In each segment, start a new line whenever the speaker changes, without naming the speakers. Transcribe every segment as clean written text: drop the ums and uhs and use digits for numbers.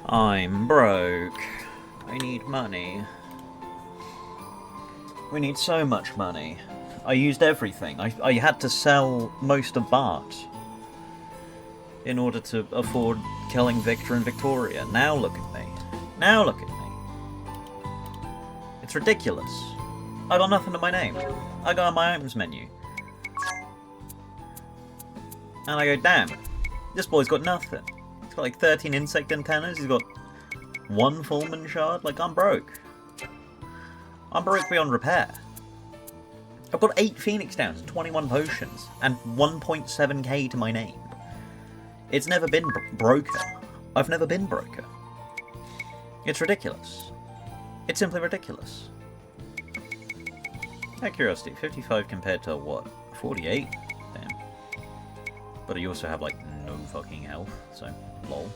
I'm broke. I need money. We need so much money. I used everything. I had to sell most of Bart in order to afford killing Victor and Victoria. Now look at me. Now look at me. It's ridiculous. I got nothing to my name. I go on my items menu. And I go, damn, this boy's got nothing. He's got like 13 insect antennas, he's got 1 Fullman shard. Like, I'm broke. I'm broke beyond repair. I've got 8 Phoenix Downs, 21 potions, and 1.7k to my name. It's never been broker. I've never been broker. It's ridiculous. It's simply ridiculous. Out of curiosity, 55 compared to what? 48? Damn. But you also have like no fucking health, so lol.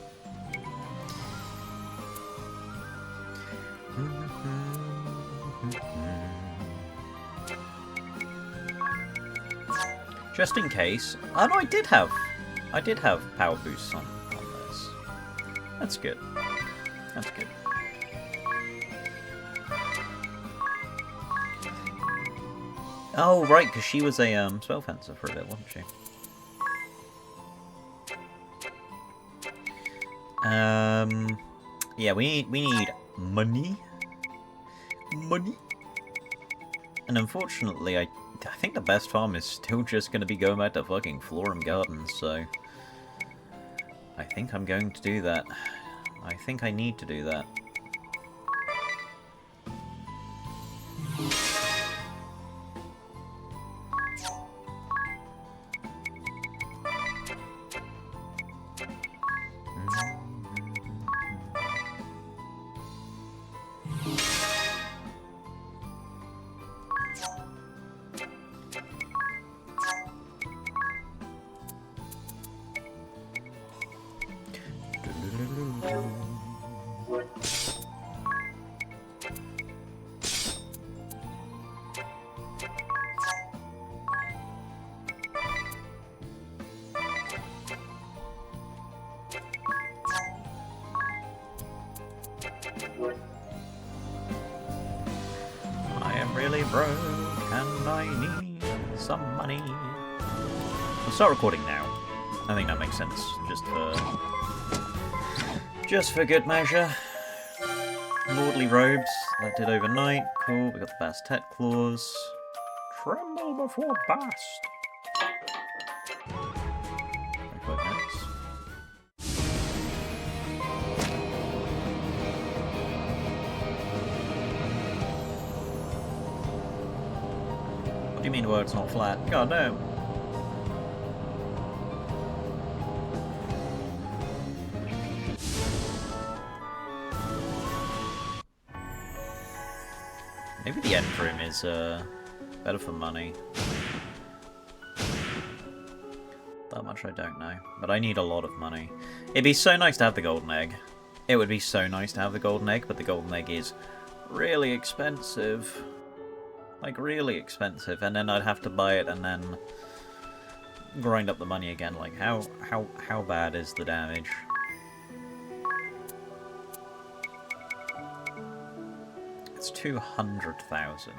Just in case. Oh no, I did have power boosts on this. That's good. That's good. Oh right, because she was a spell fencer for a bit, wasn't she? Yeah, we need money. Money. And unfortunately, I think the best farm is still just going to be going back to fucking Florum Gardens, so I think I'm going to do that. I think I need to do that. I am really broke and I need some money. We'll start recording now. I think that makes sense. Just for good measure. Lordly robes. That did overnight. Cool. We got the Bastet claws. Tremble before Bast. 25 minutes. What do you mean the word's not flat? God damn. Maybe the end room is better for money. That much I don't know. But I need a lot of money. It'd be so nice to have the golden egg. It would be so nice to have the golden egg, but the golden egg is really expensive. Like, really expensive. And then I'd have to buy it and then grind up the money again. Like, how bad is the damage? It's 200,000.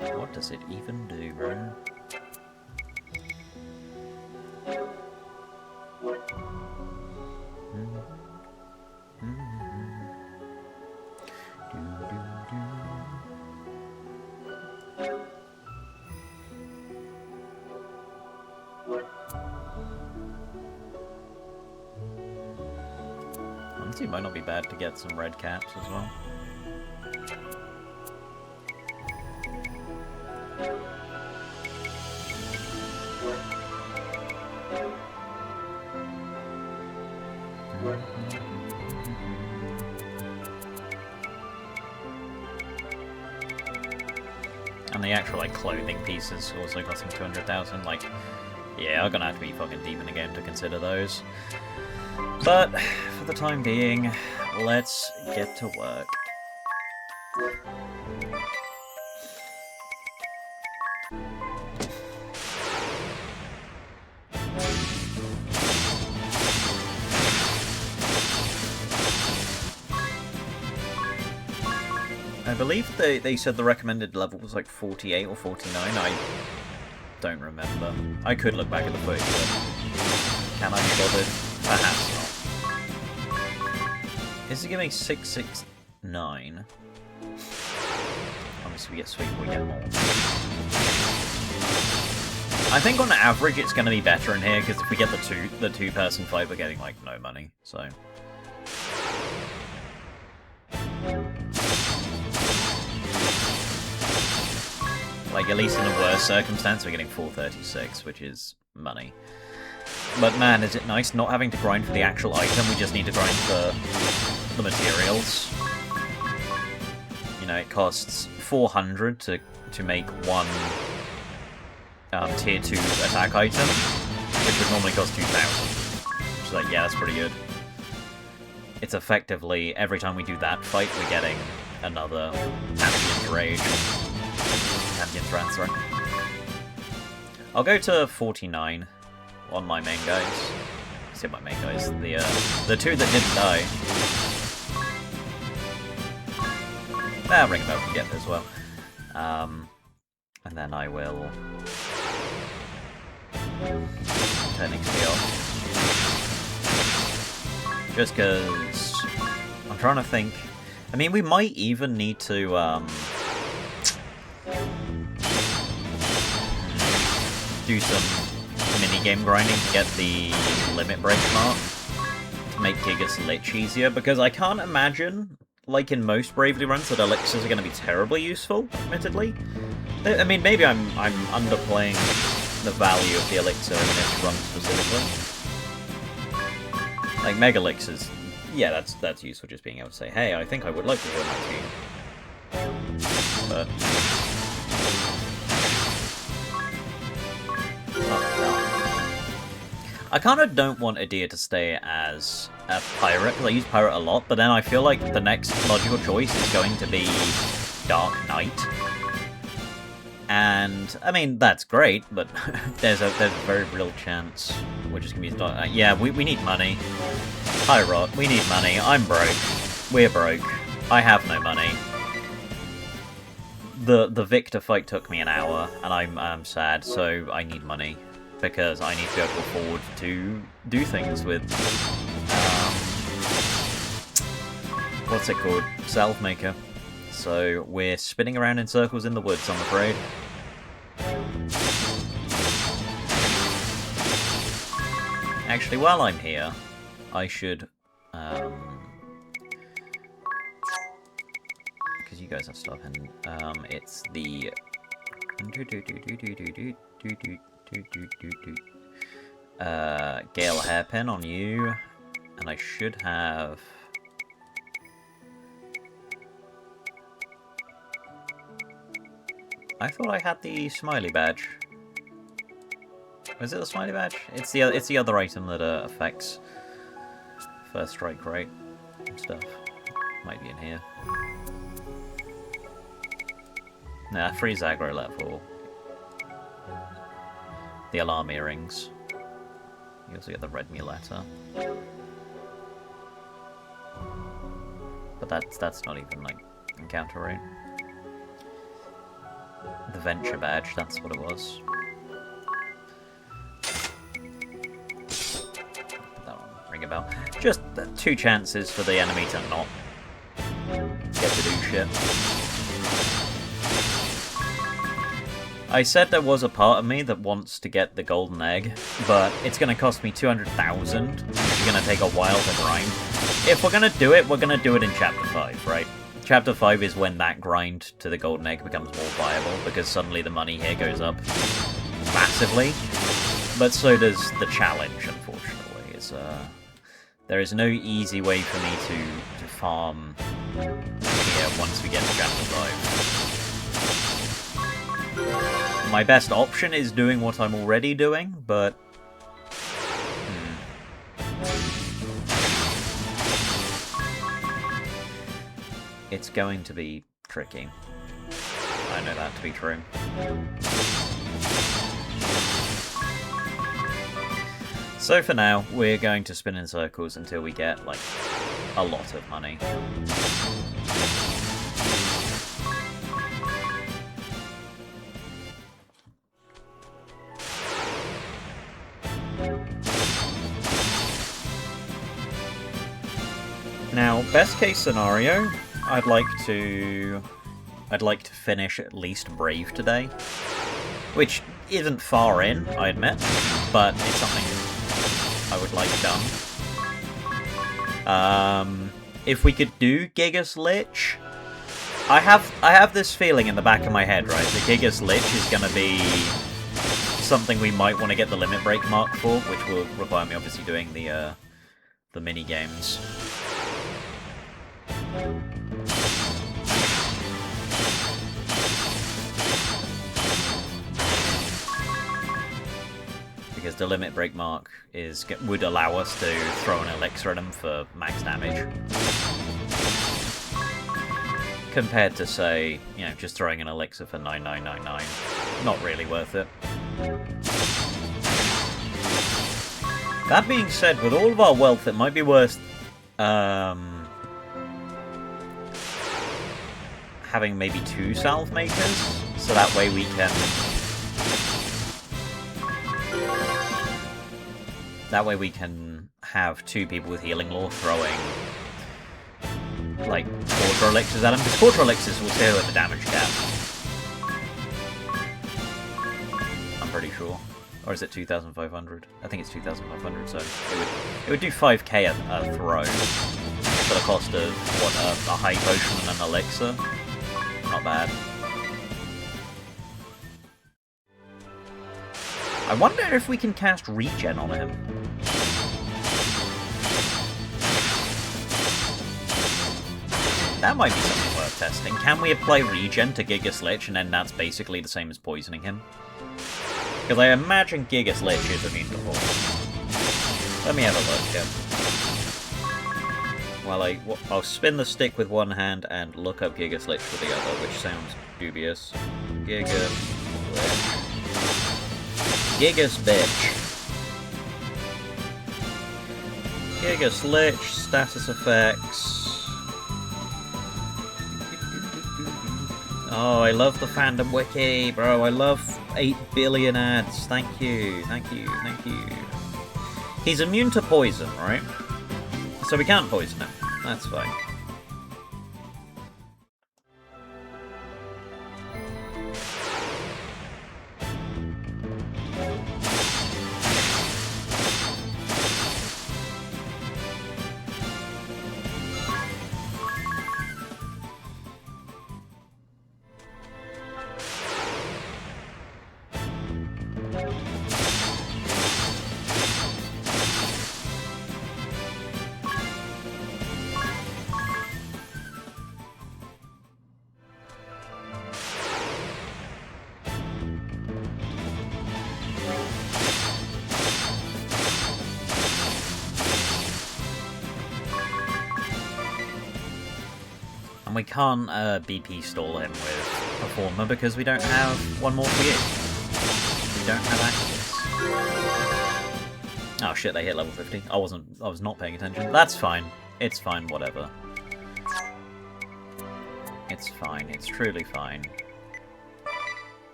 What does it even do, bro? Honestly, it might not be bad to get some red caps as well. And the actual, like, clothing pieces also costing 200,000, like, yeah, I'm gonna have to be fucking deep in the game to consider those. But, for the time being, let's get to work. I believe they said the recommended level was like 48 or 49. I don't remember. I could look back at the footage, but can I be bothered? Perhaps not. Is it giving 669? Obviously we get sweet, we get more. I think on average it's going to be better in here, because if we get the two-person fight, we're getting like no money, so... Like, at least in the worst circumstance, we're getting 436, which is money. But man, is it nice not having to grind for the actual item, we just need to grind for the materials. You know, it costs 400 to make one tier 2 attack item, which would normally cost 2,000. Which is like, yeah, that's pretty good. It's effectively, every time we do that fight, we're getting another Champion's Rage. Champion's Wrath, sorry. I'll go to 49 on my main guys. I say my main guys, the two that didn't die. Ring bell can get as well. And then I will turn XP off. Just because I'm trying to think. I mean, we might even need to do some minigame grinding to get the limit break mark to make Giga's Lich easier, because I can't imagine, like in most Bravely runs, that elixirs are going to be terribly useful, admittedly. I mean, maybe I'm underplaying the value of the elixir in this run specifically. Like, Mega Elixirs, yeah, that's useful, just being able to say, hey, I think I would like to heal my team. But... I kind of don't want Adir to stay as a pirate, because I use pirate a lot, but then I feel like the next logical choice is going to be Dark Knight. And, I mean, that's great, but there's a very real chance we're just going to be Dark Knight. Yeah, we need money. Pirate, we need money. I'm broke. We're broke. I have no money. The Victor fight took me an hour, and I'm sad, so I need money. Because I need to be able to afford to do things with, what's it called? Salve-maker. So we're spinning around in circles in the woods, I'm afraid. Actually, while I'm here, I should, because you guys have stuff, and, it's the... Gale Hairpin on you, and I should have... I thought I had the Smiley Badge. Was it the Smiley Badge? It's the other item that affects First Strike Rate and stuff. Might be in here. Nah, freeze aggro level. The alarm earrings. You also get the red muleta. But that's not even like encounter rate. The venture badge, that's what it was. Put that on, ring a bell. Just 2 chances for the enemy to not get to do shit. I said there was a part of me that wants to get the golden egg, but it's going to cost me 200,000, which is going to take a while to grind. If we're going to do it, we're going to do it in Chapter 5, right? Chapter 5 is when that grind to the golden egg becomes more viable, because suddenly the money here goes up massively. But so does the challenge, unfortunately. There is no easy way for me to farm here once we get to Chapter 5. My best option is doing what I'm already doing, but... it's going to be tricky. I know that to be true. So for now, we're going to spin in circles until we get, like, a lot of money. Now, best case scenario, I'd like to finish at least Brave today, which isn't far in, I admit, but it's something I would like done. If we could do Gigas Lich, I have this feeling in the back of my head, right? The Gigas Lich is gonna be something we might want to get the limit break mark for, which will require me obviously doing the mini games. Because the limit break mark would allow us to throw an elixir at him for max damage. Compared to, say, you know, just throwing an elixir for 9999. Not really worth it. That being said, with all of our wealth, it might be worth having maybe 2 salve makers, so that way we can... That way we can have 2 people with Healing Lore throwing, like, Quarter Elixirs at them, because Quarter Elixirs will stay at the damage cap. I'm pretty sure. Or is it 2,500? I think it's 2,500, so it would do 5k a throw for the cost of, what, a high potion and an elixir. Not bad. I wonder if we can cast Regen on him. That might be something worth testing. Can we apply Regen to Gigas Lich, and then that's basically the same as poisoning him? Because I imagine Gigas Lich is immune to poison. Let me have a look here. Well, I'll spin the stick with one hand and look up Gigas Lich with the other, which sounds dubious. Gigas Lich. Gigas bitch. Gigas Lich, status effects. Oh, I love the fandom wiki, bro. I love 8 billion ads. Thank you, thank you, thank you. He's immune to poison, right? So we can't poison him. That's fine. And we can't BP stall him with Performer because we don't have one more for you. We don't have access. Oh shit, they hit level 50. I was not paying attention. That's fine. It's fine, whatever. It's fine, it's truly fine.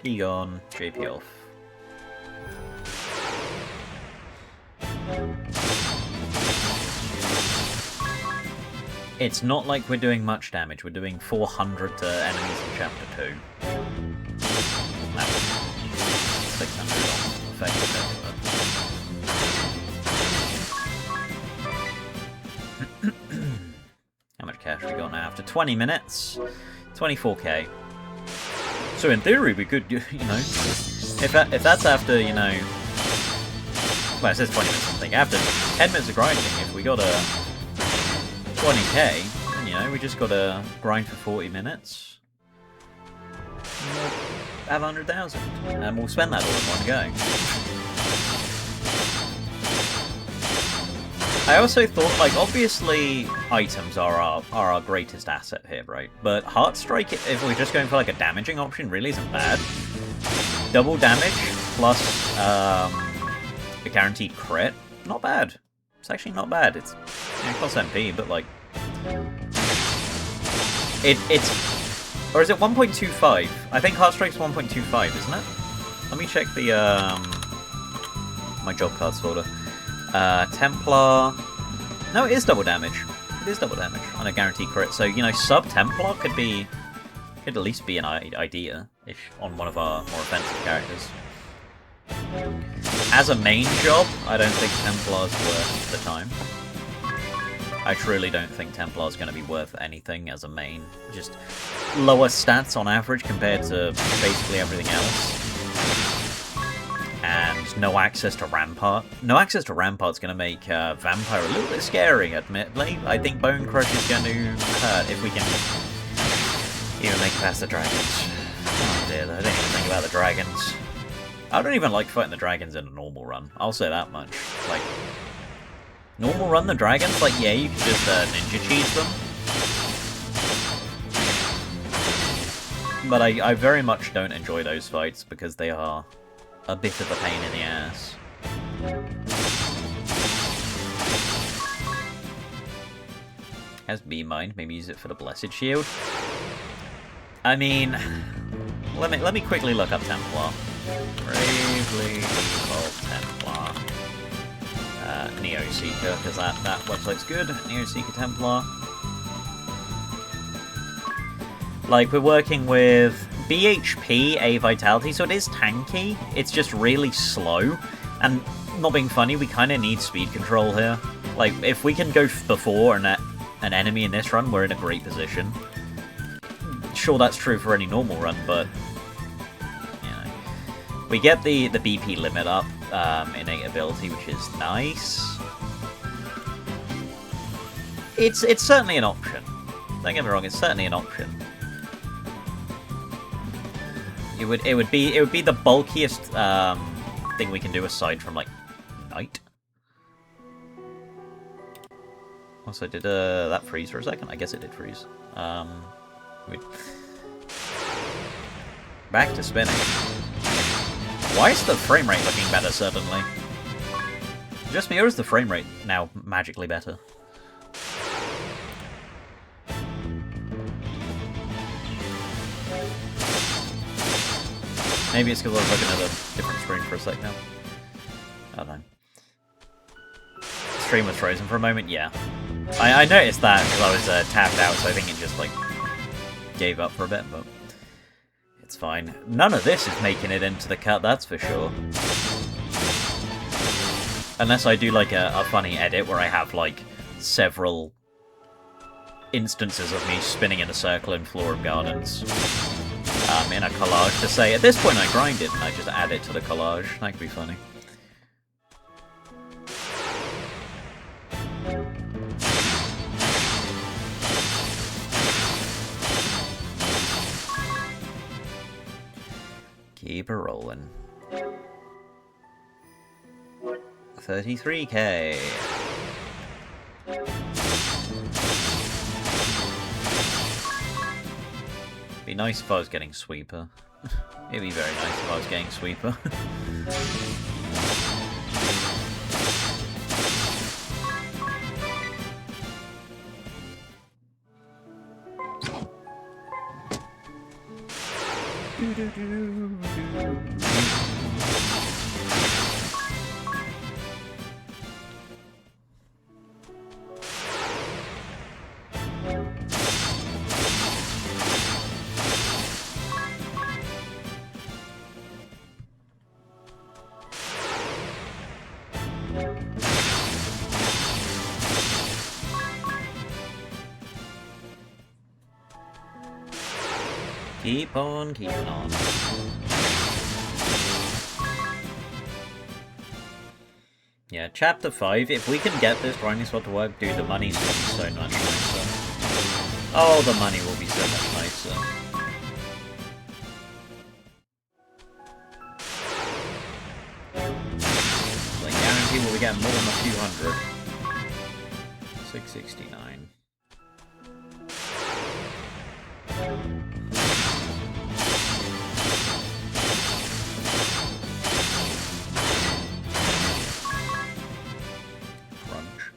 P gone, JP off. It's not like we're doing much damage. We're doing 400 to enemies in Chapter 2. That was 600 on effective. How much cash we got now? After 20 minutes? 24k. So in theory we could, you know, if that's after, you know... Well, it says 20 minutes something. After 10 minutes of grinding, if we got a 20k, and, you know, we just gotta grind for 40 minutes. And we'll have 100,000, and we'll spend that all in one go. I also thought, like, obviously items are our greatest asset here, right? But Heart Strike, if we're just going for like a damaging option, really isn't bad. Double damage plus a guaranteed crit, not bad. It's actually not bad. It's it costs MP, but like it's or is it 1.25? I think Heart Strike's 1.25, isn't it? Let me check the my job cards folder. Templar. No, it is double damage. It is double damage on a guaranteed crit. So, you know, sub-Templar could at least be an idea if on one of our more offensive characters. As a main job, I don't think Templar's worth the time. I truly don't think Templar's going to be worth anything as a main. Just lower stats on average compared to basically everything else. And no access to Rampart. No access to Rampart's going to make Vampire a little bit scary, admittedly. I think Bone Crush is going to hurt if we can even make it past the dragons. Oh dear, I don't even think about the dragons. I don't even like fighting the dragons in a normal run. I'll say that much. Like, normal run the dragons, like, yeah, you can just ninja cheese them. But I very much don't enjoy those fights because they are a bit of a pain in the ass. Has Bee Mind, maybe use it for the Blessed Shield. I mean, let me quickly look up Templar. Bravely Default Templar. Neo Seeker, because that website's good. Neo Seeker Templar. Like, we're working with BHP, A Vitality, so it is tanky. It's just really slow. And, not being funny, we kind of need speed control here. Like, if we can go before an enemy in this run, we're in a great position. Sure, that's true for any normal run, but you know, we get the BP limit up, innate ability, which is nice. It's certainly an option. Don't get me wrong, it's certainly an option. It would be the bulkiest thing we can do aside from like Knight. Also, did that freeze for a second? I guess it did freeze. Back to spinning. Why is the frame rate looking better suddenly? Just me, or is the frame rate now magically better? Maybe it's because I was looking at a different screen for a sec now. I don't know. The stream was frozen for a moment, yeah. I noticed that because I was tapped out, so I think it just, like, gave up for a bit, but it's fine. None of this is making it into the cut, that's for sure. Unless I do, like, a funny edit where I have, like, several instances of me spinning in a circle in Florum Gardens. In a collage to say, at this point I grind it and I just add it to the collage. That could be funny. Keep it rolling. 33k. Be nice if I was getting Sweeper. It'd be very nice if I was getting Sweeper. Keep on keeping on. Yeah, Chapter 5, if we can get this grinding spot to work, dude, the money's going to be so much nicer. Oh, the money will be so much nicer. Like, guarantee we'll be getting more than a few hundred. 669. Crunch.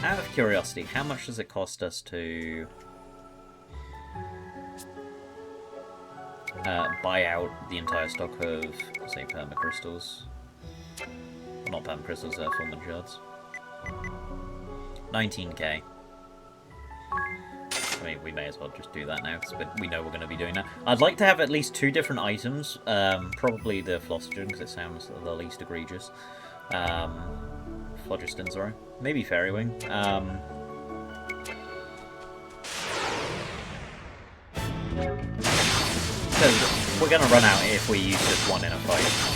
Out of curiosity, how much does it cost us to buy out the entire stock of, say, permacrystals? Well, not permacrystals, fulmin shards. 19k. I mean, we may as well just do that now, because we know we're going to be doing that. I'd like to have at least 2 different items. Probably the Phlogiston, because it sounds the least egregious. Phlogiston, sorry. Maybe Fairy-Wing. Because we're going to run out if we use just one in a fight.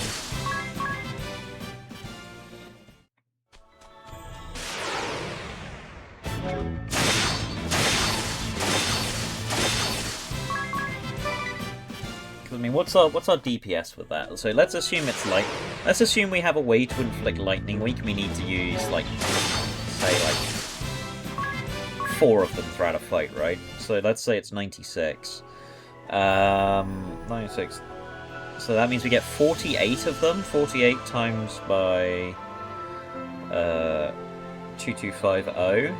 I mean, what's our DPS with that? So let's assume it's like, let's assume we have a way to inflict lightning weak. We need to use like, say like 4 of them throughout a fight, right? So let's say it's 96. 96. So that means we get 48 of them. 48 times by 2250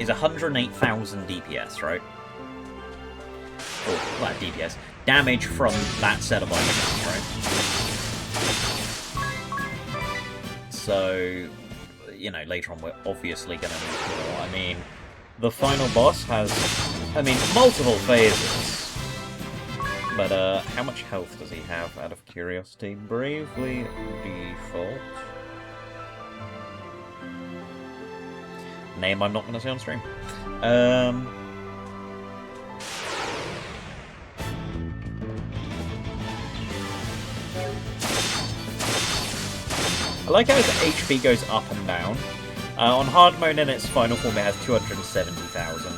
is 108,000 DPS, right? Or well, DPS. Damage from that set of items, right? So, you know, later on we're obviously going to need more. I mean, the final boss has, I mean, multiple phases. But, how much health does he have, out of curiosity? Bravely default. Name I'm not going to say on stream. I like how his HP goes up and down. On hard mode in its final form it has 270,000.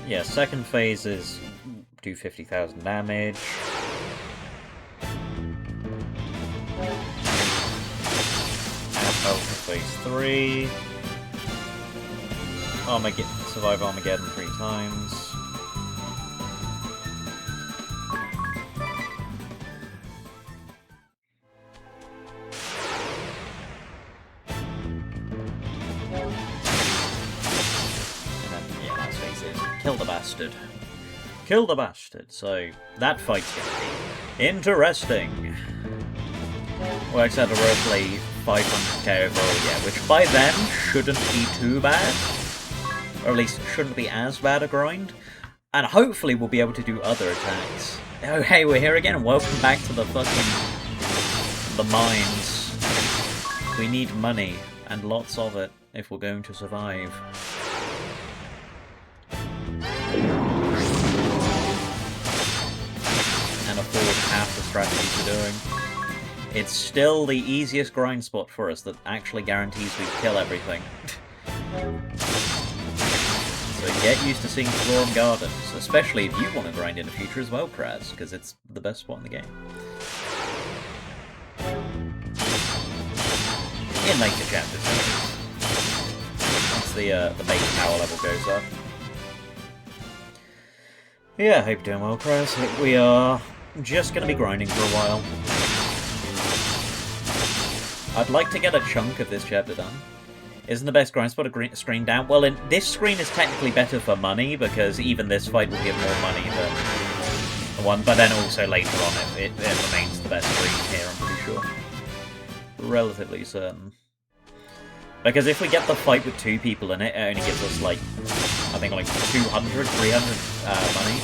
Yeah, second phase is do 50,000 damage. Add health to phase 3. Survive Armageddon 3 times. Kill the bastard. Kill the bastard. So, that fight's gonna be interesting. Works out a roughly 500k overall, yeah, which by then shouldn't be too bad. Or at least shouldn't be as bad a grind. And hopefully we'll be able to do other attacks. Oh hey, we're here again. Welcome back to the the mines. We need money, and lots of it, if we're going to survive. And afford half the strategies we're doing. It's still the easiest grind spot for us that actually guarantees we kill everything. So get used to seeing Florum Gardens, especially if you want to grind in the future as well, Kraz, because it's the best spot in the game. In later chapters, once the base power level goes up. Yeah, hope you're doing well, Kraz. We are just going to be grinding for a while. I'd like to get a chunk of this chapter done. Isn't the best grind spot a screen down? Well, this screen is technically better for money, because even this fight will give more money than the one, but then also later on it remains the best screen here, I'm pretty sure. Relatively certain. Because if we get the fight with 2 people in it, it only gives us, like, I think, like, 200, 300 money.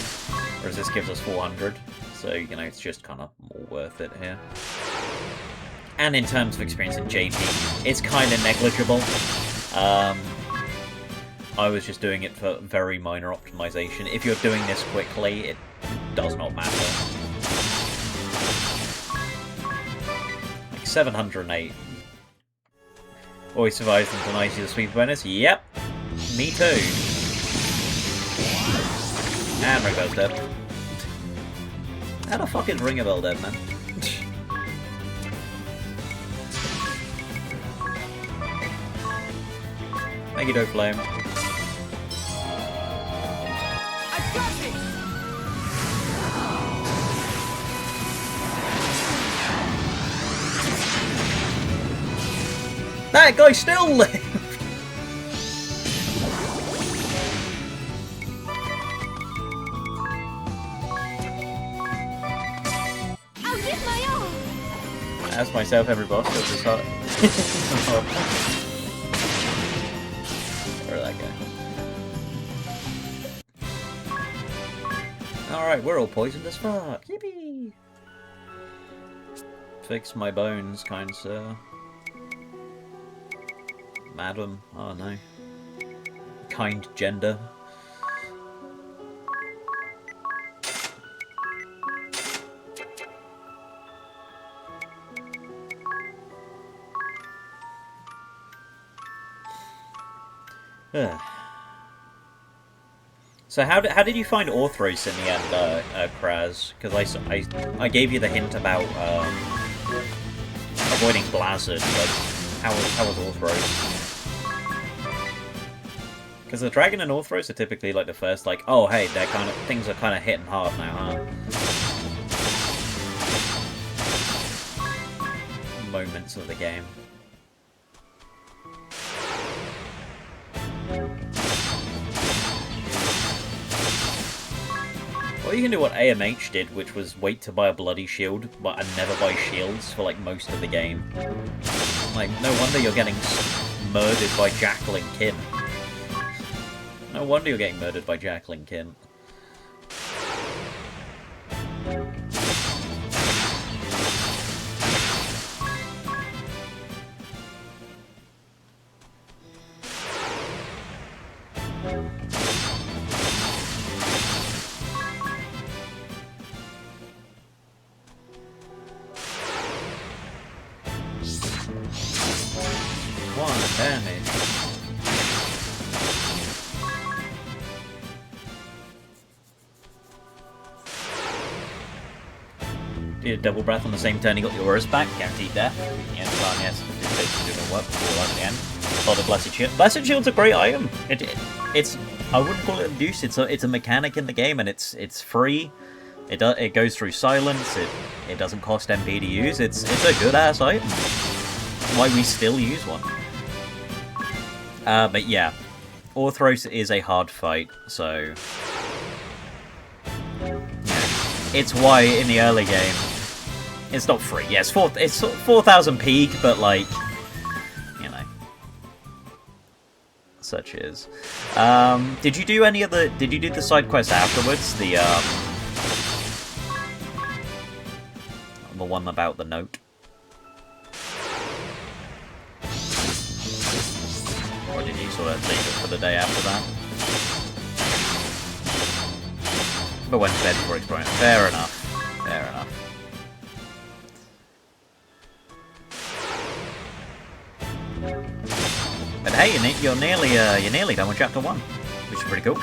Whereas this gives us 400. So, you know, it's just kind of more worth it here. And in terms of experience in JP, it's kind of negligible. I was just doing it for very minor optimization. If you're doing this quickly, it does not matter. Like 708. Always survives and denies you the sweep bonus? Yep. Me too. And Ringabell's dead. How the fuck is Ringabell dead, man? Thank you, Dope Flame.
I got it!
That guy still lived!
I'll give my all!
Ask myself every boss does this hard. Or that guy. Alright, we're all poisoned as fuck. Yippee! Fix my bones, kind sir. Madam. Oh no. Kind gender. So how did you find Orthros in the end, Kraz? Because I gave you the hint about avoiding Blizzard, but how was Orthros? Because the Dragon and Orthros are typically like the first, like, oh hey, things are kind of hitting hard now, huh? Moments of the game. Or you can do what AMH did, which was wait to buy a bloody shield, and never buy shields for like most of the game. Like, no wonder you're getting murdered by Jacqueline Kin. No wonder you're getting murdered by Jacqueline Kin. Damage. Did a double breath on the same turn, you got your auras back, guaranteed death. Yeah, well, yes, it didn't work before at the end. Oh, the Blessed Shield. Blessed Shield's a great item. It's I wouldn't call it abuse. It's a mechanic in the game, and it's free. It goes through silence. It doesn't cost MP to use. It's a good ass item. Why we still use one. But yeah, Orthros is a hard fight, so yeah. It's why in the early game it's not free. Yeah, it's 4,000 peak, but like, you know, such is. Did you do any of the? Did you do the side quest afterwards? The one about the note. Or did you sort of leave it for the day after that? But went to bed before exploring. Fair enough. Fair enough. But hey, you're nearly done with chapter 1, which is pretty cool.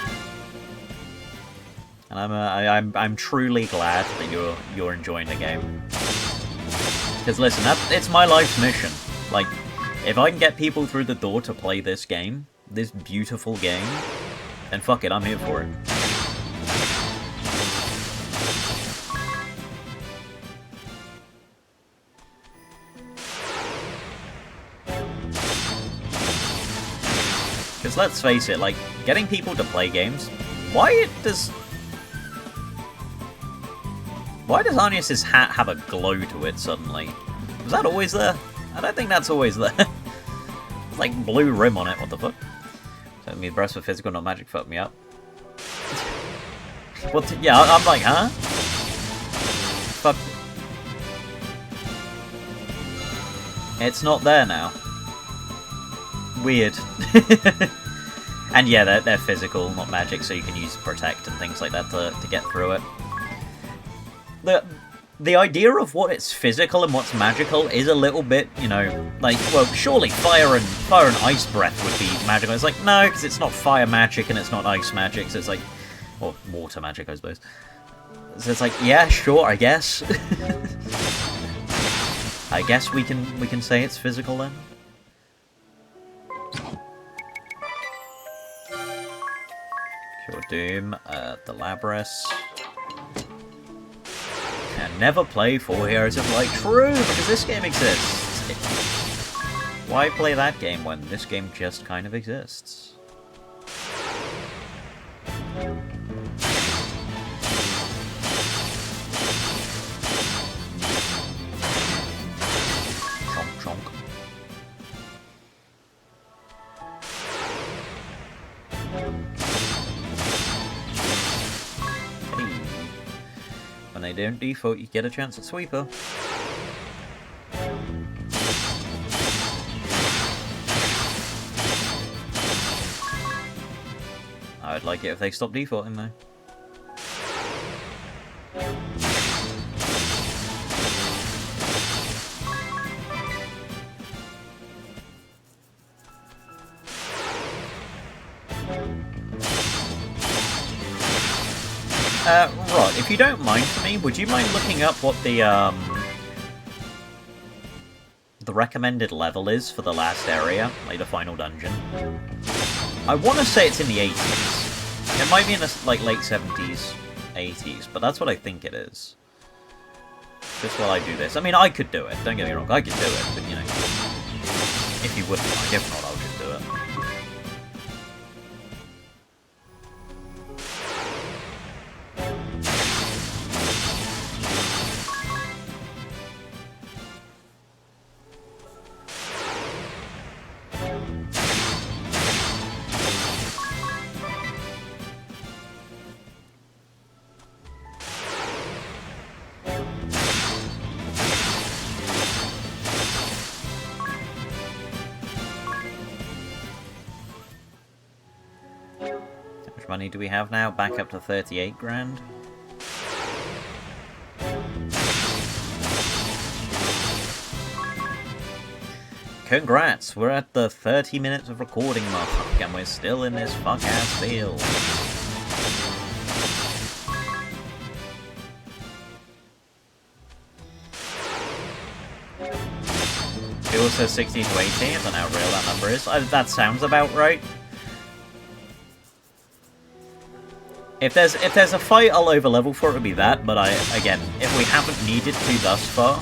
And I'm truly glad that you're enjoying the game. Because listen, it's my life's mission. Like, if I can get people through the door to play this game, this beautiful game, then fuck it, I'm here for it. Because let's face it, like, getting people to play games, why does Arnius' hat have a glow to it suddenly? Was that always there? I don't think that's always there. It's like blue rim on it, what the fuck? So me breasts for physical, not magic, fuck me up. What? Yeah, I'm like, huh? Fuck. It's not there now. Weird. And yeah, they're physical, not magic, so you can use protect and things like that to get through it. The idea of what is physical and what's magical is a little bit, you know, like, well, surely fire and ice breath would be magical. It's like, no, because it's not fire magic and it's not ice magic, so it's like, or water magic, I suppose. So it's like, yeah, sure, I guess. I guess we can say it's physical then. Cure Doom, the Labras. And never play 4 Heroes of Light. True, because this game exists. Why play that game when this game just kind of exists? Chonk chonk. When they don't default, you get a chance at Sweeper. I would like it if they stopped defaulting though. Rod, if you don't mind for me, would you mind looking up what the recommended level is for the last area, like the final dungeon? I want to say it's in the 80s. It might be in the like late 70s, 80s, but that's what I think it is. Just while I do this. I mean, I could do it, don't get me wrong, I could do it, but you know, if you wouldn't mind, if not, I'll just do it. Money do we have now? Back up to 38 grand. Congrats! We're at the 30 minutes of recording mark, and we're still in this fuck-ass field. It also says 60 to 80, I don't know how real that number is. That sounds about right. If there's a fight I'll overlevel for, it would be that, but again, if we haven't needed to thus far,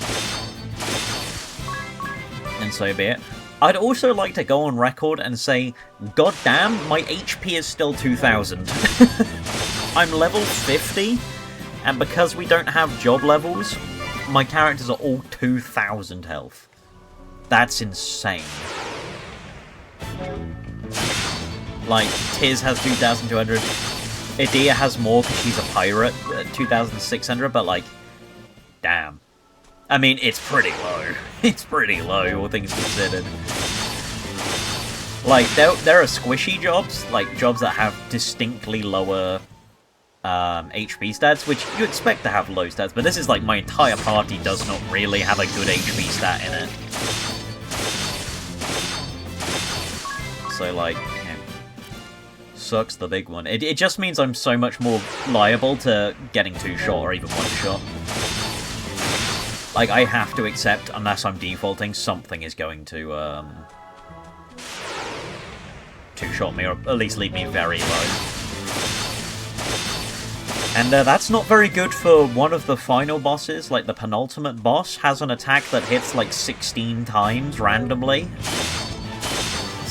then so be it. I'd also like to go on record and say, god damn, my HP is still 2000. I'm level 50, and because we don't have job levels, my characters are all 2000 health. That's insane. Like, Tiz has 2200. Idea has more because she's a pirate, 2,600, but like, damn. I mean, it's pretty low. It's pretty low, all things considered. Like, there are squishy jobs, like jobs that have distinctly lower HP stats, which you expect to have low stats, but this is like my entire party does not really have a good HP stat in it. So like, sucks the big one. It just means I'm so much more liable to getting 2-shot or even 1-shot. Like, I have to accept, unless I'm defaulting, something is going to 2-shot me, or at least leave me very low. And that's not very good for one of the final bosses. Like, the penultimate boss has an attack that hits like 16 times randomly.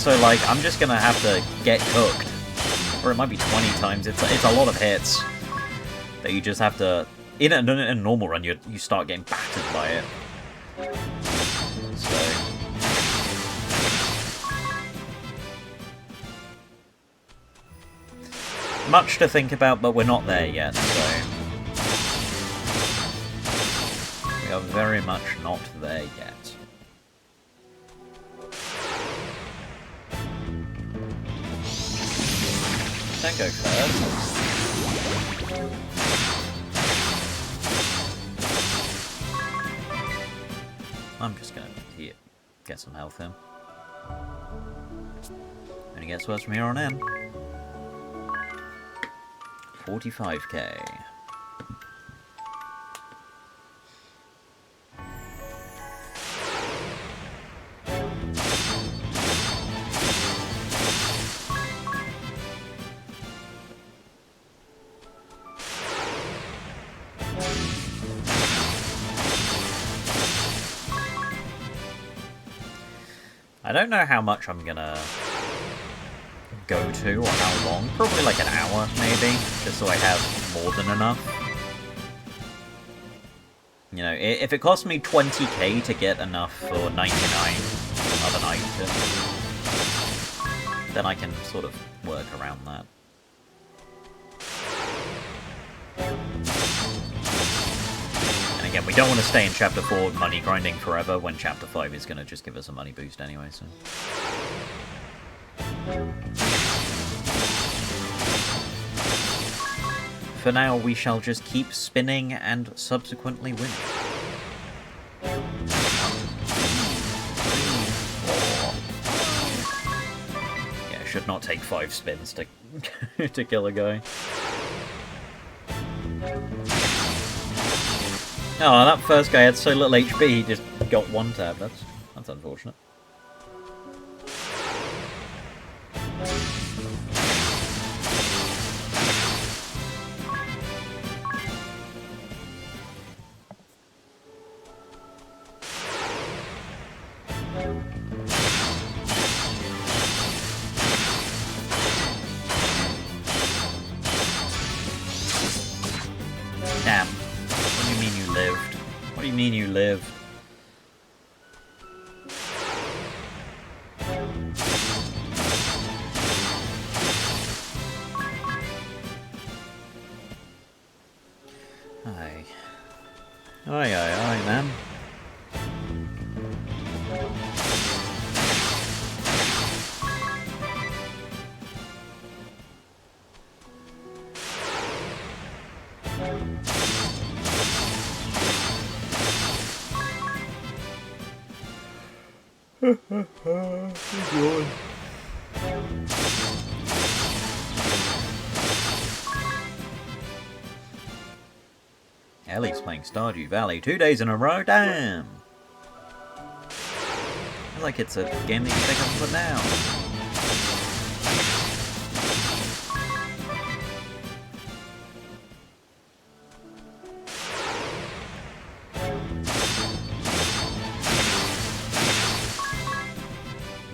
so like I'm just gonna have to get cooked, or it might be 20 times. It's a lot of hits that you just have to. In a normal run, you start getting battered by it. So much to think about, but we're not there yet. So we are very much not there yet. Don't go first. I'm just gonna get some health in. And it gets worse from here on in. 45k. I don't know how much I'm gonna go to or how long. Probably like an hour, maybe, just so I have more than enough. You know, if it costs me 20k to get enough for 99 of an item, then I can sort of work around that. And again, we don't want to stay in Chapter 4 money grinding forever when Chapter 5 is going to just give us a money boost anyway, so... For now, we shall just keep spinning and subsequently winning. Yeah, it should not take 5 spins to to kill a guy. Oh, that first guy had so little HP, he just got one tab. That's unfortunate. Damn. What do you mean you lived? What do you mean you lived? Aye. Aye, man. Ellie's playing Stardew Valley 2 days in a row, damn! I feel like it's a game that you pick up and put down.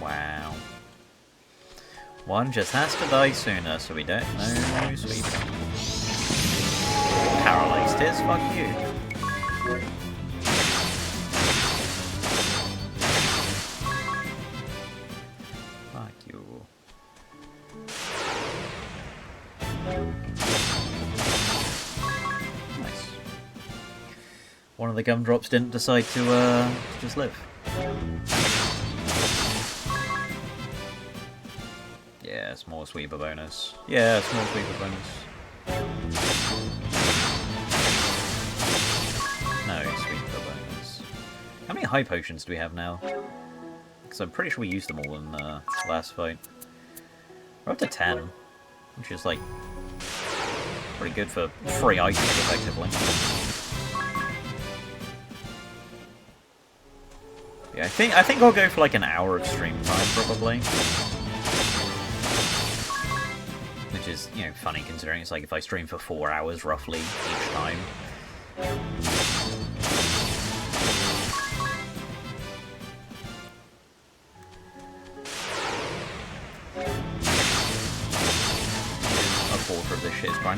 Wow. One just has to die sooner, so we don't know sweeper. Paralyzed his, fuck you. Fuck you. Nice. One of the gumdrops didn't decide to just live. Yeah, small sweeper bonus. Yeah, small sweeper bonus. No, sweeper bonus. How many high potions do we have now? Because I'm pretty sure we used them all in the last fight. We're up to 10, which is like pretty good for free items, effectively. Yeah, I think I'll go for like an hour of stream time, probably. Which is, you know, funny considering it's like if I stream for 4 hours roughly each time.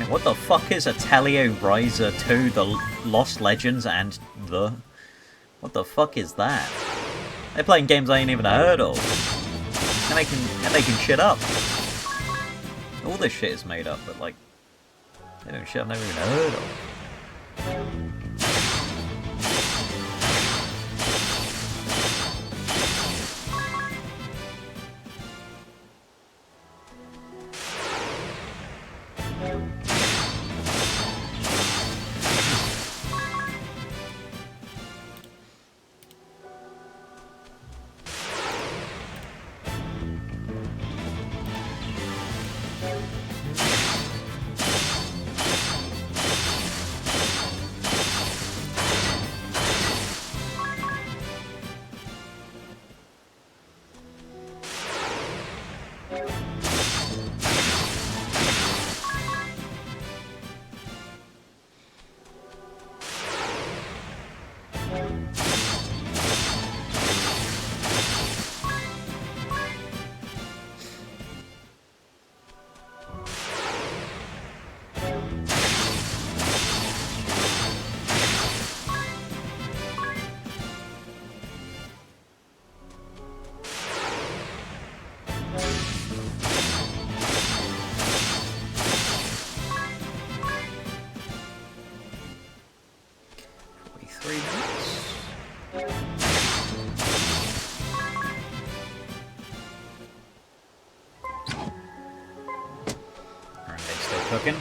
training. What the fuck is Atelier Riser 2, The Lost Legends, and the... What the fuck is that? They're playing games I ain't even heard of. And they can shit up. All this shit is made up, but like... They don't shit I've never even heard of. Cooking.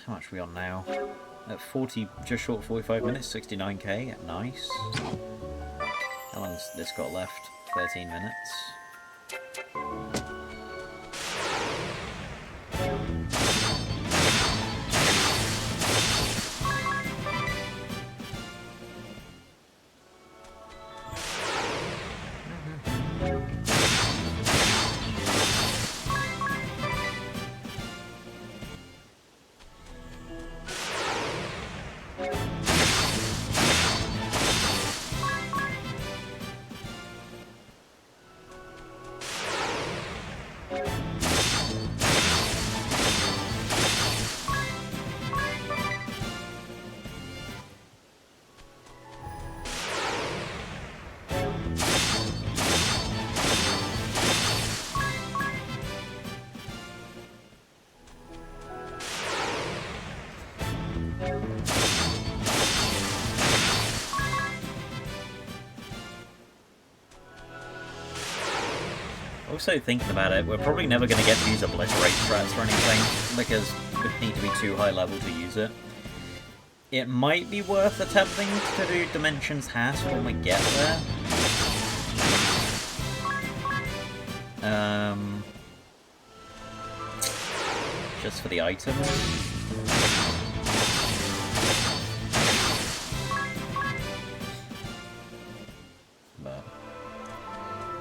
How much are we on now? At 40, just short of 45 minutes, 69k, nice. How long's this got left? 13 minutes. Also, thinking about it, we're probably never going to get to use obliterate strats or anything, because we need to be too high level to use it. It might be worth attempting to do Dimensions Hasp when we get there. Just for the items.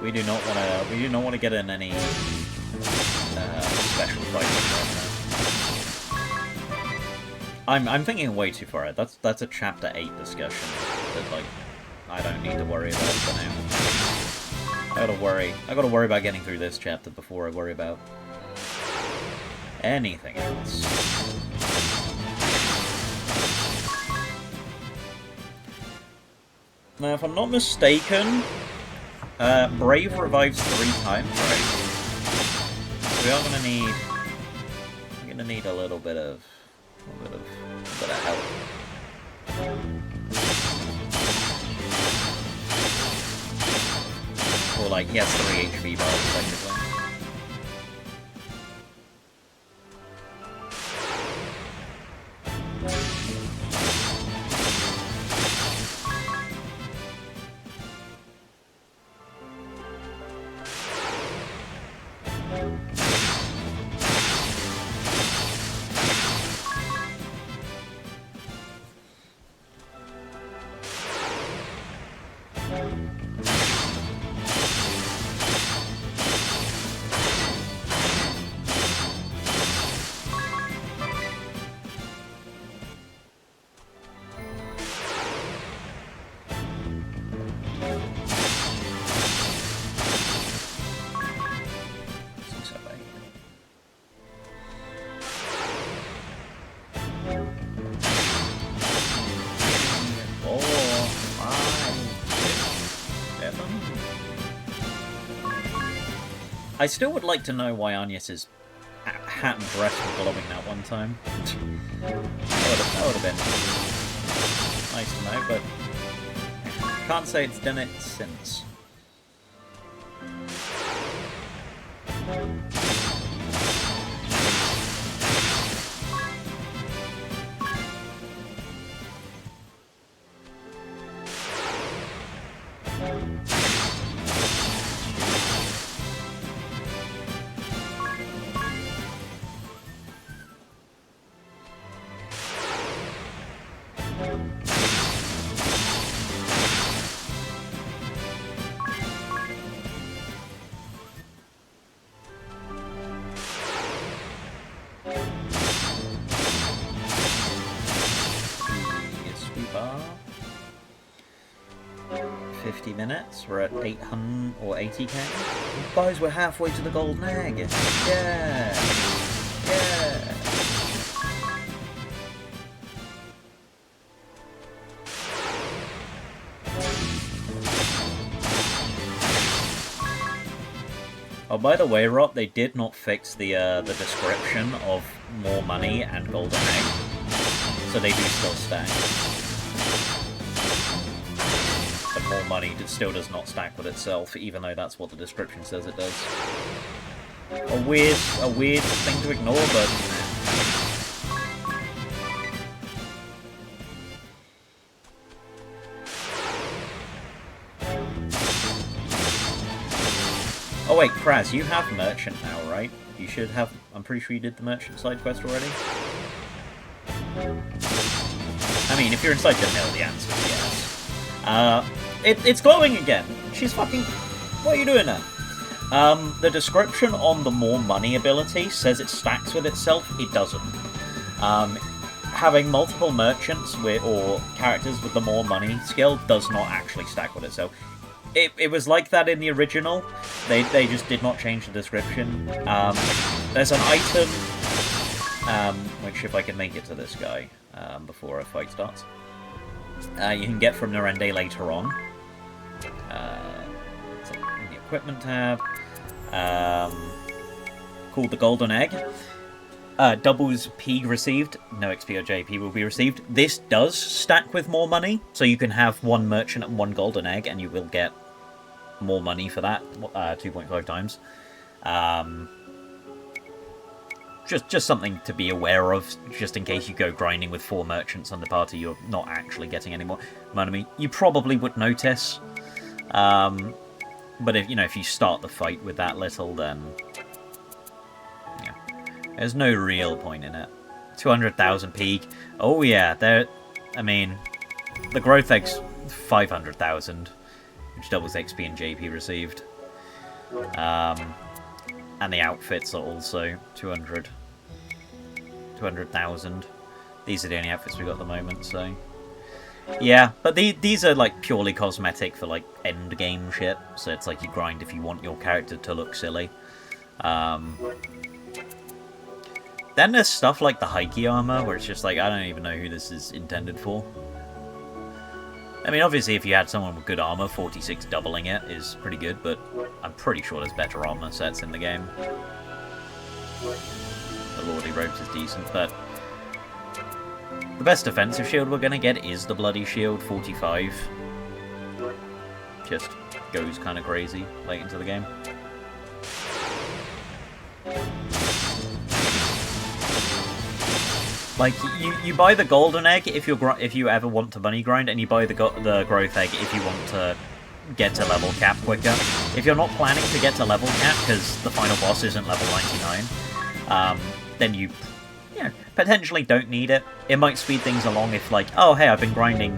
We do not want to. We do not want to get in any special fights right now. I'm thinking way too far ahead. That's a chapter 8 discussion that like I don't need to worry about for now. I gotta worry about getting through this chapter before I worry about anything else. Now, if I'm not mistaken. Brave revives 3 times, right? So we are gonna need. We're gonna need a little bit of Gotta help. Or like, he has 3 HP bars, effectively. I still would like to know why Agnes's hat and dress were glowing that one time. That would have been nice to know, but can't say it's done it since. Sweeper. 50 minutes. We're at 800 or 80k. Guys, we're halfway to the golden egg. Yeah. Yeah. Oh, by the way, Rob, they did not fix the description of more money and golden egg, so they do still stack. But more money still does not stack with itself, even though that's what the description says it does. A weird thing to ignore, but oh wait, Kraz, you have Merchant now, right? You should have... I'm pretty sure you did the Merchant side quest already. I mean, if you're inside the mill, the answer is yes. It's glowing again! She's fucking... What are you doing now? The description on the more money ability says it stacks with itself. It doesn't. Having multiple merchants or characters with the more money skill does not actually stack with itself. It was like that in the original. They just did not change the description. There's an item, which if I can make it to this guy before a fight starts, you can get from Narende later on. It's in the equipment tab. Called the Golden Egg. Doubles P received, no XP or JP will be received. This does stack with more money, so you can have one merchant and one golden egg, and you will get more money for that, 2.5 times. Just something to be aware of, just in case you go grinding with 4 merchants on the party, you're not actually getting any more money. You probably would notice, but if you start the fight with that little, then yeah, there's no real point in it. 200,000 peak. Oh yeah, I mean, the growth egg's 500,000, which doubles XP and JP received. And the outfits are also 200,000. These are the only outfits we got at the moment, so yeah. But these are like purely cosmetic for like end game shit. So it's like you grind if you want your character to look silly. Then there's stuff like the Heike armor, where it's just like, I don't even know who this is intended for. I mean, obviously, if you had someone with good armor, 46 doubling it is pretty good, but I'm pretty sure there's better armor sets in the game. The Lordy Ropes is decent, but The best defensive shield we're gonna get is the Bloody Shield 45. Just goes kind of crazy late into the game. Like, you buy the golden egg if you ever want to money grind, and you buy the growth egg if you want to get to level cap quicker. If you're not planning to get to level cap because the final boss isn't level 99, then you potentially don't need it. It might speed things along if, like, oh hey, I've been grinding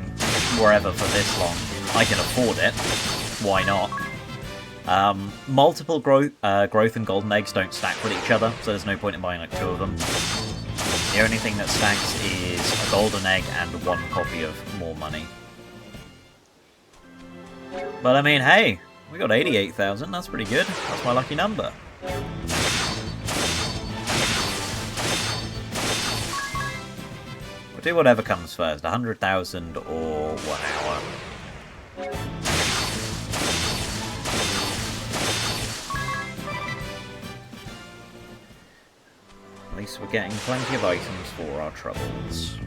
wherever for this long, I can afford it. Why not? Multiple growth and golden eggs don't stack with each other, so there's no point in buying like 2 of them. The only thing that stacks is a golden egg and 1 copy of more money. But I mean, hey, we got 88,000, that's pretty good. That's my lucky number. We'll do whatever comes first, 100,000 or 1 hour. At least we're getting plenty of items for our troubles.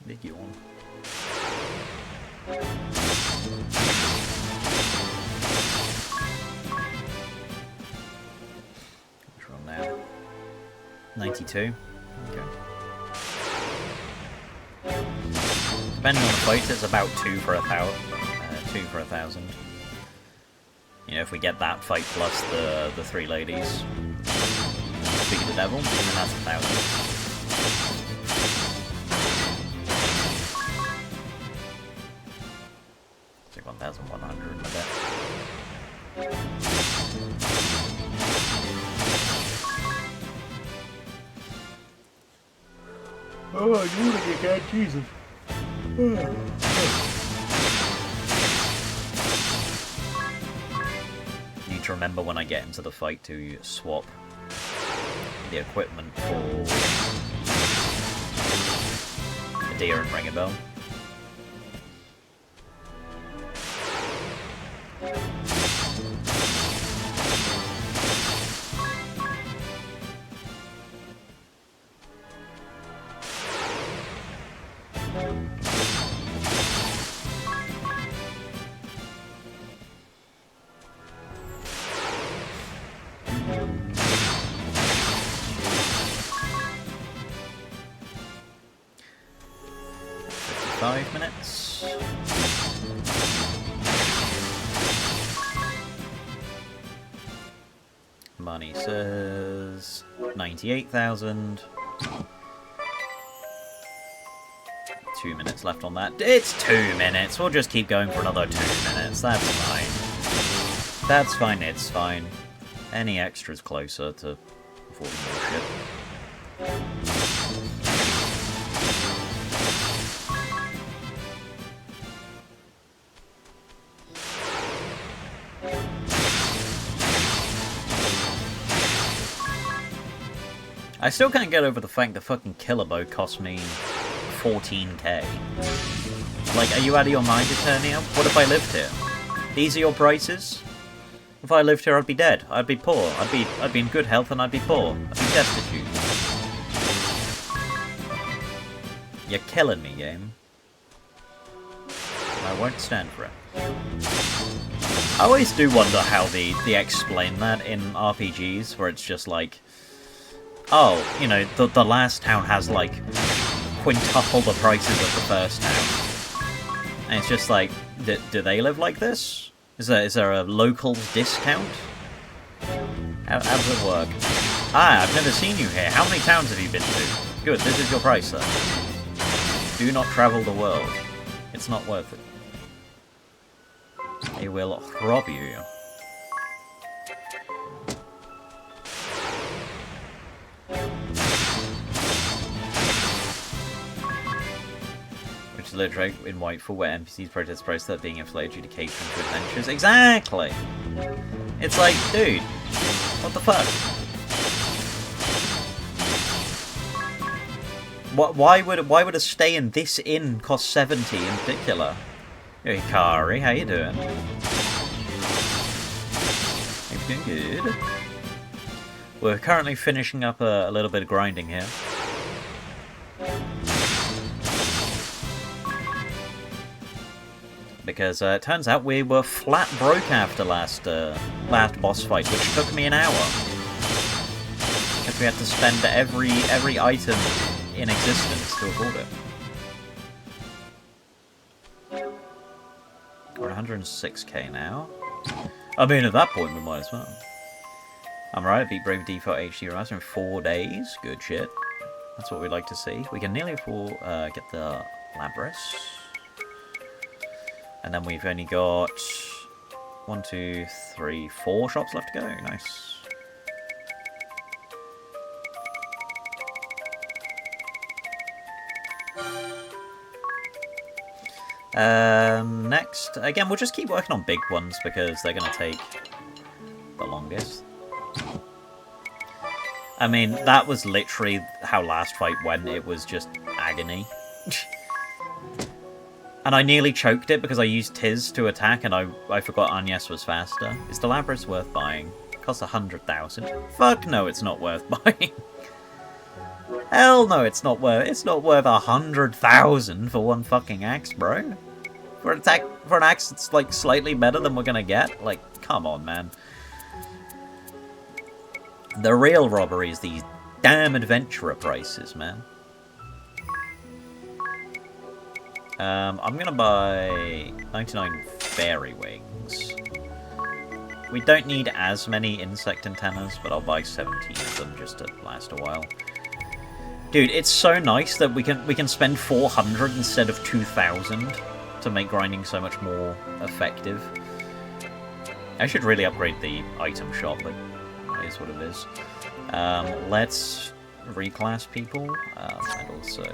Big yawn. What's wrong now? 92. Okay. Depending on the fight, it's about 2 for 1,000. 2 for 1,000. You know, if we get that fight plus the 3 ladies. Speak of the devil, and then that's 1,000. It's like 1,100 in a bit. Oh, you wanna get that, Jesus. Need to remember when I get into the fight to swap the equipment for a deer and ring a bell. Minutes. Money says 98,000. 2 minutes left on that. It's 2 minutes. We'll just keep going for another 2 minutes. That's fine. That's fine. It's fine. Any extras closer to affording more shit. I still can't get over the fact that fucking Killer Bow cost me 14k. Like, are you out of your mind, Eternia? What if I lived here? These are your prices? If I lived here, I'd be dead. I'd be poor. I'd be in good health and I'd be poor. I'd be destitute. You're killing me, game. I won't stand for it. I always do wonder how they explain that in RPGs, where it's just like, oh, you know, the last town has, like, quintuple the prices of the first town. And it's just like, do they live like this? Is there a locals discount? How does it work? Ah, I've never seen you here. How many towns have you been to? Good, this is your price, then. Do not travel the world. It's not worth it. They will rob you. is literally in Whitefall where NPCs protest the process of being inflated due to catering to adventures. Exactly! It's like, dude, what the fuck? Why would a stay in this inn cost 70 in particular? Hey, Kari, how you doing? Hope you're doing good. We're currently finishing up a little bit of grinding here. Because it turns out we were flat broke after last boss fight, which took me an hour. Because we had to spend every item in existence to afford it. We're 106k now. I mean, at that point we might as well. I'm right, I beat Brave Default HD Remaster in 4 days. Good shit. That's what we'd like to see. We can nearly get the Labris. And then we've only got 1, 2, 3, 4 shops left to go. Nice. Next, again, we'll just keep working on big ones because they're going to take the longest. I mean, that was literally how last fight went. It was just agony. And I nearly choked it because I used Tiz to attack and I forgot Agnes was faster. Is the Labris worth buying? It costs 100,000. Fuck no, it's not worth buying. Hell no, it's not worth 100,000 for one fucking axe, bro. For an axe that's like slightly better than we're gonna get? Like, come on, man. The real robbery is these damn adventurer prices, man. I'm gonna buy 99 fairy wings. We don't need as many insect antennas, but I'll buy 17 of them just to last a while. Dude, it's so nice that we can spend 400 instead of 2,000 to make grinding so much more effective. I should really upgrade the item shop, but it is what it is. Let's reclass people, and also...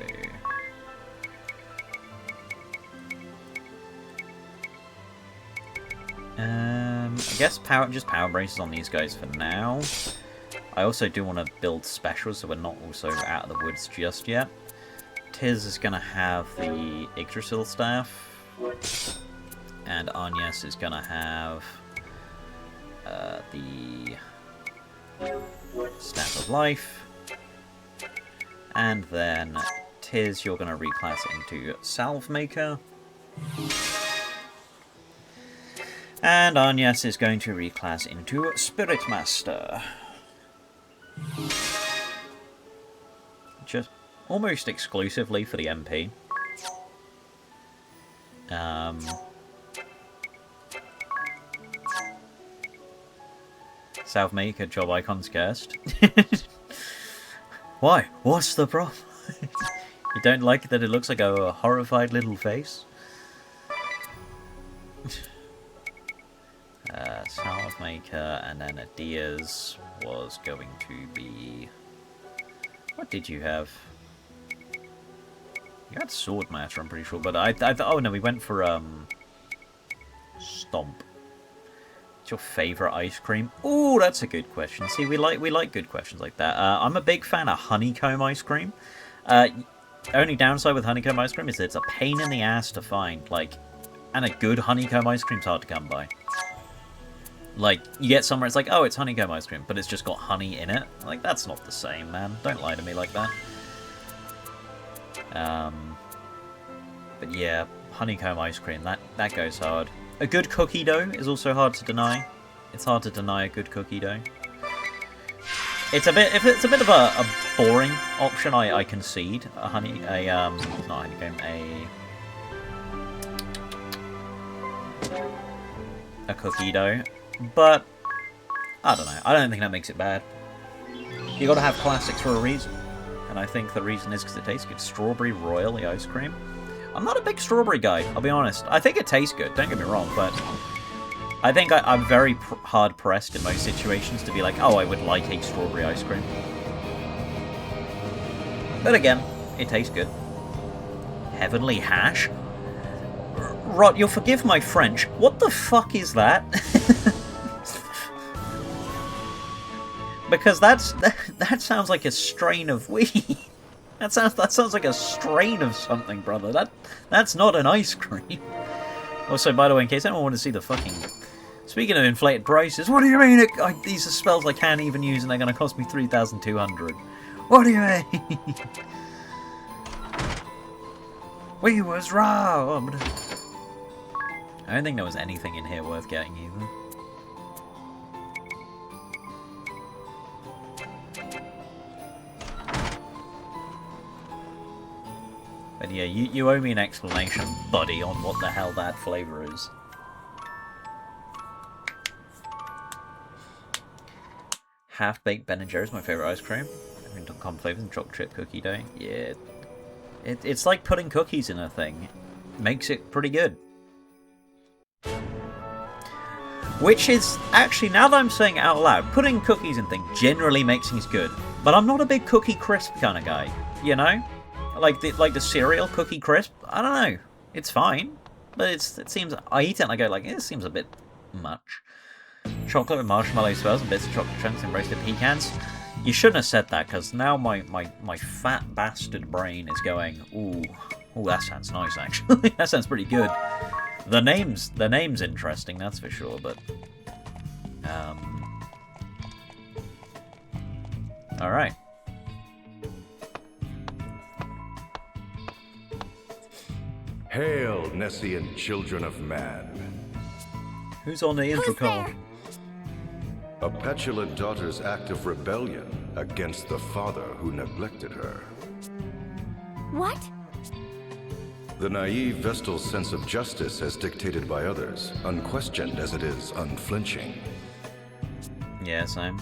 I guess just power braces on these guys for now. I also do want to build specials, so we're not also out of the woods just yet. Tiz is going to have the Yggdrasil staff, and Agnes is going to have the Staff of Life, and then Tiz, you're going to reclass into Salve Maker. And Agnes is going to reclass into Spirit Master. Just almost exclusively for the MP. Salve Maker job icons cursed. Why? What's the problem? You don't like that it looks like a horrified little face? Salve Maker, and then Adia's was going to be... What did you have? You had Sword Master, I'm pretty sure, but oh no, we went for, Stomp. What's your favourite ice cream? Ooh, that's a good question. See, we like good questions like that. I'm a big fan of honeycomb ice cream. Only downside with honeycomb ice cream is that it's a pain in the ass to find, like, and a good honeycomb ice cream's hard to come by. Like, you get somewhere, it's like, oh, it's honeycomb ice cream, but it's just got honey in it. Like, that's not the same, man. Don't lie to me like that. But yeah, honeycomb ice cream, that goes hard. A good cookie dough is also hard to deny. It's hard to deny a good cookie dough. It's a bit of a boring option, I concede. Not honeycomb, a cookie dough. But, I don't know. I don't think that makes it bad. You gotta have classics for a reason. And I think the reason is because it tastes good. Strawberry Royal, the ice cream. I'm not a big strawberry guy, I'll be honest. I think it tastes good, don't get me wrong, but... I think I'm very hard-pressed in most situations to be like, oh, I would like a strawberry ice cream. But again, it tastes good. Heavenly Hash? Rot, you'll forgive my French. What the fuck is that? Because that sounds like a strain of weed. That sounds like a strain of something, brother. That's not an ice cream. Also, by the way, in case anyone wanted to see the fucking... Speaking of inflated prices, what do you mean these are spells I can't even use and they're going to cost me 3,200? What do you mean? We was robbed. I don't think there was anything in here worth getting either. But yeah, you owe me an explanation, buddy, on what the hell that flavour is. Half-baked Ben & Jerry's my favourite ice cream. I mean, common flavours and chocolate chip cookie dough. Yeah, it's like putting cookies in a thing. Makes it pretty good. Which is, actually, now that I'm saying it out loud, putting cookies in things generally makes things good. But I'm not a big Cookie Crisp kind of guy, you know? Like the cereal Cookie Crisp, I don't know. It's fine, but it seems, I eat it and I go like, this seems a bit much. Chocolate with marshmallow swirls and bits of chocolate chunks and roasted pecans. You shouldn't have said that, because now my fat bastard brain is going, ooh, that sounds nice actually. That sounds pretty good. The name's interesting, that's for sure, but alright.
Hail, Nessian children of man.
Who's on the intro card?
A petulant daughter's act of rebellion against the father who neglected her.
What?
The naive Vestal's sense of justice as dictated by others, unquestioned as it is unflinching.
Yeah, same.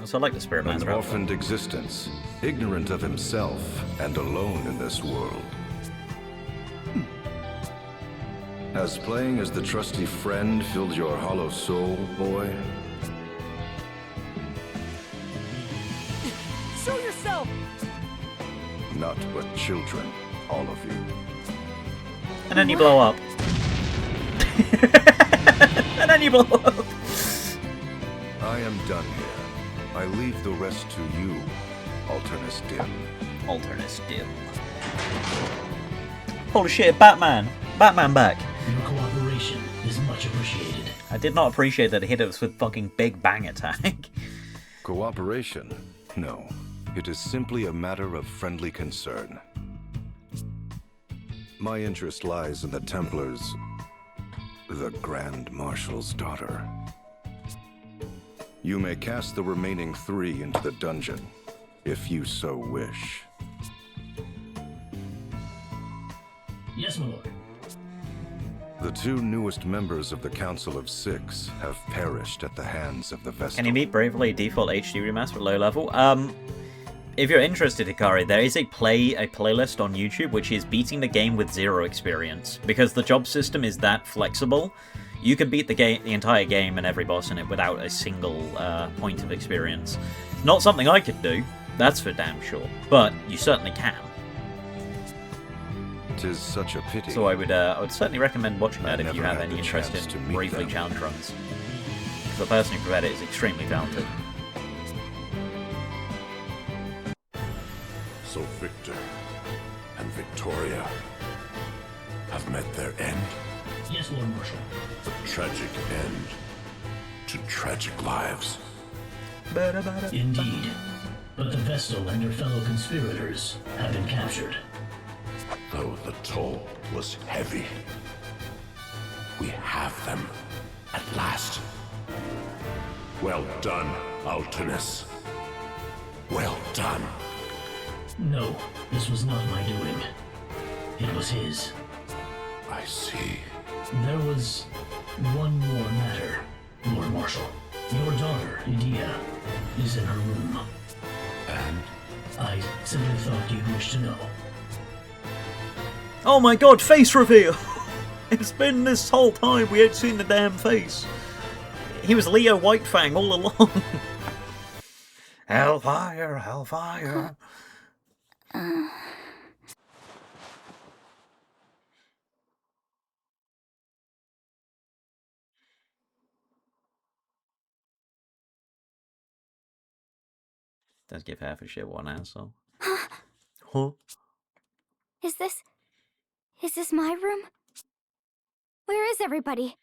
Also, I like the Spirit
An
Master.
orphaned existence, ignorant of himself and alone in this world. Has playing as the trusty friend filled your hollow soul, boy?
Show yourself!
Not but children, all of you.
And then you blow up. And then you blow up.
I am done here. I leave the rest to you, Alternus Dim.
Alternus Dim. Holy shit, Batman! Batman back!
Your cooperation is much appreciated.
I did not appreciate that it hit us with fucking Big Bang Attack.
Cooperation? No. It is simply a matter of friendly concern. My interest lies in the Templars... the Grand Marshal's daughter. You may cast the remaining 3 into the dungeon, if you so wish.
Yes, my lord.
The 2 newest members of the Council of 6 have perished at the hands of the Vestal.
Can you beat Bravely Default HD Remaster at low level? If you're interested, Hikari, there is a playlist on YouTube which is beating the game with 0 experience. Because the job system is that flexible, you can beat the entire game and every boss in it without a single point of experience. Not something I could do, that's for damn sure, but you certainly can.
'Tis such a pity.
So I would certainly recommend watching that if you have any interest
chance to
in
meet
Bravely
them.
challenge runs. The person who prepared it is extremely talented.
So Victor and Victoria have met their end?
Yes, Lord Marshal.
A tragic end to tragic lives.
Indeed. But the Vestal and her fellow conspirators have been captured.
Though the toll was heavy, we have them at last. Well done, Alternus. Well done.
No, this was not my doing. It was his.
I see.
There was one more matter, Lord Marshal. Your daughter, Edea, is in her room.
And
I simply thought you'd wish to know.
Oh my god, face reveal! It's been this whole time we ain't seen the damn face. He was Leo Whitefang all along. Hellfire, hellfire. Don't give half a shit, one asshole. Huh?
Is this my room? Where is everybody?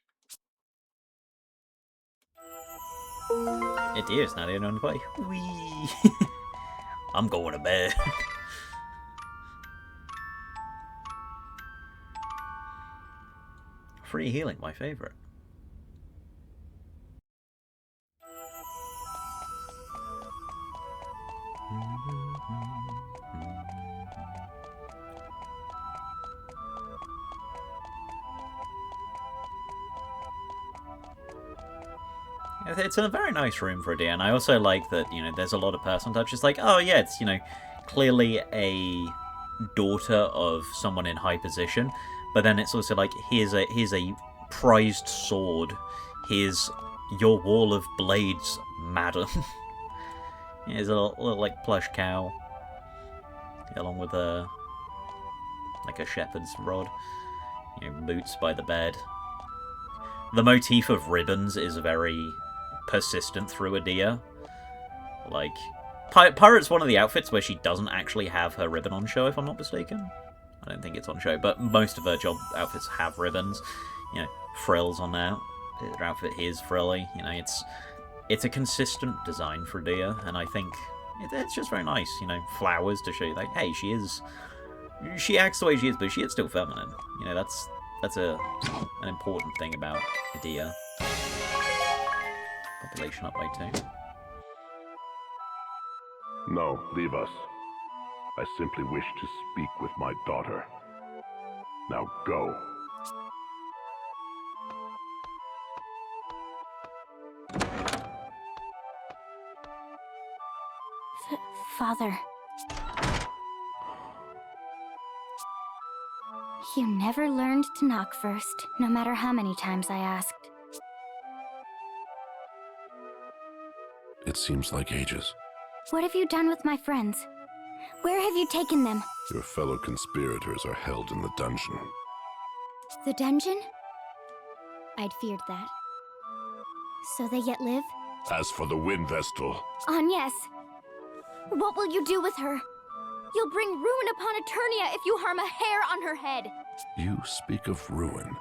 It is not in on the play. Wee. I'm going to bed. Free healing, my favorite. It's a very nice room for a deer, and I also like that, you know, there's a lot of personal touch. It's like, oh yeah, it's, you know, clearly a daughter of someone in high position, but then it's also like, here's a prized sword, here's your wall of blades, madam. Here's a little like plush cow, along with a shepherd's rod, you know, boots by the bed. The motif of ribbons is very persistent through Adia. Like, Pirate's one of the outfits where she doesn't actually have her ribbon on show, if I'm not mistaken. I don't think it's on show, but most of her job outfits have ribbons. You know, frills on there. Her outfit is frilly. You know, it's a consistent design for Adia, and I think it's just very nice. You know, flowers to show you, like, hey, she acts the way she is, but she is still feminine. You know, that's an important thing about Adia. Population up by 2.
No, leave us. I simply wish to speak with my daughter. Now go.
Father. You never learned to knock first, no matter how many times I asked.
It seems like ages.
What have you done with my friends? Where have you taken them?
Your fellow conspirators are held in the dungeon.
The dungeon? I'd feared that. So they yet live?
As for the Wind Vestal,
Agnes! What will you do with her? You'll bring ruin upon Eternia if you harm a hair on her head!
you speak of ruin.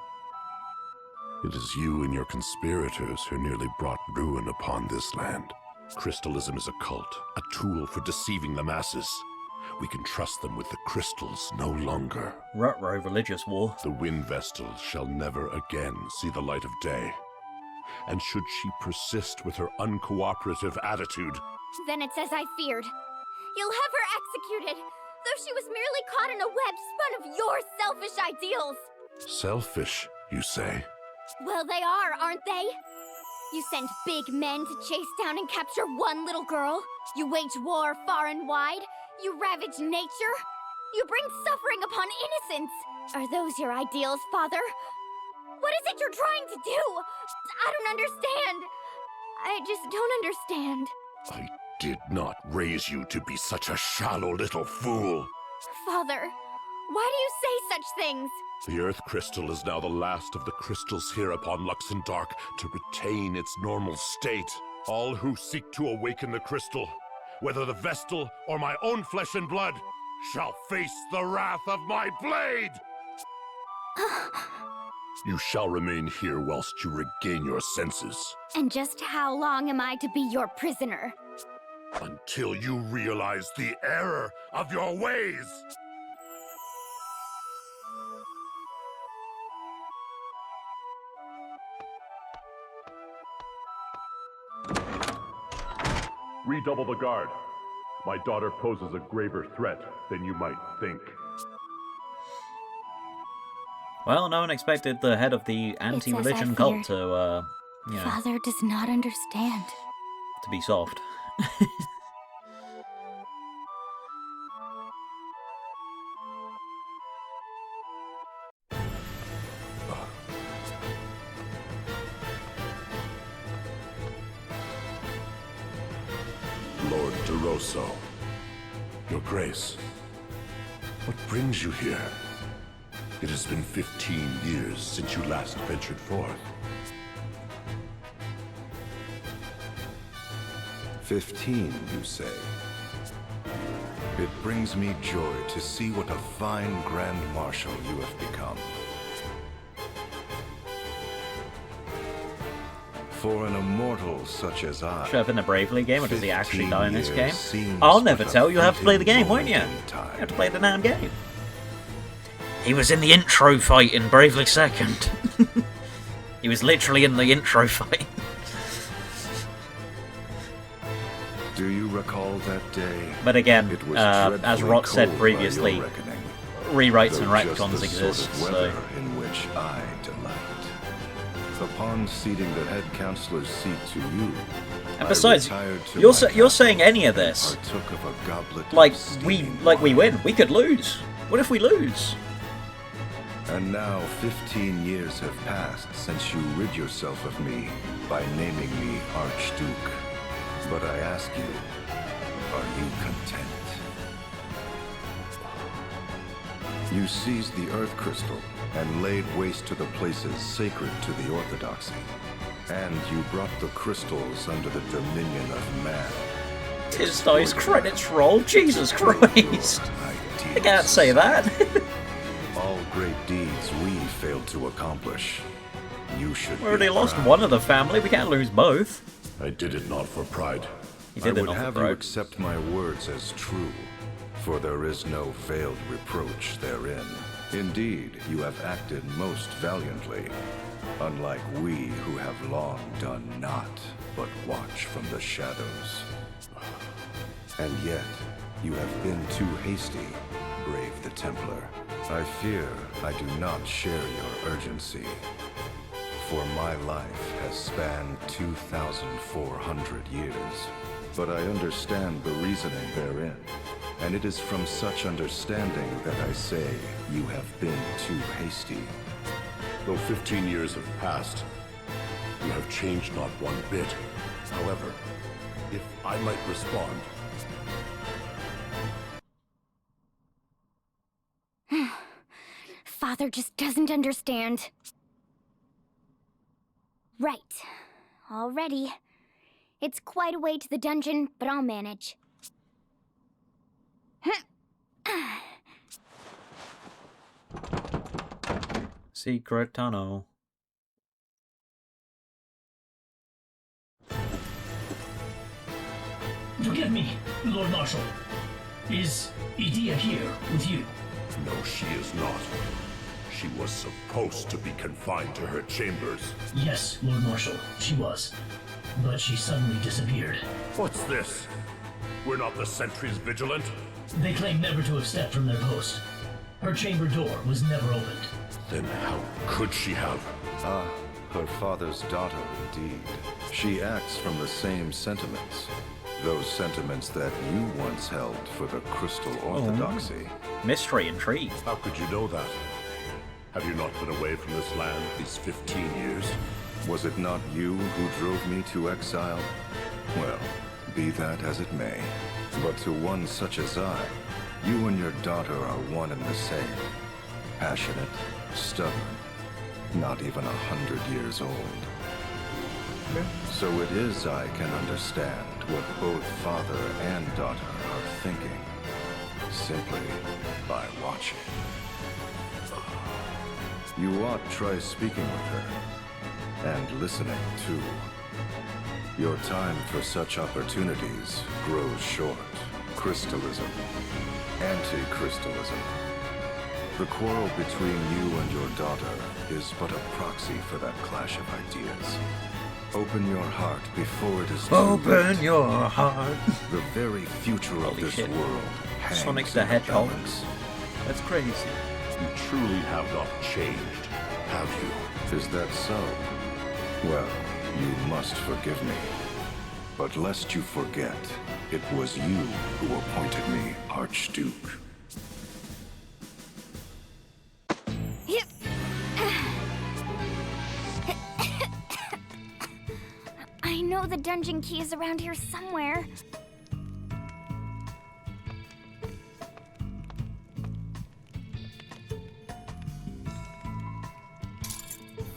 It is you and your conspirators who nearly brought ruin upon this land. Crystalism is a cult, a tool for deceiving the masses. We can trust them with the crystals no longer.
Ruh-roh, religious war.
The Wind Vestal shall never again see the light of day. And should she persist with her uncooperative attitude,
Then it's as I feared. You'll have her executed, though she was merely caught in a web spun of your selfish ideals.
selfish, you say?
Well, they are, aren't they? You send big men to chase down and capture one little girl. You wage war far and wide. You ravage nature. You bring suffering upon innocence. Are those your ideals, Father? What is it you're trying to do? I don't understand. I just don't understand.
I did not raise you to be such a shallow little fool.
Father, why do you say such things?
The Earth Crystal is now the last of the crystals here upon Luxendark to retain its normal state. All who seek to awaken the crystal, whether the Vestal or my own flesh and blood, shall face the wrath of my blade! You shall remain here whilst you regain your senses,
And just how long am I to be your prisoner?
until you realize the error of your ways! Redouble the guard. My daughter poses a graver threat than you might think.
Well, no one expected the head of the anti-religion
I
cult
feared.
to, you know,
Father does not understand.
to be soft.
Lord DeRosso, Your Grace, what brings you here? It has been 15 years since you last ventured forth.
15, you say? It brings me joy to see what a fine Grand Marshal you have become. For an immortal such as I...
Show up in the Bravely game, or does he actually die in this
15
game?
years seems
I'll never
but a
tell. You have to play the
fleeting
game, won't you?
moment in
You
time.
have to play the damn game. He was in the intro fight in Bravely Second. He was literally in the intro fight.
Do you recall that day?
But again,
It was
as
dreadfully
Rot said
cold by
previously,
your reckoning,
rewrites and
though just
retcons
the
exist,
sort of weather
so...
in which I delight. Upon ceding the head counselor's seat to you,
And besides,
I retired to
you're
my
you're
castle
saying any of
and
this
partook of a goblet of
like
steaming
we
wine.
win. We could lose. What if we lose?
And now 15 years have passed since you rid yourself of me by naming me Archduke. But I ask you, are you content? You seized the Earth Crystal and laid waste to the places sacred to the Orthodoxy. And you brought the crystals under the dominion of man.
Tis those credits roll. Jesus Christ! I can't say that.
All great deeds we failed to accomplish. You should
We already
be
lost
proud.
one of the family. We can't lose both.
I did it not for pride.
He
I
did it
would
off the
have you
road.
accept my words as true, for there is no veiled reproach therein. Indeed, you have acted most valiantly, unlike we who have long done naught but watch from the shadows. And yet, you have been too hasty, brave the Templar. I fear I do not share your urgency, for my life has spanned 2,400 years. But I understand the reasoning therein, and it is from such understanding that I say you have been too hasty.
Though 15 years have passed, you have changed not one bit. However, if I might respond,
Father just doesn't understand. Right. All ready. It's quite a way to the dungeon, but I'll manage.
Secret tunnel.
Forgive me, Lord Marshal. Is Idea here with you?
no, she is not. She was supposed to be confined to her chambers.
Yes, Lord Marshal, she was. But she suddenly disappeared.
What's this? We're not the sentries vigilant?
They claim never to have stepped from their post. Her chamber door was never opened.
Then how could she have?
Ah, her father's daughter indeed. She acts from the same sentiments. Those sentiments that you once held for the Crystal Orthodoxy.
Mystery, intrigue.
How could you know that? Have you not been away from this land these 15 years?
Was it not you who drove me to exile? Well, be that as it may. But to one such as I, you and your daughter are one and the same. Passionate, stubborn, not even 100 years old. So it is I can understand what both father and daughter are thinking, simply by watching. You ought try speaking with her, and listening too. Your time for such opportunities grows short. Crystalism, anti-crystalism. The quarrel between you and your daughter is but a proxy for that clash of ideas. Open your heart before it is too
Open
late.
your heart.
The very future of
Holy
this
shit.
world hangs
Sonic's the
in
Hedgehog.
balance.
That's crazy.
You truly have not changed, have you?
Is that so? Well, you must forgive me. But lest you forget, it was you who appointed me Archduke.
I know the dungeon key is around here somewhere.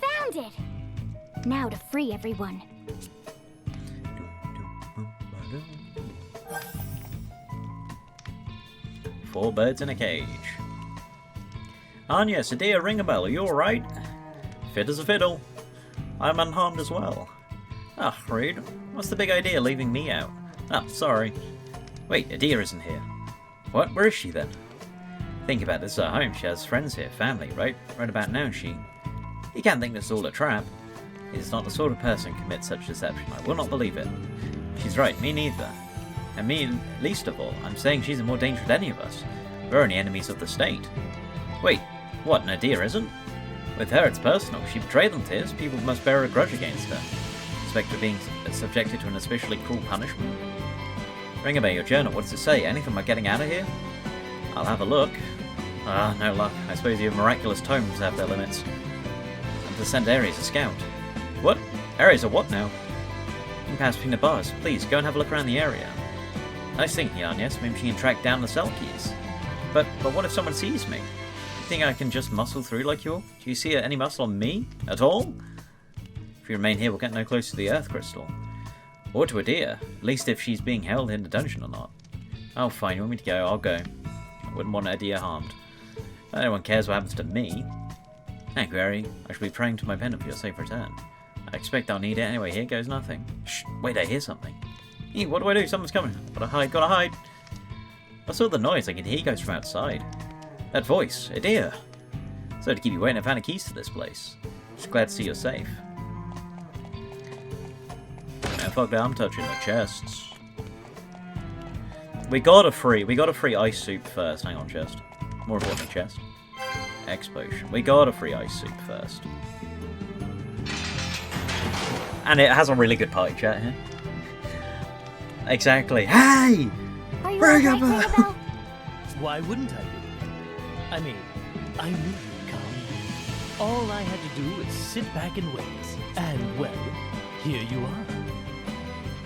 Found it! Now to free everyone.
4 birds in a cage. Anya, Sadia, ring a bell. Are you alright? Fit as a fiddle. I'm unharmed as well. Ah, rude. What's the big idea leaving me out? Ah, sorry. Wait, Adia isn't here. What? Where is she then? Think about this at home. She has friends here, family, right? Right about now, she... You can't think this is all a trap. He's not the sort of person who commits such deception. I will not believe it. She's right, me neither. And me least of all. I'm saying she's in more danger than any of us. We're only enemies of the state. Wait, what, Nadia isn't? With her it's personal. She betrayed them, Tiz. People must bear a grudge against her. Expect her being subjected to an especially cruel punishment. Ring about your journal. What does it say? Anything about getting out of here? I'll have a look. Ah, no luck. I suppose your miraculous tomes have their limits. I'm to send Ares a scout. What? Ares a what now? You can pass between the bars. Please, go and have a look around the area. Nice thinking, Yarn, yes. Maybe she can track down the cell keys. But what if someone sees me? You think I can just muscle through like you all? Do you see any muscle on me? At all? If you remain here, we'll get no closer to the Earth Crystal. Or to Adia. At least if she's being held in the dungeon or not. Oh, fine. You want me to go? I'll go. I wouldn't want Adia harmed. No one cares what happens to me. Thank you, Harry. I shall be praying to my pendant for your safe return. I expect I'll need it anyway. Here goes nothing. Shh, wait, I hear something. Eee, what do I do? Someone's coming. Gotta hide. I saw the noise. I can hear you guys from outside. That voice. Adia. So to keep you waiting, I found the keys to this place. Just glad to see you're safe. No, fuck that. I'm touching the chests. We got a free ice soup first. Hang on, chest. More importantly, chest. X potion. We got a free ice soup first. And it has a really good party chat here. Exactly. Hey!
Are you alright, Annabelle?
Why wouldn't I be? I mean, I knew you'd come. All I had to do was sit back and wait. And, well, here you are.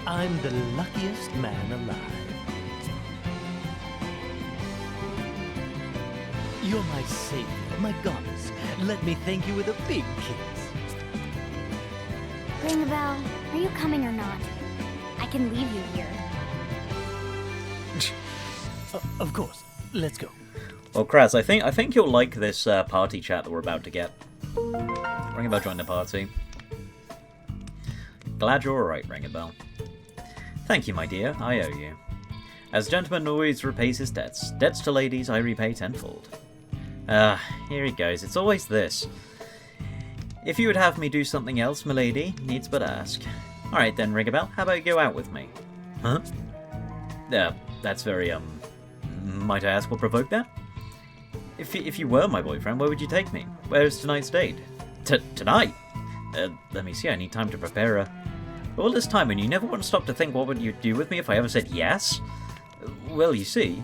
I'm the luckiest man alive. You're my savior, my goddess. Let me thank you with a big kiss.
Ring a bell. Are you coming or not? I can leave you here.
Of course. Let's go.
Well, Kraz, I think you'll like this party chat that we're about to get. Ring a bell, join the party. Glad you're alright, Ring a bell. Thank you, my dear. I owe you. As a gentleman always repays his debts, debts to ladies I repay tenfold. Here he goes. It's always this. If you would have me do something else, milady, needs but ask. Alright then, Ring a bell, how about you go out with me? Huh? That's very, might I ask what provoked that? If you were my boyfriend, where would you take me? Where is tonight's date? Tonight? Let me see, I need time to prepare all this time, and you never want to stop to think what would you do with me if I ever said yes? Well, you see...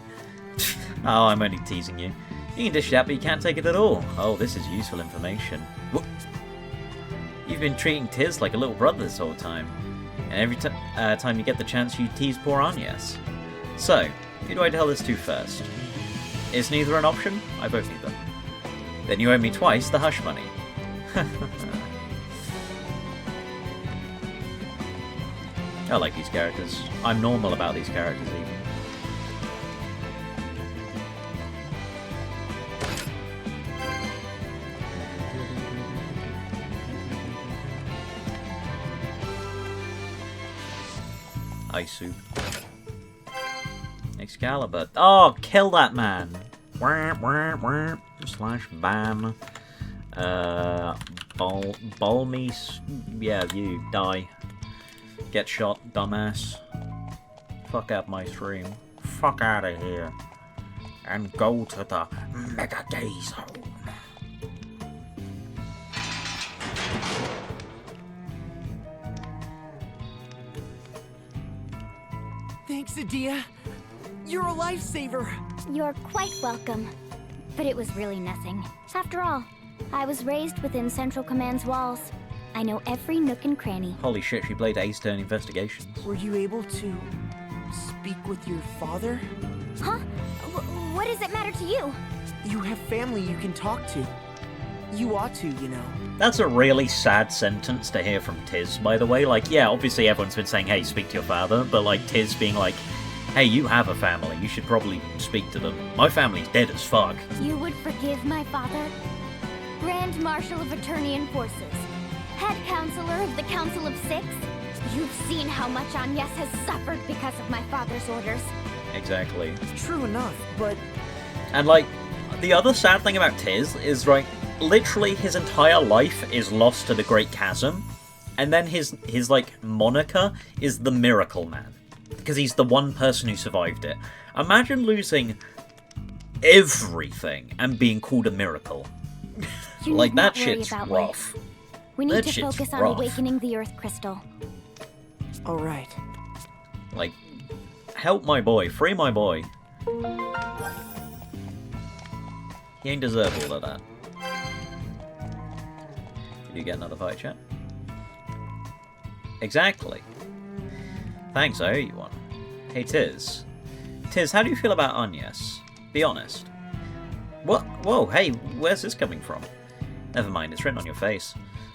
Oh, I'm only teasing you. You can dish it out, but you can't take it at all. Oh, this is useful information. Whoop. You've been treating Tiz like a little brother this whole time. And every time you get the chance, you tease poor Agnes. So, who do I tell this to first? Is neither an option? I vote neither. Then you owe me twice the hush money. I like these characters. I'm normal about these characters, even. Ice soup. Excalibur. Oh, kill that man! Slash ban. Balmy. Yeah, you die. Get shot, dumbass. Fuck out my stream. Fuck out of here. And go to the Mega Gay Zone.
Thanks, Adia. You're a lifesaver.
You're quite welcome. But it was really nothing. After all, I was raised within Central Command's walls. I know every nook and cranny.
Holy shit, she played Ace Turn Investigations.
Were you able to speak with your father?
Huh? What does it matter to you?
You have family you can talk to. You ought to, you know.
That's a really sad sentence to hear from Tiz, by the way. Like, yeah, obviously everyone's been saying, hey, speak to your father, but, like, Tiz being like, Hey, you have a family. You should probably speak to them. My family's dead as fuck.
You would forgive my father? Grand Marshal of Eternian Forces. Head Counselor of the Council of Six. You've seen how much Agnes has suffered because of my father's orders.
Exactly.
True enough, but
And, like, the other sad thing about Tiz is, like, literally his entire life is lost to the Great Chasm. And then his like, moniker is the Miracle Man. Because he's the one person who survived it. Imagine losing everything and being called a miracle.
You
Like,
need
that
not worry
shit's
about
rough.
life. We need
That
to
shit's
focus on
rough.
awakening the Earth Crystal.
alright.
Like, help my boy. Free my boy. He ain't deserve all of that. Did you get another fight, chat? Exactly. Thanks, I owe you one. Hey, Tiz. Tiz, how do you feel about Agnes? Be honest. What? Whoa, hey, where's this coming from? Never mind, it's written on your face.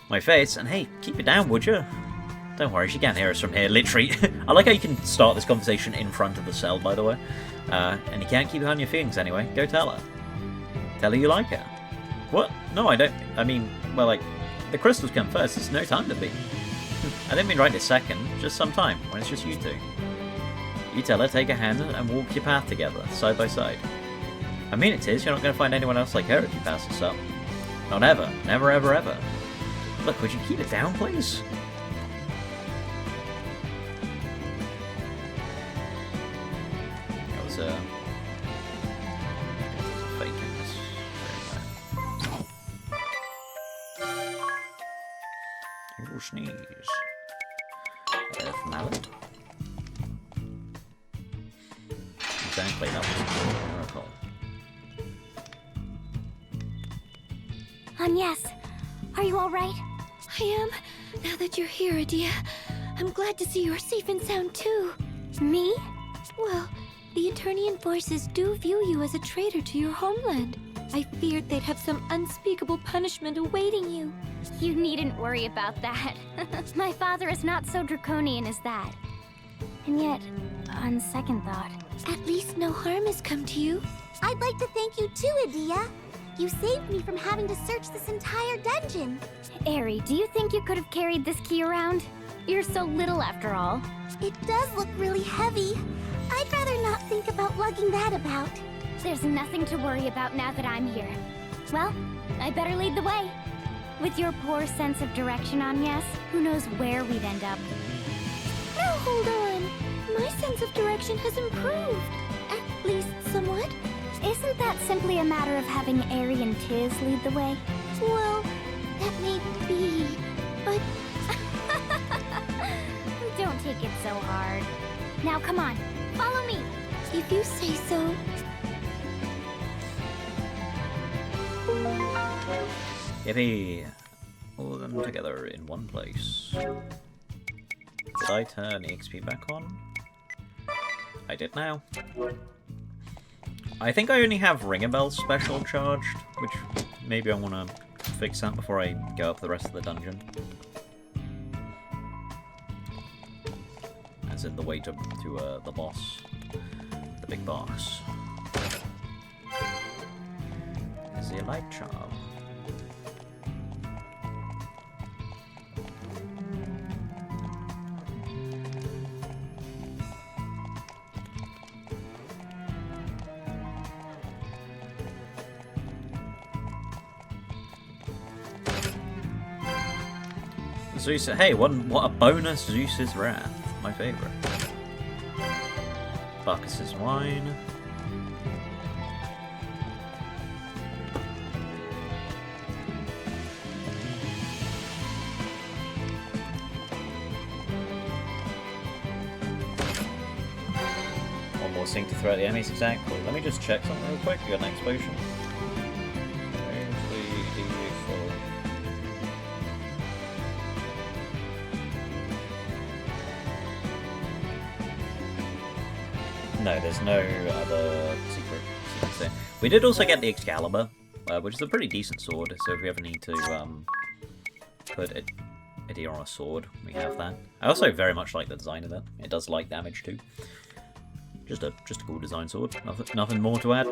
My face? And hey, keep it down, would you? Don't worry, she can't hear us from here, literally. I like how you can start this conversation in front of the cell, by the way. And you can't keep behind your feelings anyway. Go tell her. Tell her you like her. What? No, I don't. I mean, well, like, the crystals come first. There's no time to be. I didn't mean right this second. Just some time, when it's just you two. You tell her, take her hand, and walk your path together, side by side. I mean it is, you're not going to find anyone else like her if you pass this up. Not ever. Never, ever, ever. Look, would you keep it down, please? That was, fake news. You will sneeze. Mallet. Exactly, that was a miracle.
Agnes, are you alright?
I am. Now that you're here, Adia, I'm glad to see you're safe and sound too.
Me?
Well, the Eternian forces do view you as a traitor to your homeland. I feared they'd have some unspeakable punishment awaiting you.
You needn't worry about that. My father is not so draconian as that. And yet, on second thought...
At least no harm has come to you.
I'd like to thank you too, Adia. You saved me from having to search this entire dungeon.
Eri, do you think you could have carried this key around? You're so little after all.
It does look really heavy. I'd rather not think about lugging that about.
There's nothing to worry about now that I'm here. Well, I better lead the way. With your poor sense of direction, Agnes, who knows where we'd end up.
Now hold on. My sense of direction has improved. At least somewhat.
Isn't that simply a matter of having Eri and Tiz lead the way?
Well, that may be, but...
Don't take it so hard. Now come on, follow me.
If you say so.
Yippee! All of them together in one place. Did I turn the XP back on? I did now. I think I only have Ringabel special charged, which maybe I want to fix that before I go up the rest of the dungeon. As in the way to the boss. The big boss. Is he a light charm? Zeus, hey, what a bonus Zeus's Wrath, my favorite. Bacchus's Wine. One more thing to throw at the enemies, exactly. Let me just check something real quick. You got an explosion. No, there's no other secrets there. We did also get the Excalibur, which is a pretty decent sword, so if we ever need to put Adia on a sword, we have that. I also very much like the design of it. It does light damage too. Just a cool design sword. Nothing more to add.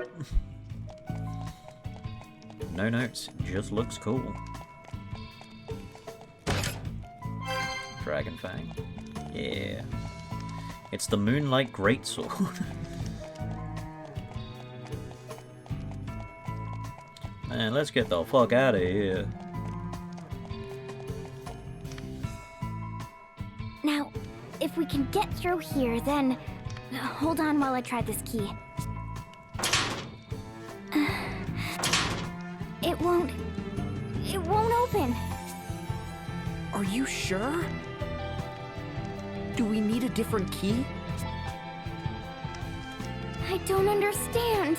No notes. Just looks cool. Dragon Fang. Yeah. It's the Moonlight Greatsword. Man, let's get the fuck out of here.
Now, if we can get through here, then... Hold on while I try this key. It won't open.
Are you sure? Do we need a different key?
I don't understand.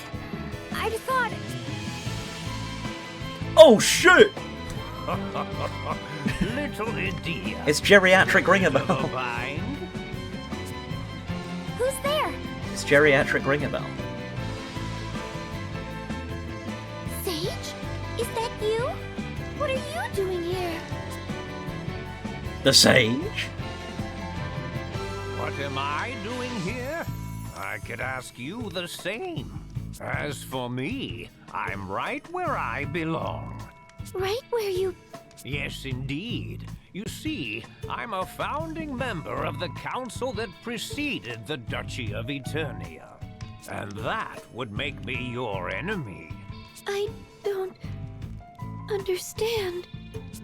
I thought...
Oh shit!
Little Edea.
It's geriatric Ringabell.
Who's there?
It's geriatric Ringabell.
Sage? Is that you? What are you doing here?
The Sage?
What am I doing here? I could ask you the same. As for me, I'm right where I belong.
Right where you...
Yes, indeed. You see, I'm a founding member of the council that preceded the Duchy of Eternia. And that would make me your enemy.
I don't understand.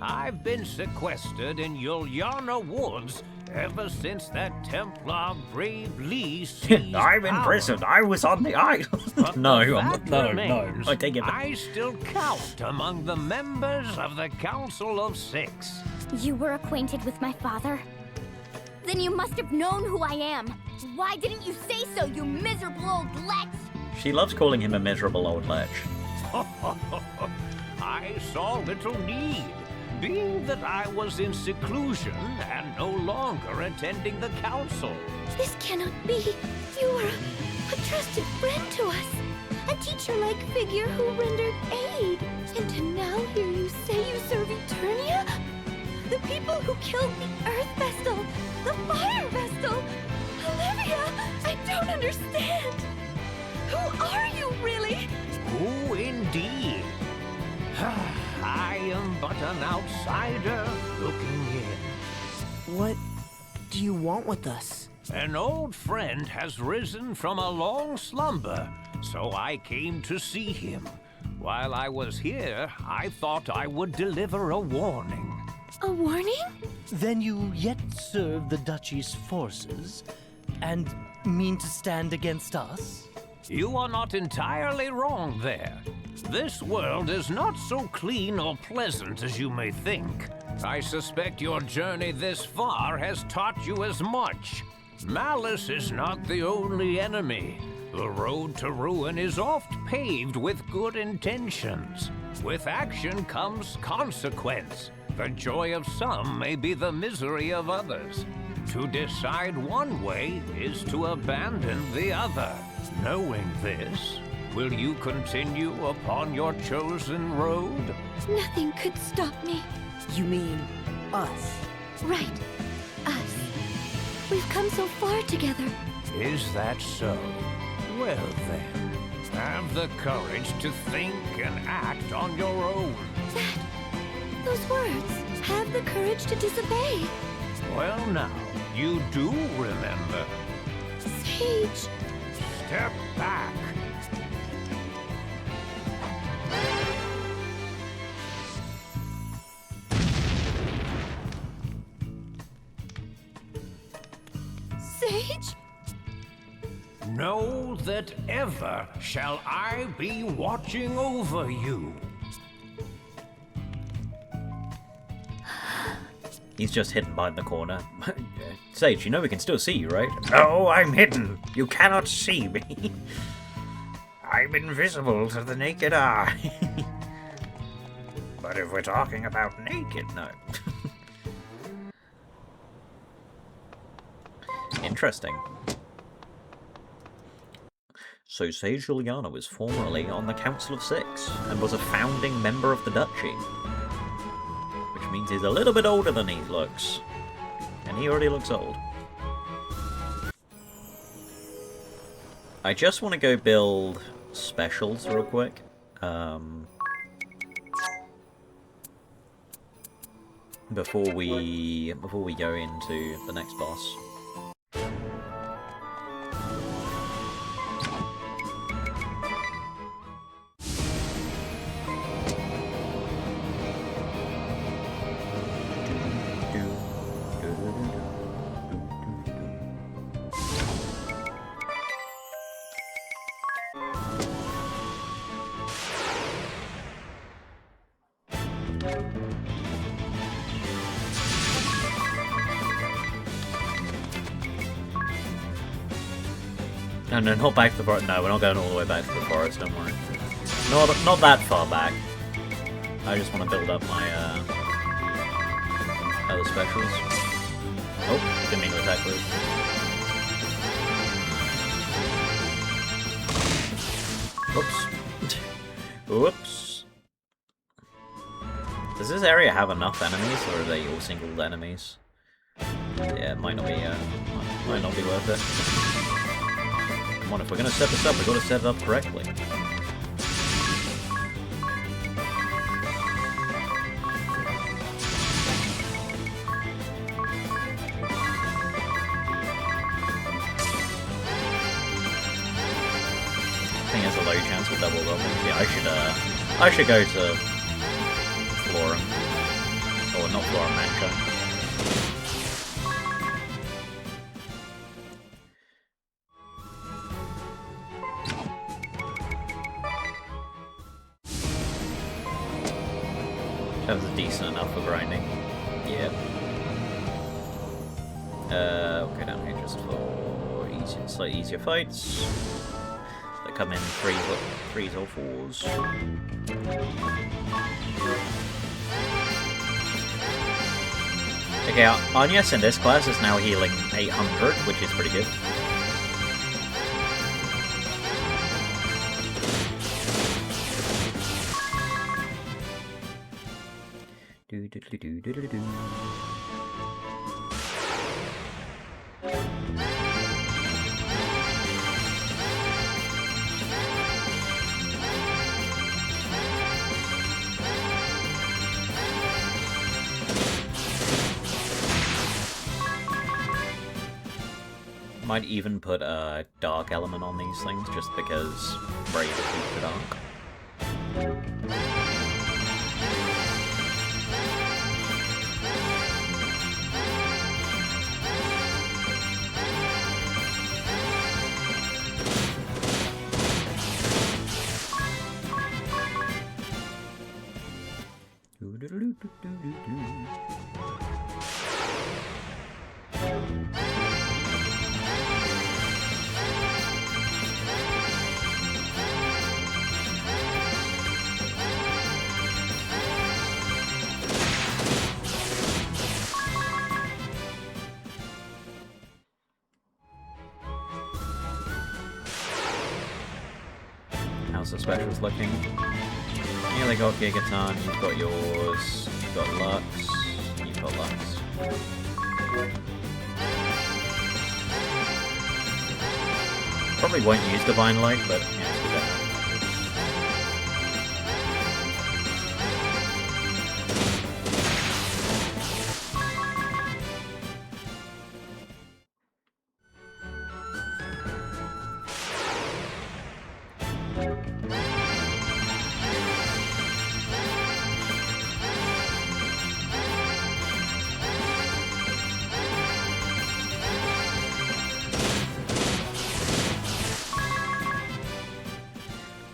I've been sequestered in Yuliana Woods ever since that Templar Brave Lee seized
I'm
power.
imprisoned. I was on the island.
But
No,
the
I'm
fact
not. No,
remains,
I take it back.
I still count among the members of the Council of Six.
You were acquainted with my father? Then you must have known who I am. Why didn't you say so, you miserable old lech?
She loves calling him a miserable old lech.
I saw little need, being that I was in seclusion and no longer attending the council.
This cannot be. You were a trusted friend to us. A teacher-like figure who rendered aid. And to now hear you say you serve Eternia? The people who killed the Earth Vestal, the Fire Vestal. Olivia, I don't understand. Who are you, really?
Who indeed? I am but an outsider looking in.
What do you want with us?
An old friend has risen from a long slumber, so I came to see him. While I was here, I thought I would deliver a warning.
A warning?
Then you yet serve the Duchy's forces and mean to stand against us?
You are not entirely wrong there. This world is not so clean or pleasant as you may think. I suspect your journey this far has taught you as much. Malice is not the only enemy. The road to ruin is oft paved with good intentions. With action comes consequence. The joy of some may be the misery of others. To decide one way is to abandon the other. Knowing this, will you continue upon your chosen road?
Nothing could stop me.
You mean us?
Right. Us. We've come so far together.
Is that so? Well then, have the courage to think and act on your own.
Those words. Have the courage to disobey.
Well now, you do remember.
Sage.
Step back.
Sage?
Know that ever shall I be watching over you.
He's just hidden behind the corner. Sage, you know we can still see you, right? No, I'm hidden. You cannot see me. I'm invisible to the naked eye. But if we're talking about naked, no. Interesting. So Sage Juliana was formerly on the Council of Six and was a founding member of the Duchy. Which means he's a little bit older than he looks. And he already looks old. I just want to go build specials real quick. Before we go into the next boss. No, not back to the forest. No, we're not going all the way back to the forest, don't worry. Not that far back. I just want to build up my, other specials. Oh, didn't mean to attack with. Oops. Whoops. Does this area have enough enemies, or are they all singled enemies? Yeah, it might not be worth it. Come on, if we're gonna set this up, we've got to set it up correctly. I think there's a low chance with double goblins. Yeah, I should go to Florum. Or not Florum, Mancha. That was decent enough for grinding. Yep. We'll go down here just for slightly easier fights. That come in threes or fours. Okay, Agnes in this class is now healing 800, which is pretty good. Might even put a dark element on these things, just because Brave is weak to dark. How's the specials looking? Yeah, they got Gigaton, you've got yours, you've got Lux, you've got Lux. Probably won't use Divine Light, but yeah, it's good to have.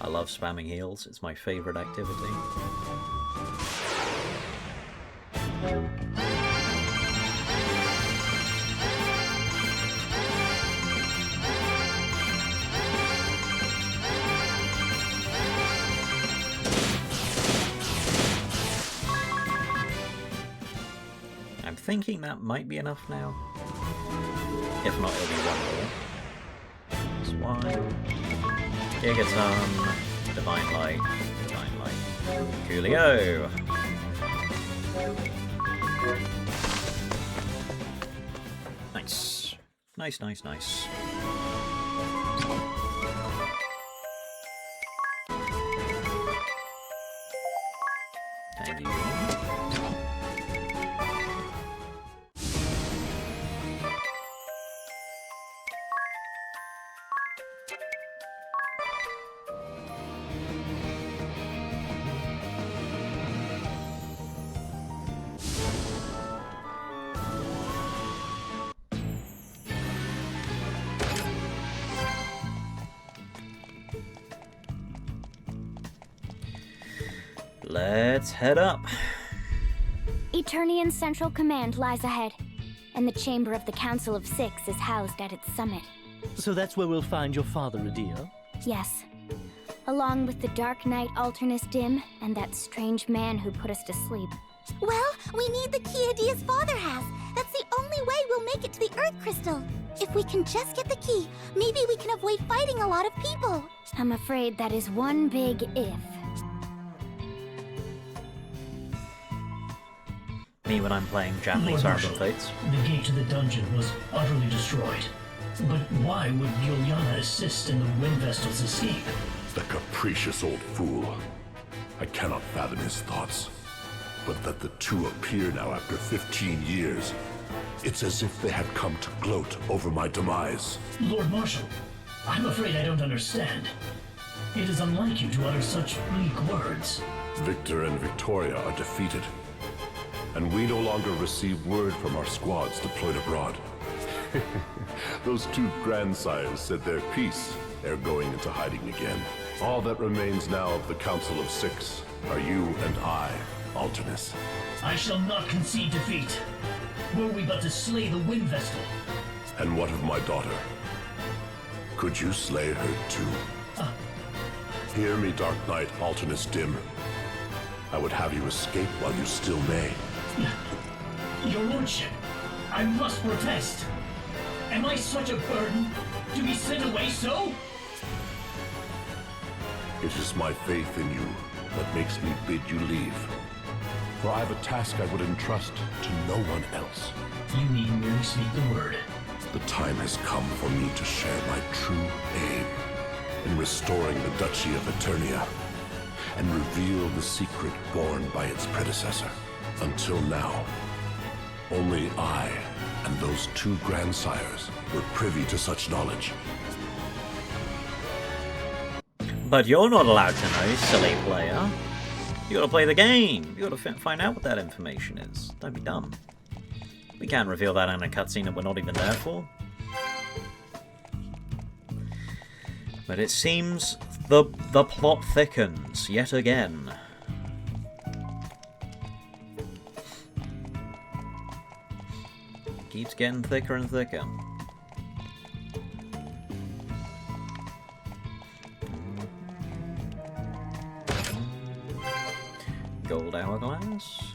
I love spamming heals, it's my favourite activity. I'm thinking that might be enough now. If not, it'll be one more. That's one. Gigaton, Divine Light, Coolio! Nice. Nice. have you. Let's head up.
Eternian Central Command lies ahead, and the chamber of the Council of Six is housed at its summit.
So that's where we'll find your father, Adia?
Yes. Along with the Dark Knight Alternus Dim and that strange man who put us to sleep.
Well, we need the key Adia's father has. That's the only way we'll make it to the Earth Crystal. If we can just get the key, maybe we can avoid fighting a lot of people.
I'm afraid that is one big if.
Me when I'm playing Japanese
Lord
Harmon
Marshal,
Fates.
the gate to the dungeon was utterly destroyed. But why would Juliana assist in the Wind Vestal's escape?
The capricious old fool. I cannot fathom his thoughts. But that the two appear now after 15 years, it's as if they had come to gloat over my demise.
Lord Marshal, I'm afraid I don't understand. It is unlike you to utter such bleak words.
Victor and Victoria are defeated, and we no longer receive word from our squads deployed abroad. Those two grandsires said their piece ere going into hiding again. All that remains now of the Council of Six are you and I, Alternus.
I shall not concede defeat. Were we but to slay the Wind Vestal.
And what of my daughter? Could you slay her too? Hear me, Dark Knight Alternus Dim. I would have you escape while you still may.
Your Lordship, I must protest. Am I such a burden to be sent away so?
It is my faith in you that makes me bid you leave. For I have a task I would entrust to no one else.
You need merely speak the word.
The time has come for me to share my true aim in restoring the Duchy of Eternia and reveal the secret born by its predecessor. Until now, only I and those two grandsires were privy to such knowledge.
But you're not allowed to know, silly player. You gotta play the game. You gotta find out what that information is. Don't be dumb. We can't reveal that in a cutscene that we're not even there for. But it seems the plot thickens yet again. Keeps getting thicker and thicker. Gold hourglass.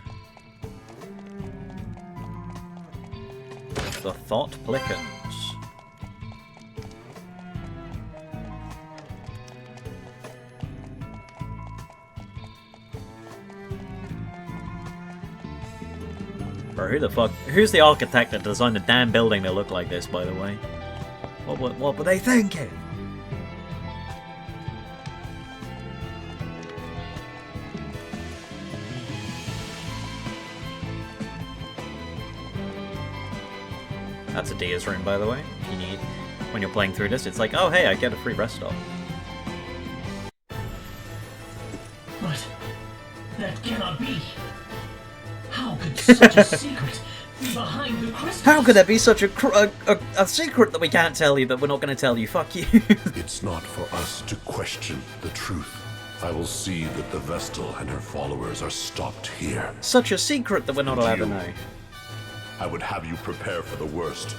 The thought plickens. Bro, who the fuck? Who's the architect that designed the damn building that looked like this, by the way? What were they thinking? That's a Dia's room, by the way. You need, when you're playing through this, it's like, oh hey, I get a free rest stop.
But that cannot be. How could such a secret be behind the crystal?
How could there be such a secret that we can't tell you, that we're not going to tell you? Fuck you.
It's not for us to question the truth. I will see that the Vestal and her followers are stopped here.
Such a secret that we're not allowed to know.
I would have you prepare for the worst.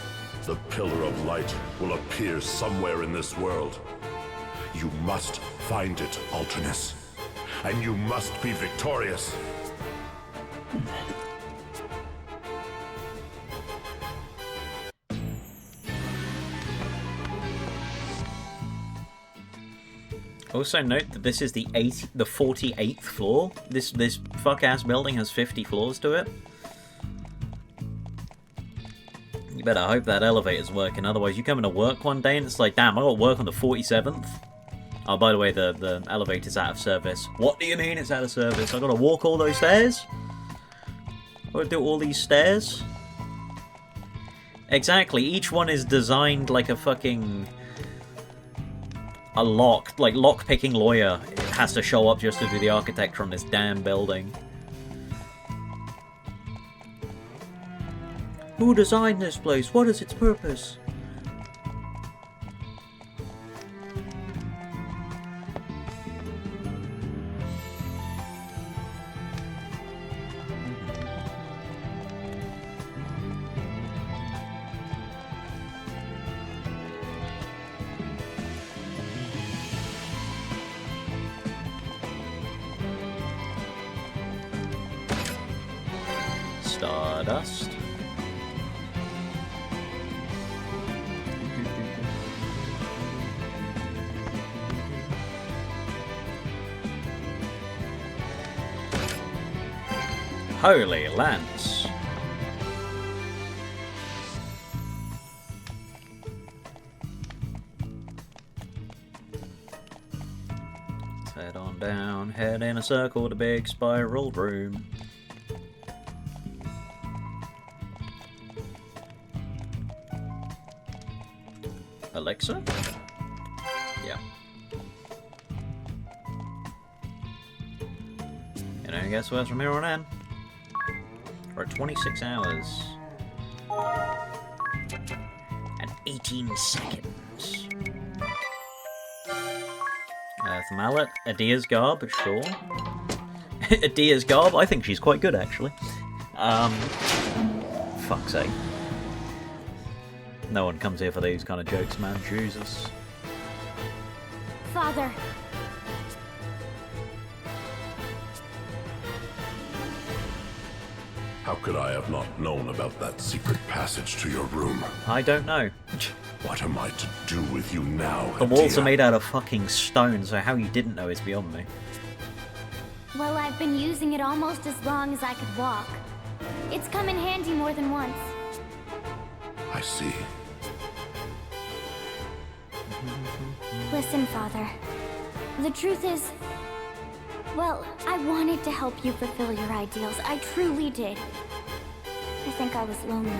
The Pillar of Light will appear somewhere in this world. You must find it, Alternus. And you must be victorious.
Also note that this is the 48th floor. This fuck-ass building has 50 floors to it. You better hope that elevator's working, otherwise you come into work one day and it's like, damn, I got work on the 47th. Oh, by the way, the elevator's out of service. What do you mean it's out of service? I gotta walk all those stairs? I gotta do all these stairs? Exactly, each one is designed like a fucking... lock-picking lawyer. It has to show up just to do the architecture on this damn building. Who designed this place? What is its purpose? Stardust. Holy Lance. Let's head on down, head in a circle to big spiral room. Elixir? Yeah. You know, guess what's from here on in? For 26 hours. And 18 seconds. Earth Mallet, Adia's Garb, sure. Adia's Garb, I think she's quite good actually. Fuck's sake. No one comes here for these kind of jokes, man. Jesus.
Father.
How could I have not known about that secret passage to your room?
I don't know.
What am I to do with you now,
The walls
Adia?
are made out of fucking stone, so how you didn't know is beyond me.
Well, I've been using it almost as long as I could walk. It's come in handy more than once.
I see.
Listen, Father. The truth is... Well, I wanted to help you fulfill your ideals. I truly did. I think I was lonely.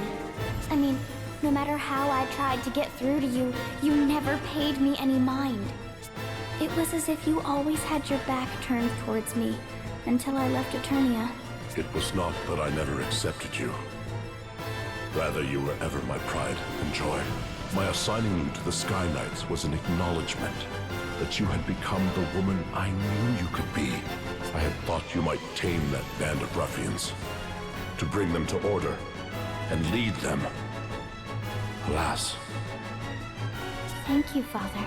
I mean, no matter how I tried to get through to you, you never paid me any mind. It was as if you always had your back turned towards me, until I left Eternia.
It was not that I never accepted you. Rather, you were ever my pride and joy. My assigning you to the Sky Knights was an acknowledgement that you had become the woman I knew you could be. I had thought you might tame that band of ruffians, to bring them to order, and lead them. Alas.
Thank you, Father.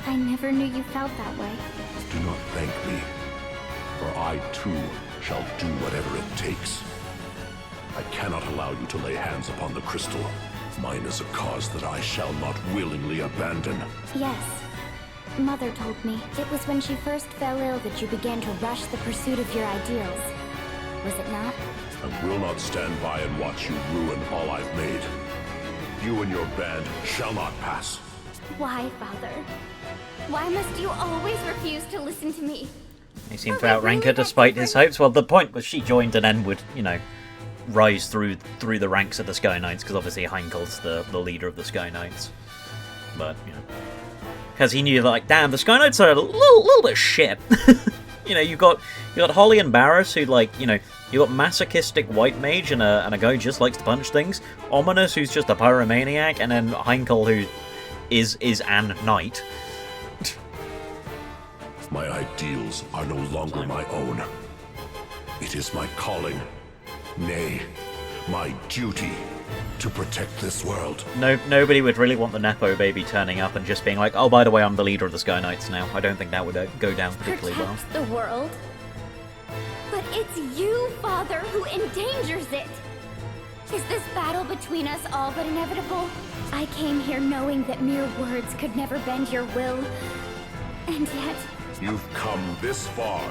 I never knew you felt that way.
Do not thank me, for I too shall do whatever it takes. I cannot allow you to lay hands upon the crystal. Mine is a cause that I shall not willingly abandon.
Yes. Mother told me it was when she first fell ill that you began to rush the pursuit of your ideals. Was it not?
I will not stand by and watch you ruin all I've made. You and your band shall not pass.
Why, Father? Why must you always refuse to listen to me?
He seemed to outrank her despite his hopes. Well, the point was she joined and then would, you know, rise through the ranks of the Sky Knights, because obviously Heinkel's the leader of the Sky Knights. But, you know, because he knew, like, damn, the Sky Knights are a little bit shit. You know, you got Holly and Barris, who, like, you know, you got masochistic white mage and a guy who just likes to punch things. Ominous, who's just a pyromaniac, and then Heinkel, who is an knight.
My ideals are no longer my own. It is my calling. Nay, my duty to protect this world.
Nobody would really want the Nepo baby turning up and just being like, oh, by the way, I'm the leader of the Sky Knights now. I don't think that would go down particularly well.
Protect the world? But it's you, Father, who endangers it! Is this battle between us all but inevitable? I came here knowing that mere words could never bend your will. And yet...
You've come this far,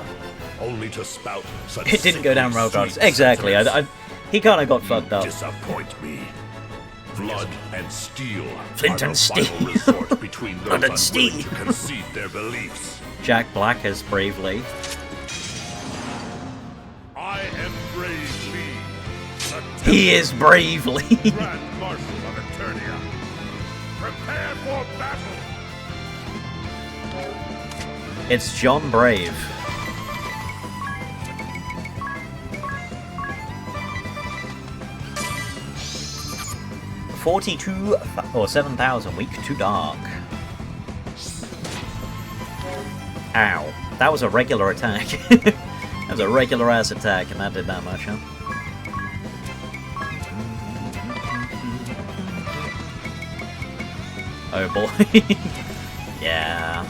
only to spout such...
It didn't go down well, guys. Exactly. He kind of got fucked up.
Disappoint me. Blood and steel
Flint
are
and
the
steel.
final resort between
Blood and
those unwilling
steel.
to concede their beliefs.
Jack Black as Bravely.
I am Brave Lee,
He is Bravely.
Grand Marshal of Eternia. Prepare for battle!
It's John Brave. $42 or 7,000 weak to dark. Ow. That was a regular attack. That was a regular ass attack and that did that much, huh? Oh boy. Yeah.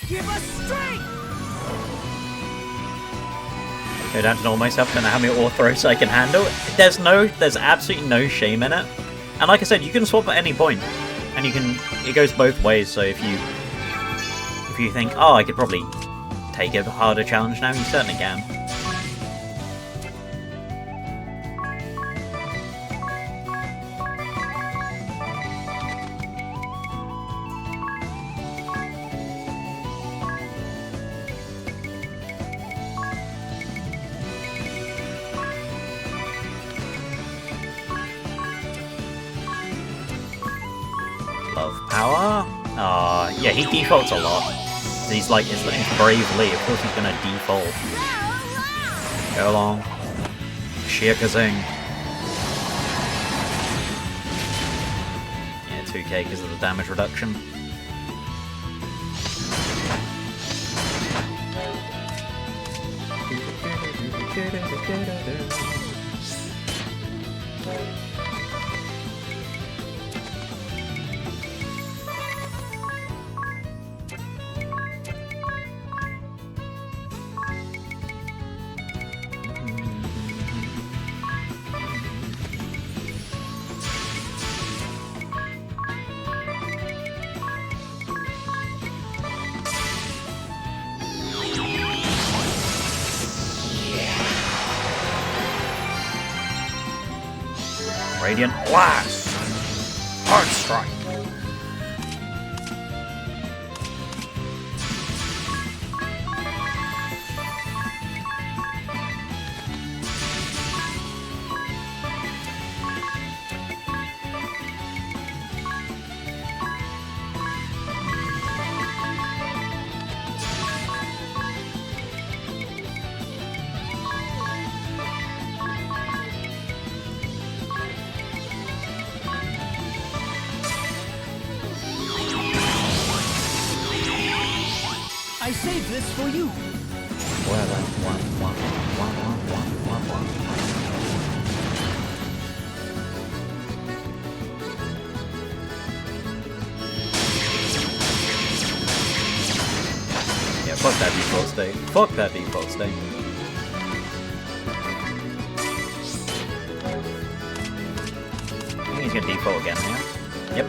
Give us strength!
Go down to normal myself, gonna have me all throw so I can handle it. There's absolutely no shame in it. And like I said, you can swap at any point. And it goes both ways, so if you think, oh, I could probably take a harder challenge now, you certainly can. Love power. Yeah, he defaults a lot. He's like, it's Brave Lee. Of course he's gonna default. Go along. Sheer Kazing. Yeah, 2k because of the damage reduction. Radiant Blast! Hard Strike!
I saved this for you.
Yeah, fuck that default state. Fuck that default state. I think he's gonna default again here. Yep.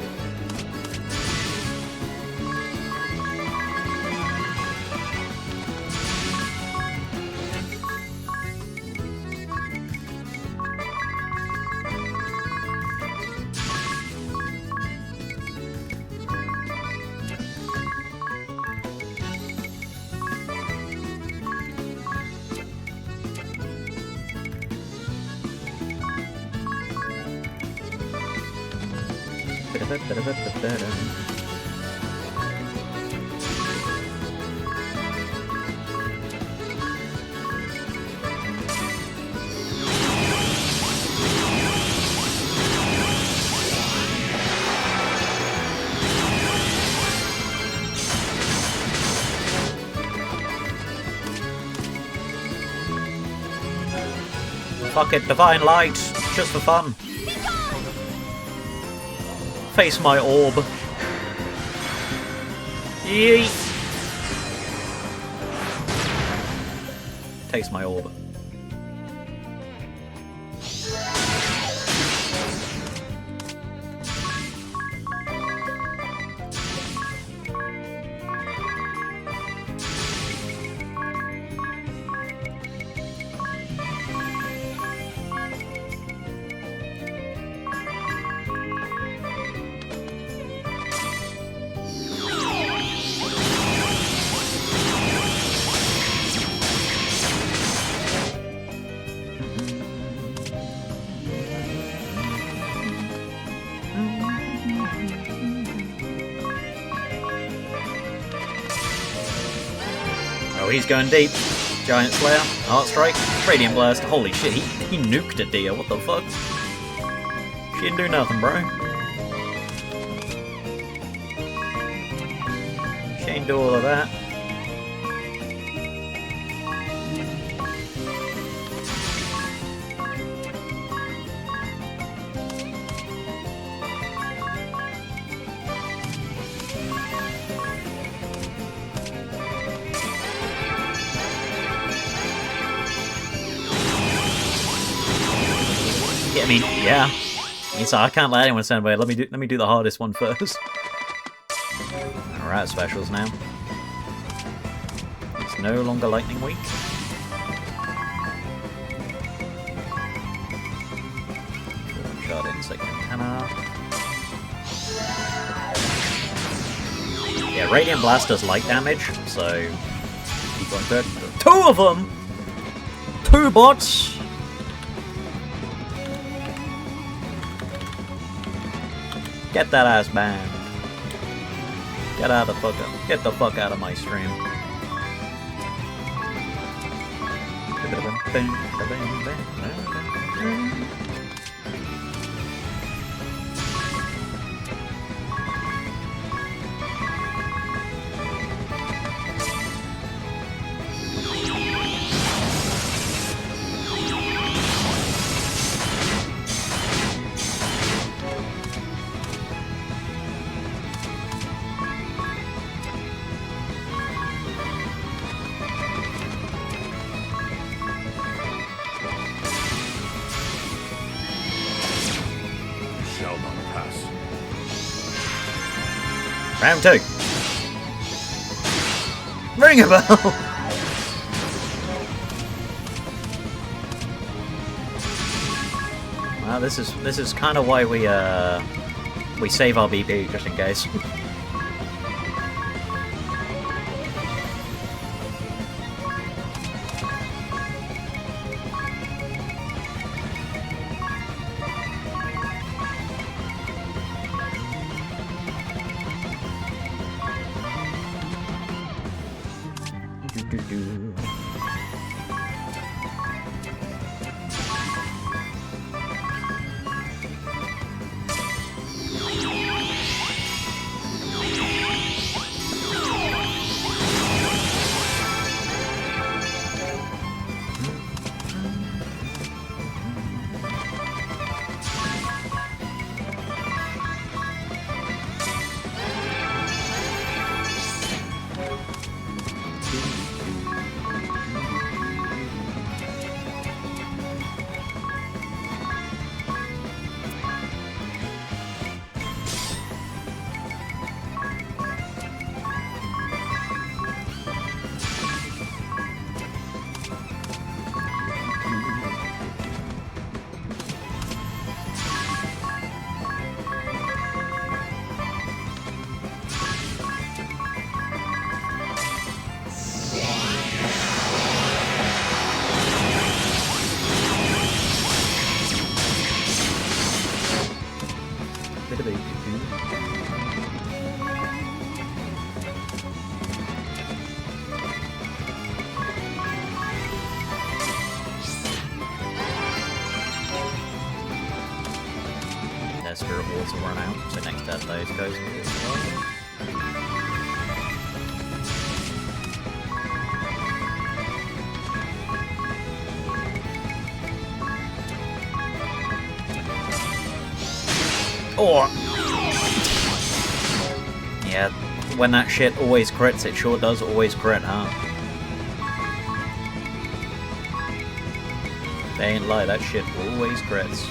Fuck it, Divine Light, just for fun. Face my orb. Yeet. Taste my orb. Oh, he's going deep. Giant Slayer, Heart Strike, Radiant Blast. Holy shit, he nuked Adia. What the fuck? She didn't do nothing, bro. She ain't do all of that. I mean, yeah. So I can't let anyone stand by. Let me do the hardest one first. Alright, specials now. It's no longer Lightning Week. Shot Insect Antenna. Yeah, Radiant Blast does light damage, so keep on good. 2 of them! 2 bots! Get that ass banned. Get out the fuck up. Get the fuck out of my stream. Round 2. Ring a bell. Well, this is kind of why we save our BP just in case. Spirit Wards will run out, so next turn those goes. Oh! Yeah, when that shit always crits, it sure does always crit, huh? They ain't lie, that shit always crits.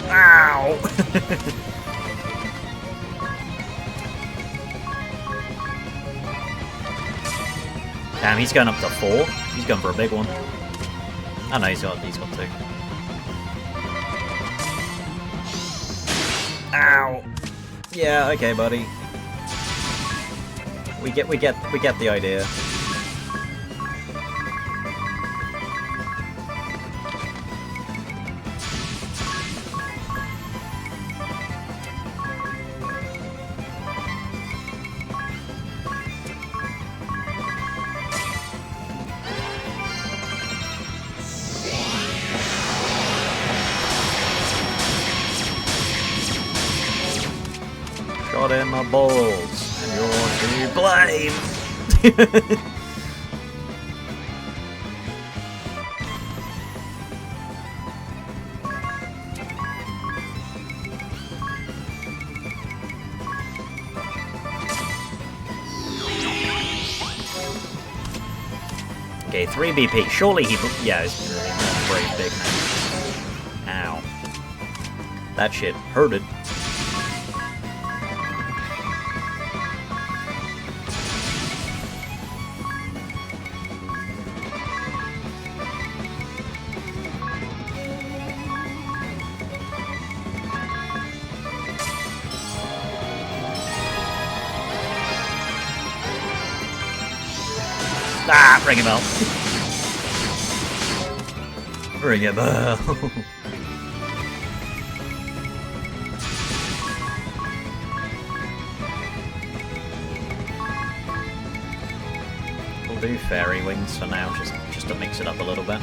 Ow! Damn, he's going up to 4. He's going for a big one. Oh no, he's got 2. Ow! Yeah, okay, buddy. We get the idea. Shot in my balls, and you're to blame. Okay, 3 BP. Surely he... Yeah, he's gonna be very big now. Ow. That shit hurted. Ah, ring a bell. Ring a bell. We'll do fairy wings for now, just to mix it up a little bit.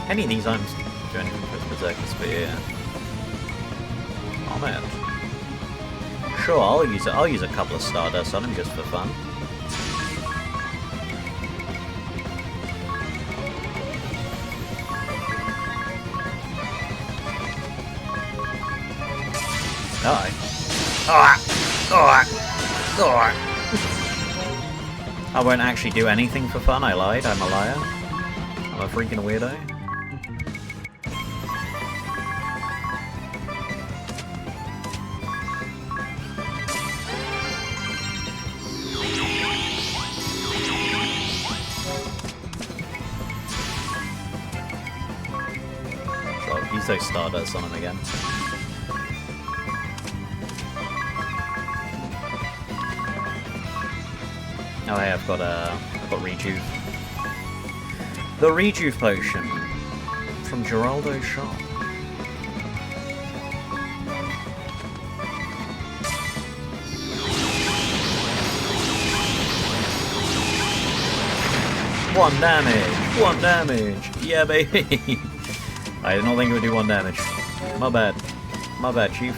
Any of these items do anything for Berserker Spear? Oh man. Sure, I'll use a couple of Stardust on him just for fun. Die. I won't actually do anything for fun, I lied, I'm a liar. I'm a freaking weirdo. Use those Stardust on him again. Oh hey, I've got Rejuve. The Rejuve potion from Geraldo's shop. One damage! Yeah, baby! I did not think it would do 1 damage. My bad. My bad, Chief.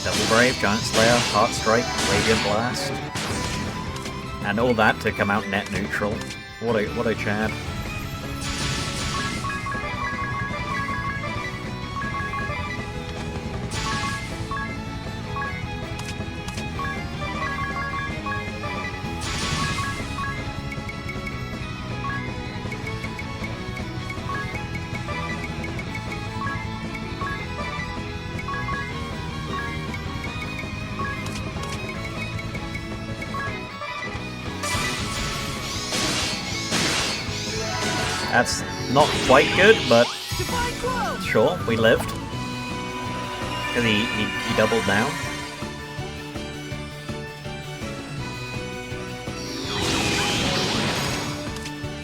Double Brave, Giant Slayer, Heart Strike, Radiant Blast. And all that to come out net neutral. What a Chad. That's not quite good, but sure, we lived. Because he doubled down.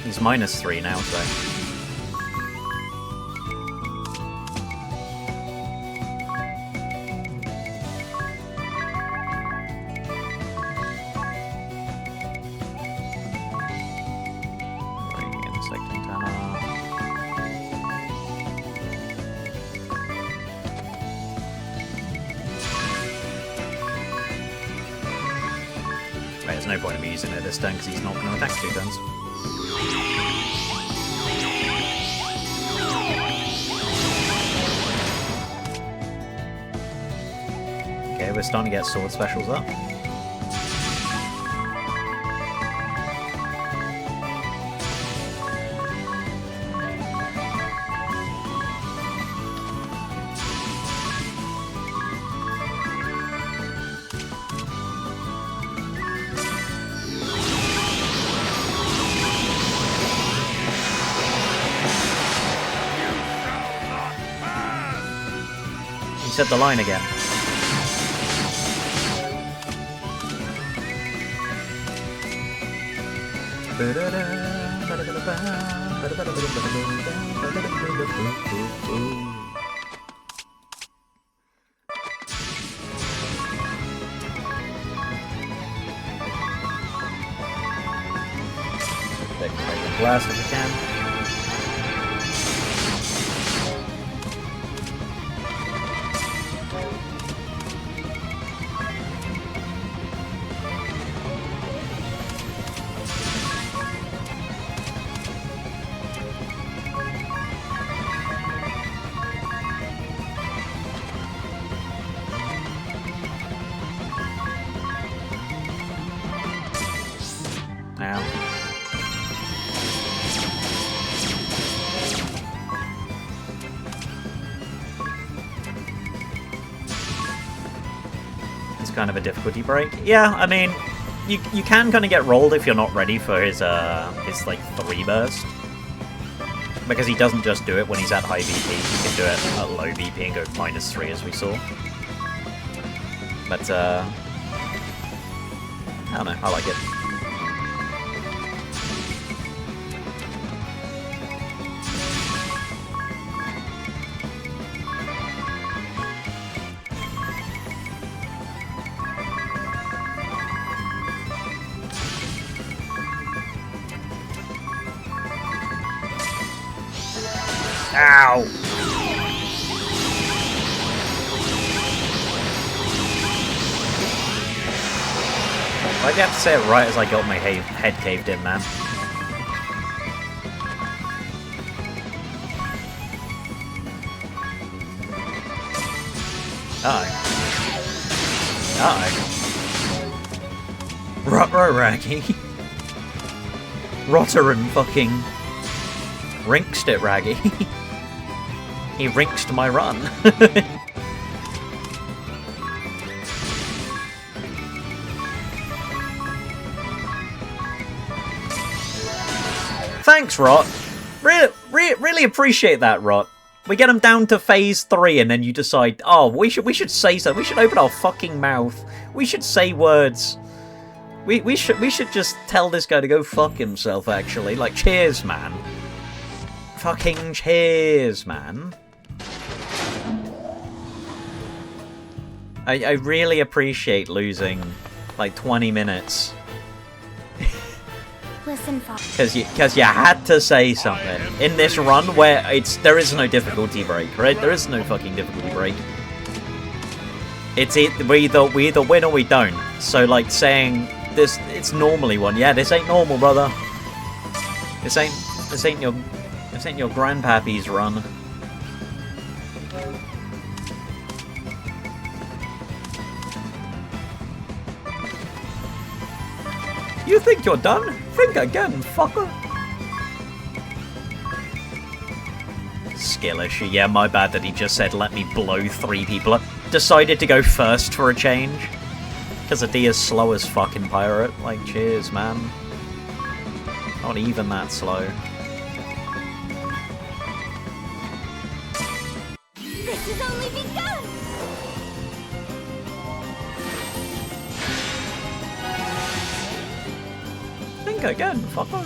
He's -3 now, so... there's no point in me using it this turn because he's not going to attack 2 turns. Okay, we're starting to get sword specials up. You said the line again. Blast if we can. Now. It's kind of a difficulty break. Yeah, I mean, you can kind of get rolled if you're not ready for his like 3 burst. Because he doesn't just do it when he's at high VP, he can do it at low VP and go -3 as we saw. But I don't know, I like it. Ow! Why'd you have to say it right as I got my head caved in, man? Uh-oh. Uh-oh. Ruh-roh, Raggy. Rotter and fucking... rinked it, Raggy. He rinked my run. Thanks, Rot. Really appreciate that, Rot. We get him down to phase 3, and then you decide, oh, we should say so. We should open our fucking mouth. We should say words. We should just tell this guy to go fuck himself. Actually, like, cheers, man. Fucking cheers, man. I really appreciate losing like 20 minutes.
Listen, Fox.
Because you had to say something in this run where there is no difficulty break, right? There is no fucking difficulty break. We either win or we don't. So like saying this, it's normally one. Yeah, this ain't normal, brother. This ain't your grandpappy's run. You think you're done? Think again, fucker. Skill issue. Yeah, my bad that he just said let me blow 3 people up. Decided to go first for a change. Because Adia's slow as fucking pirate. Like, cheers, man. Not even that slow.
This has only begun!
Think again, fucker.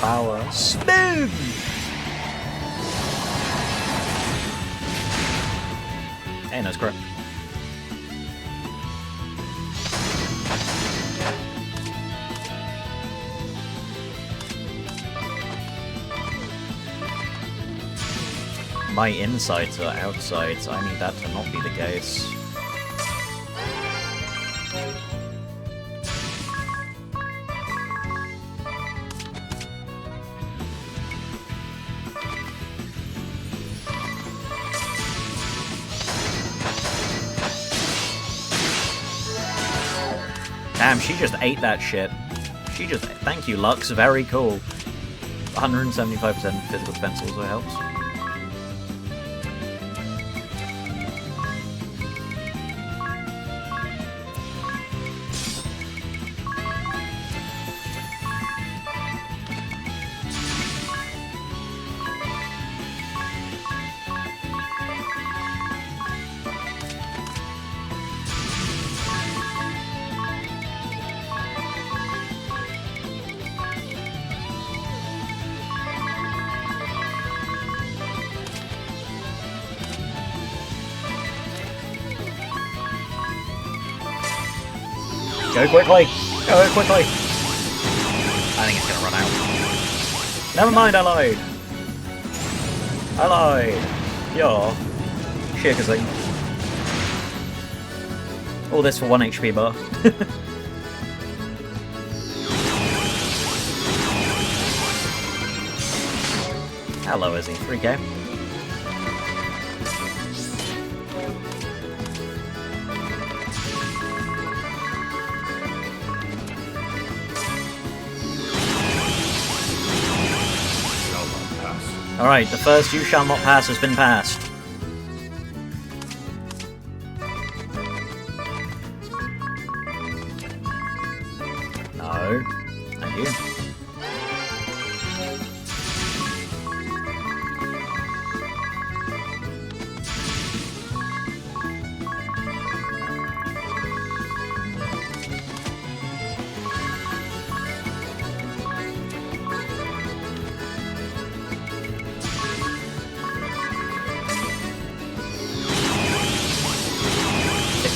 power. Spin! Hey, no script. My insides are outsides. I need that to not be the case. Damn, she just ate that shit. She just... Thank you, Lux. Very cool. 175% physical defense also helps. Go quickly! Go quickly! I think it's gonna run out. Never mind, I lied! I lied! Yeah. Shakazing. All this for 1 HP bar. How low is he? 3k? Alright, the first You Shall Not Pass has been passed. No. Thank you.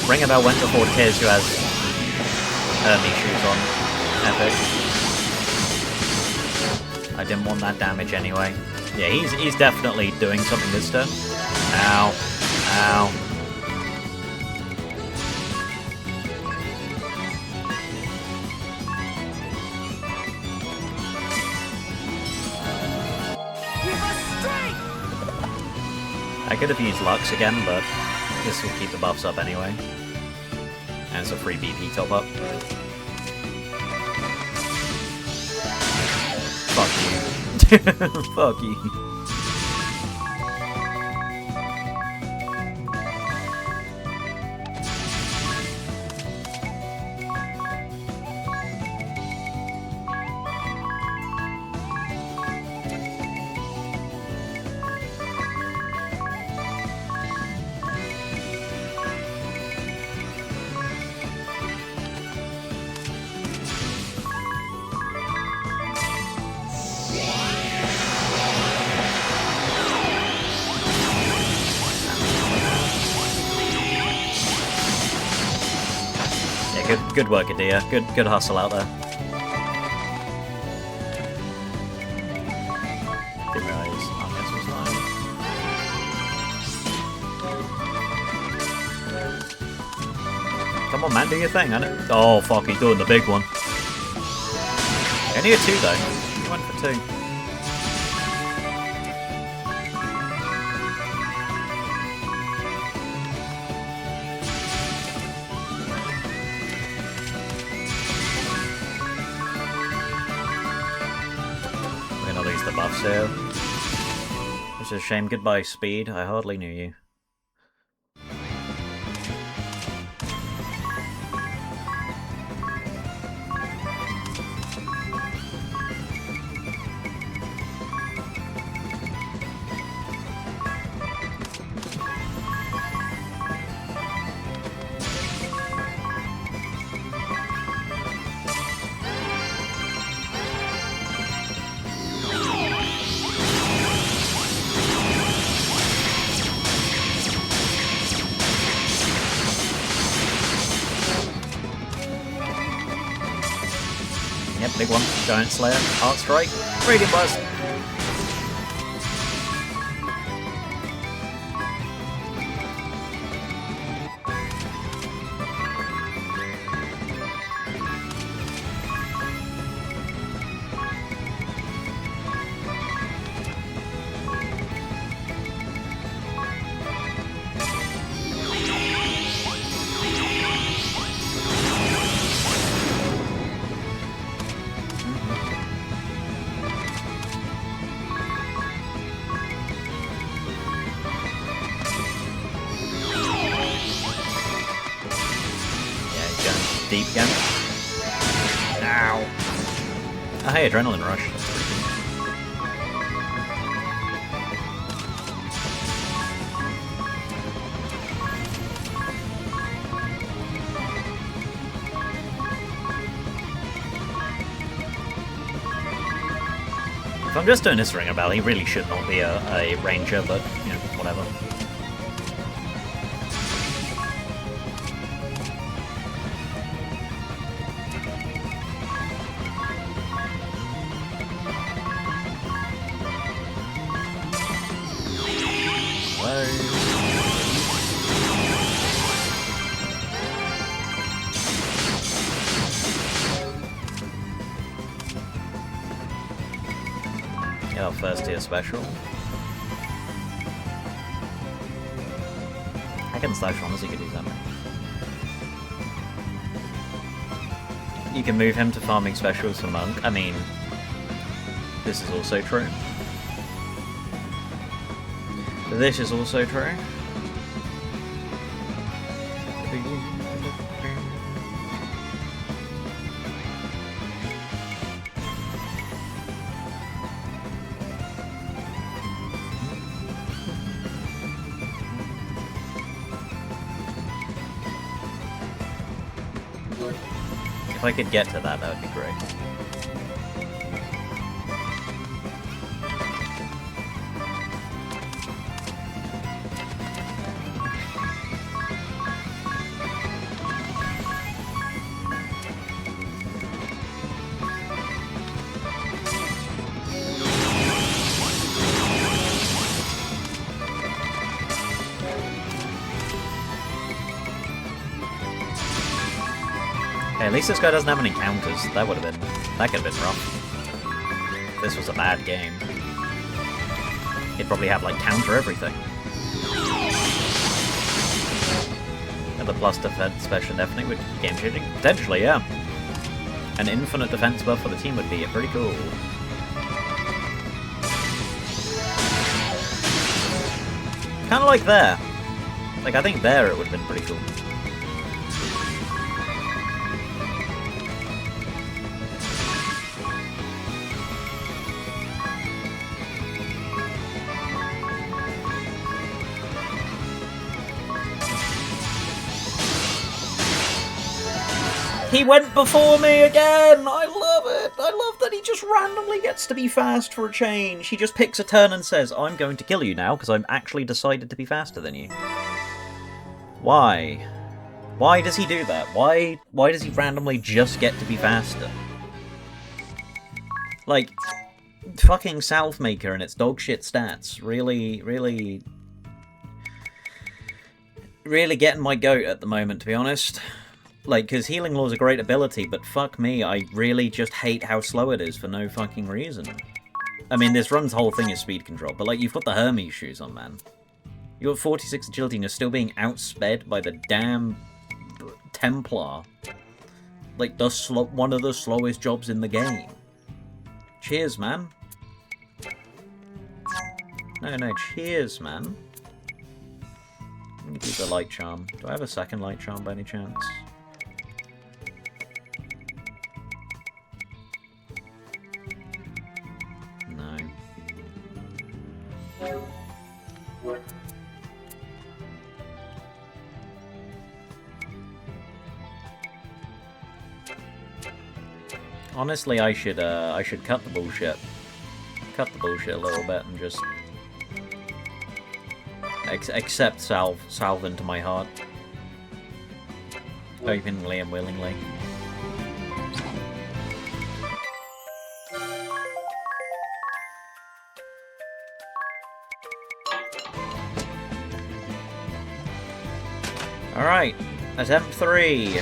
Ring Bell went before Tiz, who has Hermes shoes on. Epic. I didn't want that damage anyway. Yeah, he's definitely doing something this turn. Ow. Ow. I could have used Lux again, but this will keep the buffs up anyway. And it's a free BP top up. Fuck you. Fuck you. Good work, Adia. Good hustle out there. Didn't realise Arcus was live. Come on, man, do your thing. Oh, fuck, he's doing the big one. Only a 2, though. He went for 2. So, which is a shame. Goodbye, Speed. I hardly knew you. Yep, big one. Giant Slayer, Heart Strike, Radiant Blast. Deep again. Ow. Oh, hey, Adrenaline Rush. If I'm just doing this Ring Bell, he really should not be a ranger, but, you know, whatever. Yeah, first tier special. I can slash on as he could use that. You can move him to farming specials for Monk. I mean, this is also true. This is also true. If I could get to that, that would be great. At least this guy doesn't have any counters. That could have been rough. This was a bad game. He'd probably have like counter everything. And the plus defense special definitely would be game changing. Potentially, yeah. An infinite defense buff for the team would be pretty cool. Kind of like there. Like, I think there it would have been pretty cool. He went before me again! I love it! I love that he just randomly gets to be fast for a change. He just picks a turn and says, I'm going to kill you now because I've actually decided to be faster than you. Why? Why does he do that? Why does he randomly just get to be faster? Like, fucking Salvemaker and its dogshit stats really getting my goat at the moment, to be honest. Like, because Healing Law is a great ability, but fuck me, I really just hate how slow it is for no fucking reason. I mean, this run's whole thing is speed control, but like, you've got the Hermes shoes on, man. You got 46 agility and you're still being outsped by the damn Templar. Like, one of the slowest jobs in the game. Cheers, man. No, cheers, man. Let me keep the Light Charm. Do I have a second Light Charm by any chance? No. Honestly, I should cut the bullshit. Cut the bullshit a little bit and just accept salve into my heart. Openly and willingly. Alright, attempt 3.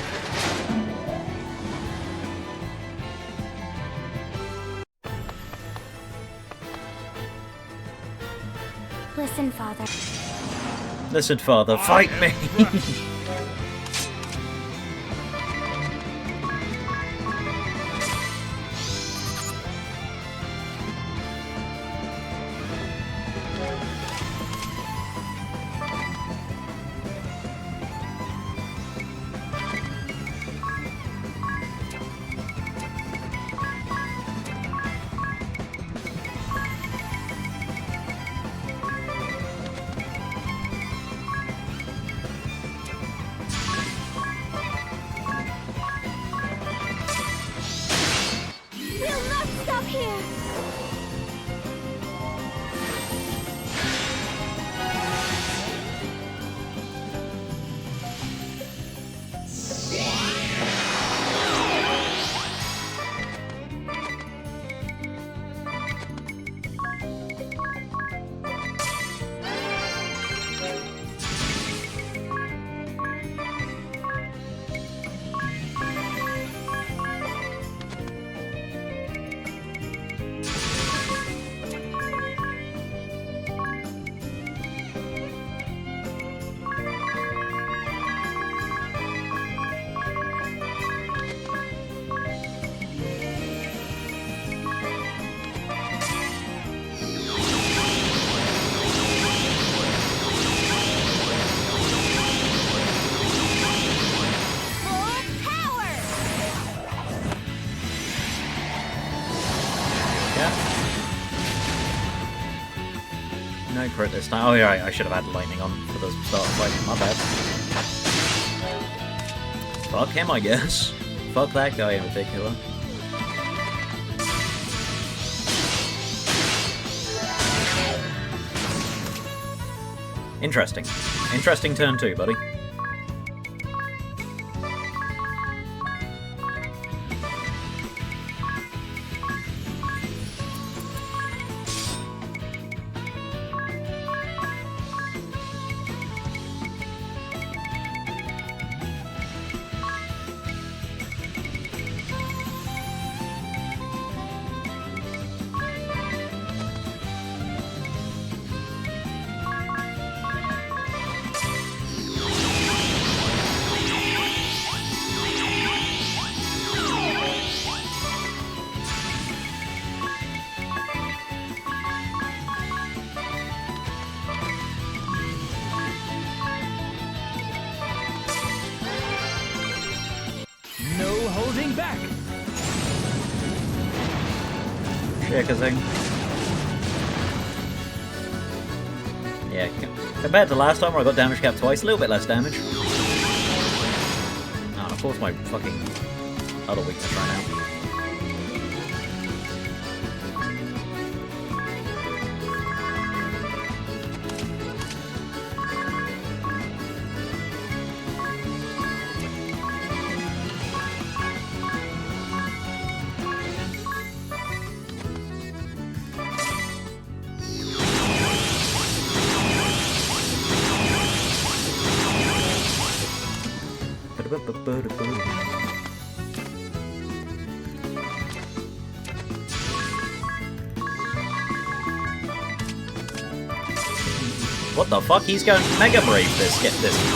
Listen, Father.
Listen, Father, fight me!
We'll not stop here!
No crit this time. Oh yeah, I should have had lightning on for the start of fight. My bad. Fuck him, I guess. Fuck that guy in particular. Interesting. Interesting turn 2, buddy.
No holding back.
Shakazing. Yeah, compared to last time where I got damage capped twice, a little bit less damage. Oh, and of course my fucking other weakness ran out. What the fuck? He's going Mega Brave this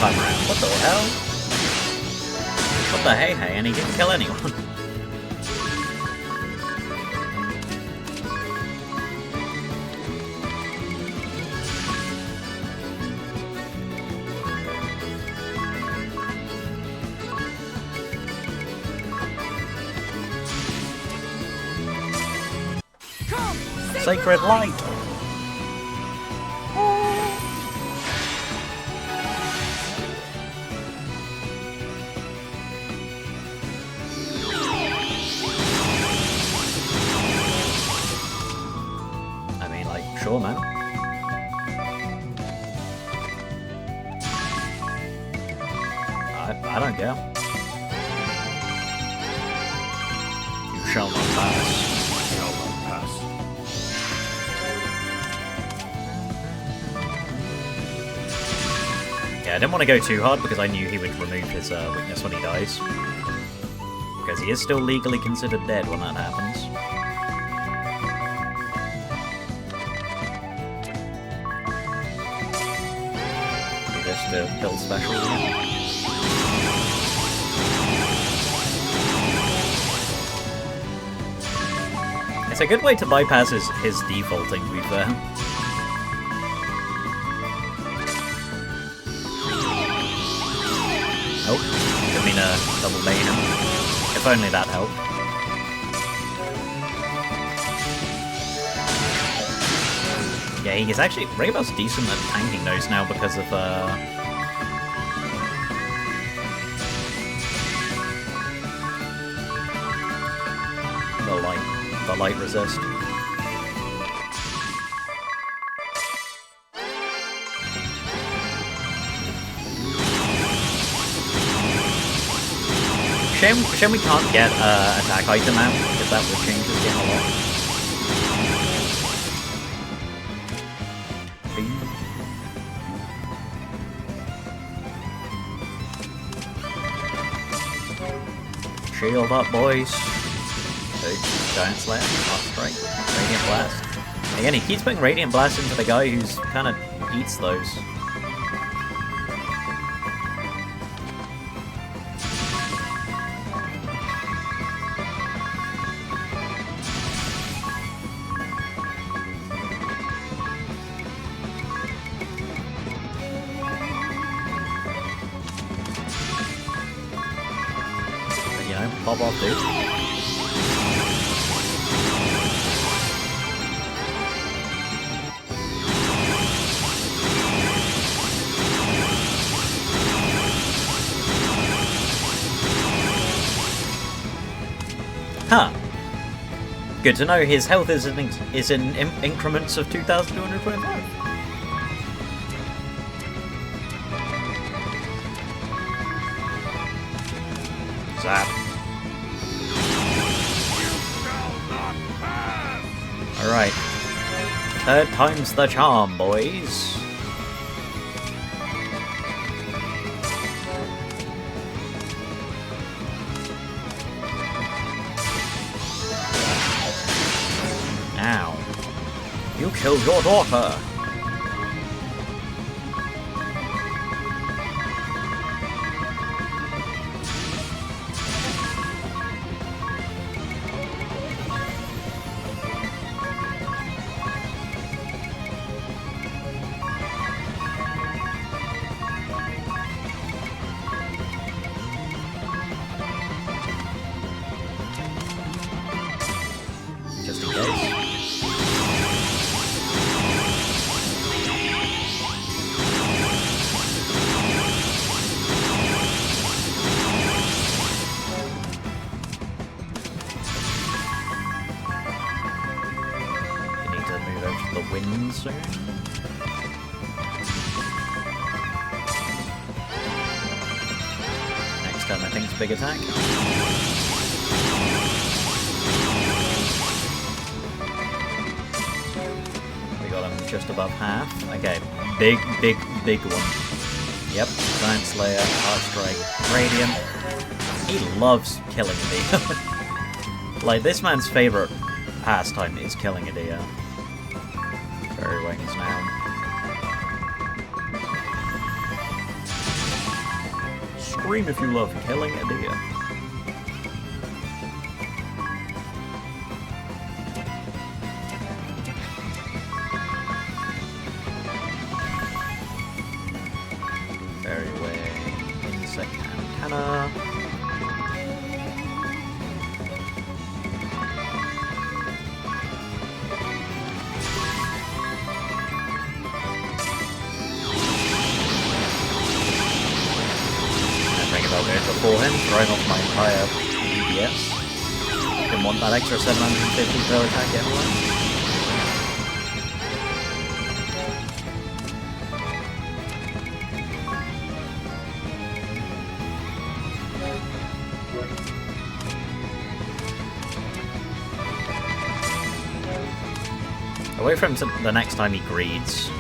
time around. What the hell? What the hey hey? And he didn't kill anyone. Sacred Light! I mean, like, sure, man. I don't care. You shall not pass.
Shall not pass.
Yeah, I didn't want to go too hard because I knew he would remove his weakness when he dies. Because he is still legally considered dead when that happens. Just to build special again. It's a good way to bypass his defaulting, to be fair. Oh, didn't mean to double main him. If only that helped. Yeah, he's actually... Rayabel's decent at tanking those now because of, the light resist. Shame we can't get attack item out, because that would change this game a lot. Shield up, boys. Giant Slayer, Fast Strike, Radiant Blast. Again, he keeps putting Radiant Blast into the guy who's kind of eats those. But, you know, pop off, dude. Huh. Good to know his health is in increments of 2,225. Zap. Alright. Third time's the charm, boys. Now, you killed your daughter! Just in case. The wind soon. Next time I think it's big attack. We got him just above half. Okay, big one. Yep, Giant Slayer, Arch Strike, Radiant. He loves killing a deer. Like, this man's favorite pastime is killing a deer. Fairy Wings now. Scream if you love killing a deer. Fairy Wing, Insect Antenna. For him, throwing off my entire DPS. Didn't want that extra 750 per attack anyway. I'll wait for him to the next time he greeds.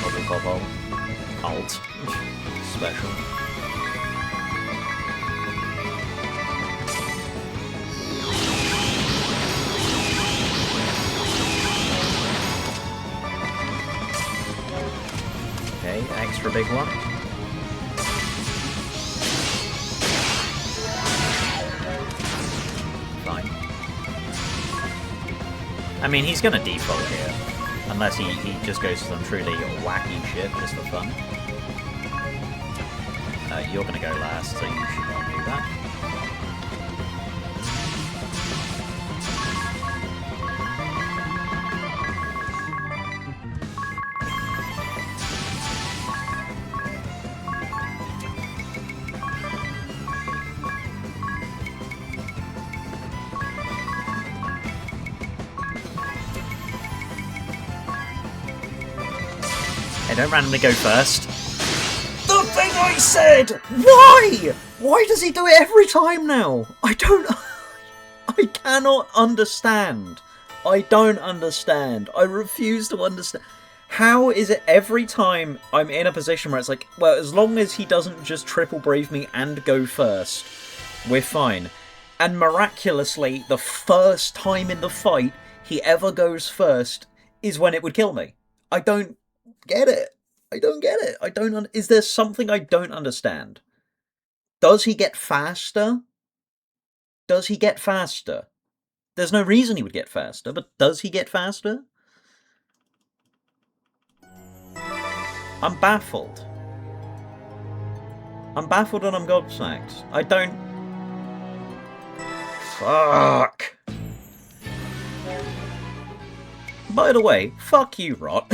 Double pop alt. Special. Okay, extra big one. Fine. I mean, he's gonna default here. Unless he just goes to some truly wacky shit just for fun. You're gonna go last, so you should not do that. Hey, don't randomly go first. The thing I said! Why? Why does he do it every time now? I cannot understand. I don't understand. I refuse to understand. How is it every time I'm in a position where it's like, well, as long as he doesn't just triple brave me and go first, we're fine. And miraculously, the first time in the fight he ever goes first is when it would kill me. I don't get it. I don't get it. Is there something I don't understand? Does he get faster? Does he get faster? There's no reason he would get faster, but does he get faster? I'm baffled. I'm baffled and I'm gobsmacked. I don't... Fuck. By the way, fuck you, Rot.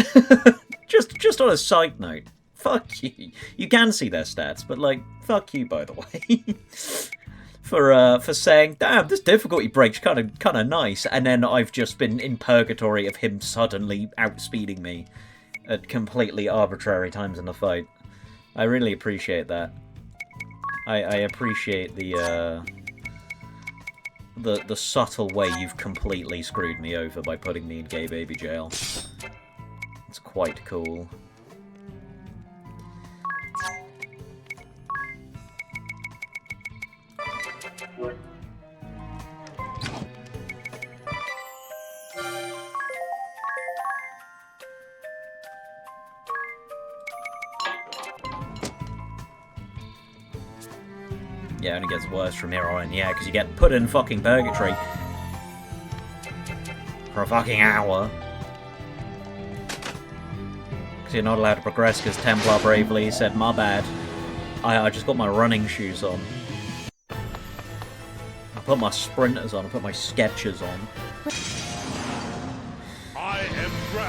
Just on a side note, fuck you. You can see their stats, but like, fuck you, by the way. for saying, damn, this difficulty break's kind of nice, and then I've just been in purgatory of him suddenly outspeeding me at completely arbitrary times in the fight. I really appreciate that. I appreciate the subtle way you've completely screwed me over by putting me in gay baby jail. It's quite cool. Yeah, it only gets worse from here on. Yeah, because you get put in fucking purgatory for a fucking hour. Because you're not allowed to progress because Templar bravely said, my bad. I just got my running shoes on. I put my sprinters on, I put my Skechers on.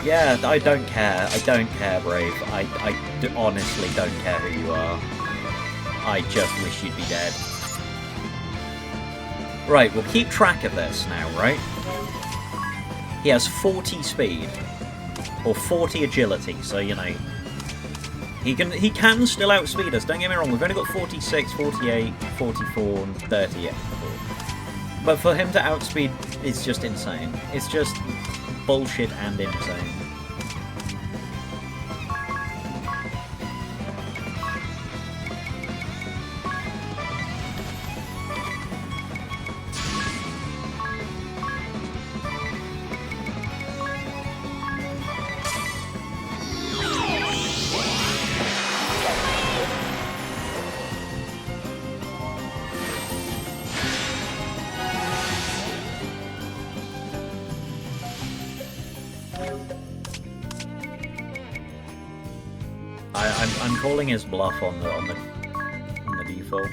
Yeah, I don't care. I don't care, Brave. I honestly don't care who you are. I just wish you'd be dead. Right, we'll keep track of this now, right? He has 40 speed. Or 40 agility, so, you know... He can still outspeed us, don't get me wrong. We've only got 46, 48, 44, and 30 yet. But for him to outspeed is just insane. It's just bullshit and insane. I'm calling his bluff on the default.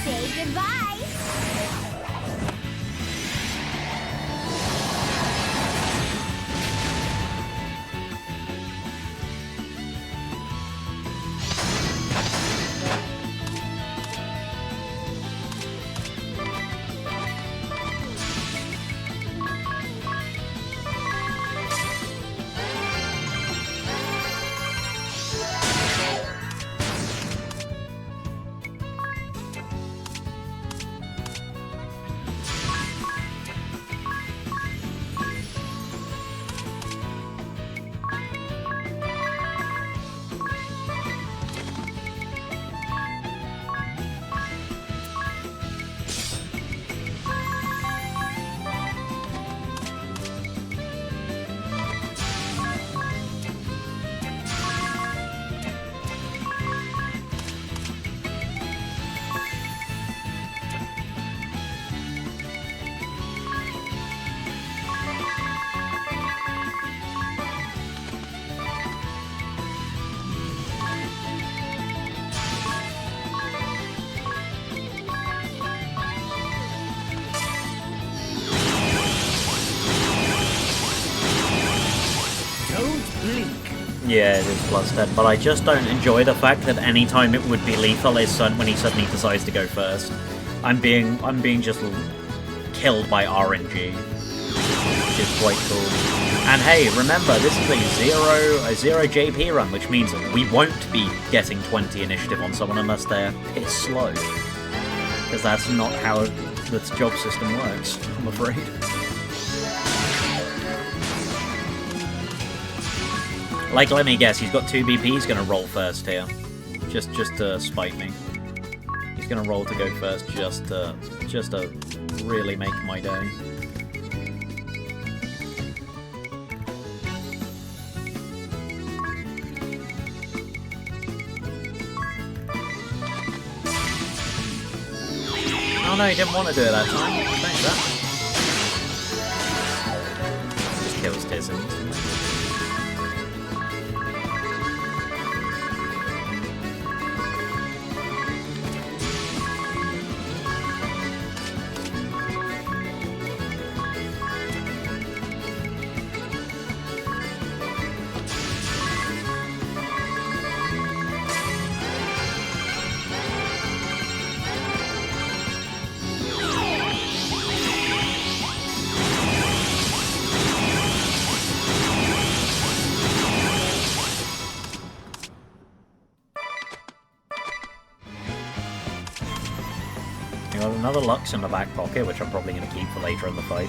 Say goodbye.
Yeah, it is plus 10, but I just don't enjoy the fact that any time it would be lethal is when he suddenly decides to go first. I'm being just killed by RNG, which is quite cool. And hey, remember, this is a zero JP run, which means we won't be getting 20 initiative on someone unless they're piss slow. Because that's not how the job system works, I'm afraid. Like, let me guess, he's got 2 BP, he's gonna roll first here. Just to spite me. He's gonna roll to go first just to really make my day. Oh no, he didn't want to do it that time. Thanks, that. Just kills Tizzin. Another Lux in the back pocket, which I'm probably going to keep for later in the fight.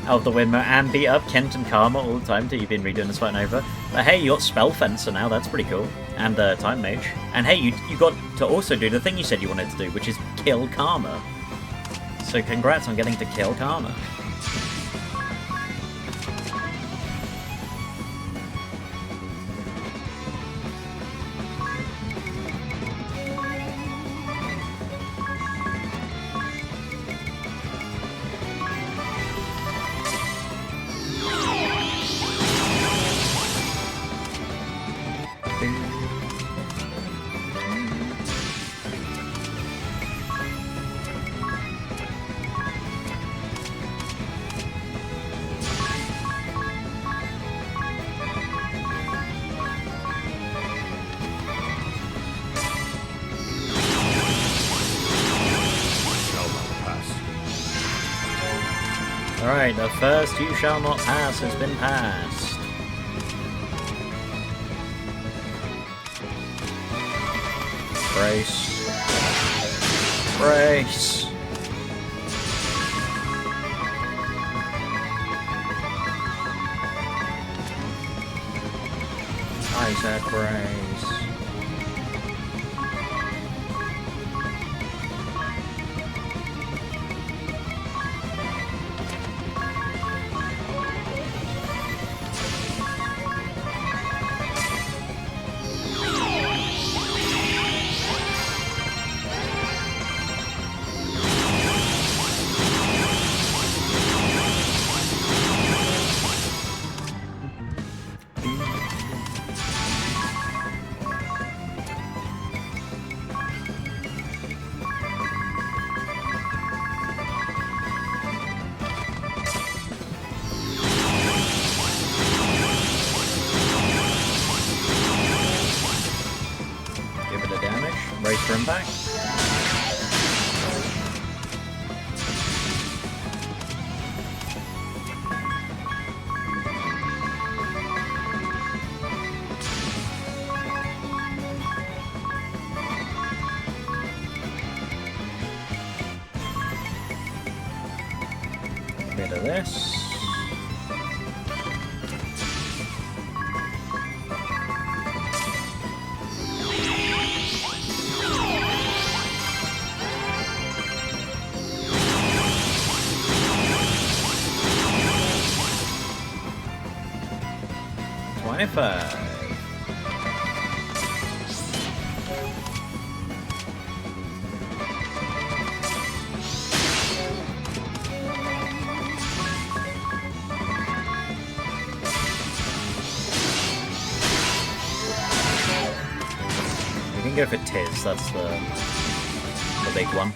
Out of the windmill and beat up Kent and Karma all the time till you've been redoing this fight over. But hey, you got Spell Fencer now, that's pretty cool. And Time Mage. And hey, you got to also do the thing you said you wanted to do, which is kill Karma. So congrats on getting to kill Karma. Alright, the first You Shall Not Pass has been passed. Brace. Brace. I said brace. Bring back. Bit of this. We can go for Tiz, that's the big one.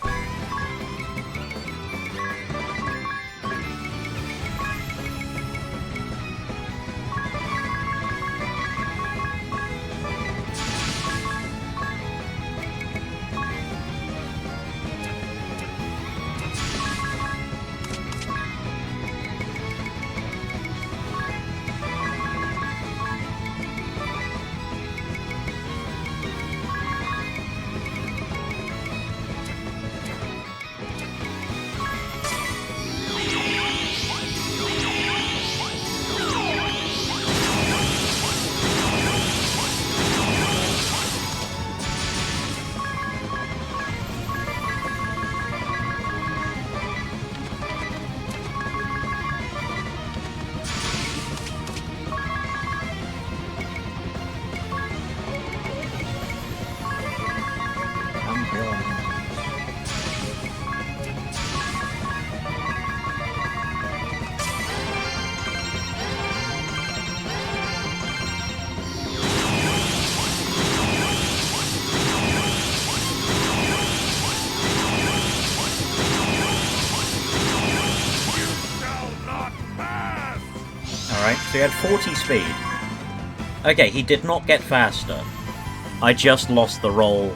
right? So he had 40 speed. Okay, he did not get faster. I just lost the roll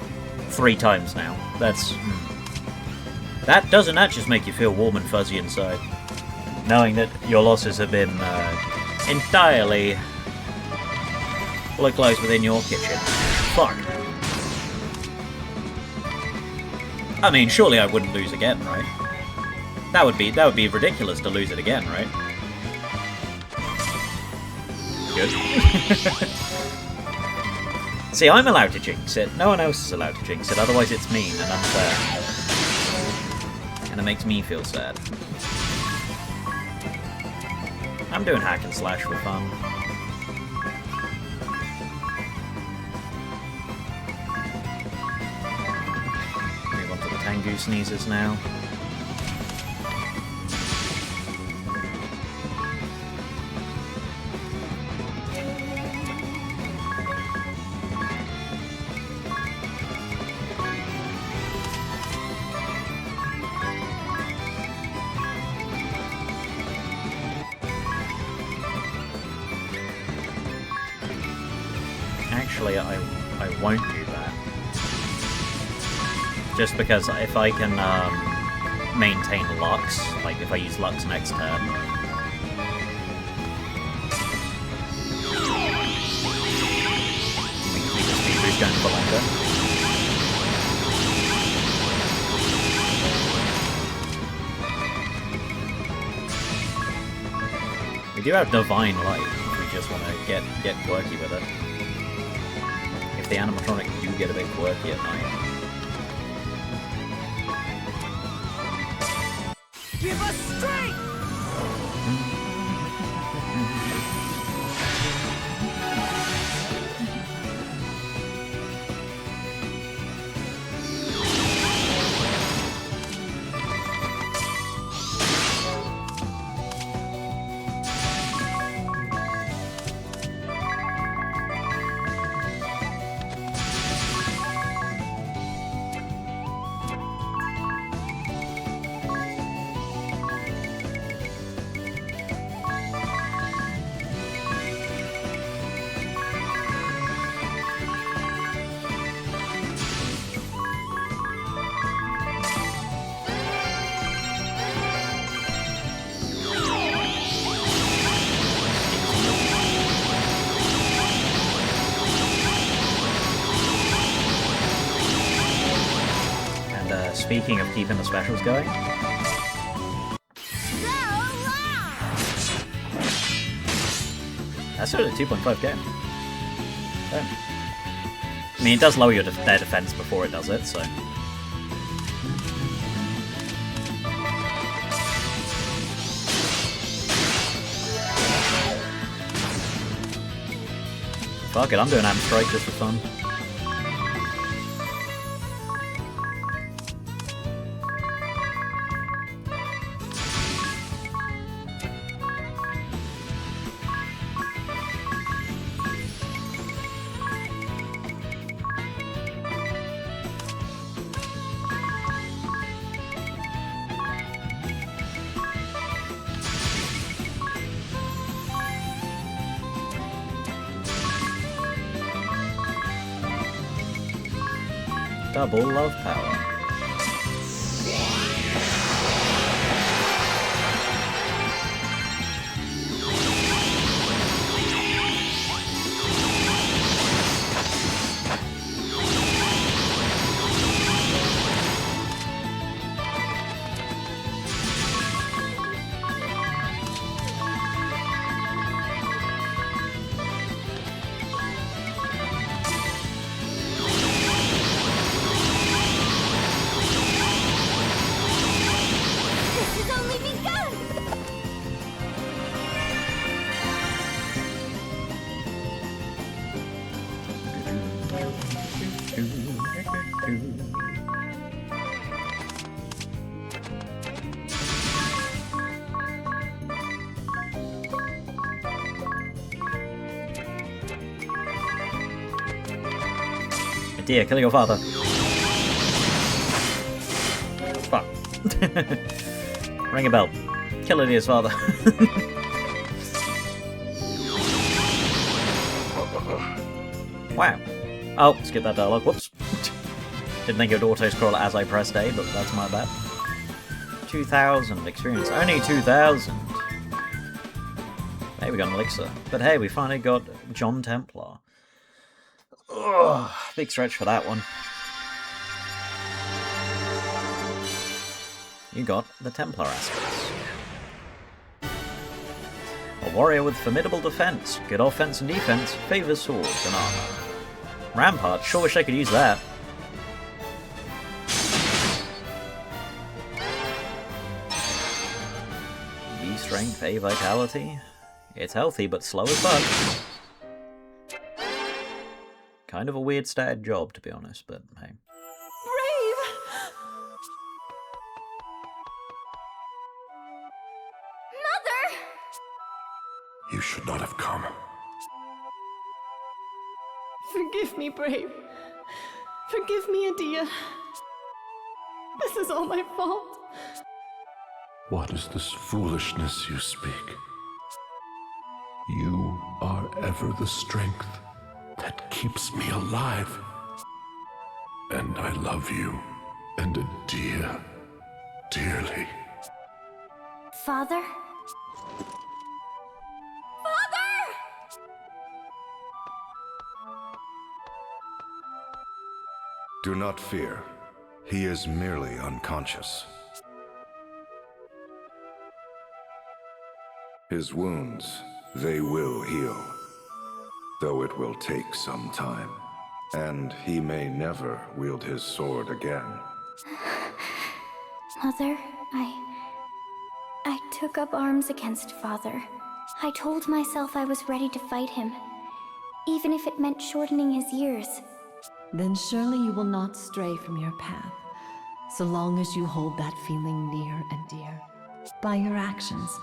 3 times now. That's... Doesn't that just make you feel warm and fuzzy inside? Knowing that your losses have been entirely localized within your kitchen. Fuck. I mean, surely I wouldn't lose again, right? That would be ridiculous to lose it again, right? Good. See, I'm allowed to jinx it. No one else is allowed to jinx it, otherwise it's mean and unfair. And it makes me feel sad. I'm doing hack and slash for fun. Move on to the Tengu sneezes now. Actually, I won't do that. Just because if I can maintain Lux, like if I use Lux next turn, we can keep the speed boost going for longer. We do have Divine Light if we just want to get quirky with it. The animatronic do get a bit quirky at night.
Give us strength!
Speaking of keeping the specials going, that's sort of 2.5 game. Damn. I mean, it does lower their defense before it does it, so. Fuck it, I'm doing Amp Strike just for fun. Double love power. Dear, kill your father. Fuck. Ring a bell. Kill Lydia's father. Wow. Oh, skip that dialogue. Whoops. Didn't think it would auto-scroll as I pressed A, but that's my bad. 2,000 experience. Only 2,000. Hey, we got an elixir. But hey, we finally got John Templar. Ugh, big stretch for that one. You got the Templar aspects. A warrior with formidable defense, good offense and defense, favors swords and armor. Rampart, sure wish I could use that. B strength, A vitality. It's healthy but slow as fuck. Kind of a weird stat job, to be honest, but hey.
Brave! Mother!
You should not have come.
Forgive me, Brave. Forgive me, Adia. This is all my fault.
What is this foolishness you speak? You are ever the strength that keeps me alive. And I love you and Adia dearly.
Father?
Do not fear. He is merely unconscious. His wounds, they will heal. Though it will take some time. And he may never wield his sword again.
Mother, I took up arms against Father. I told myself I was ready to fight him, even if it meant shortening his years.
Then surely you will not stray from your path, so long as you hold that feeling near and dear. By your actions,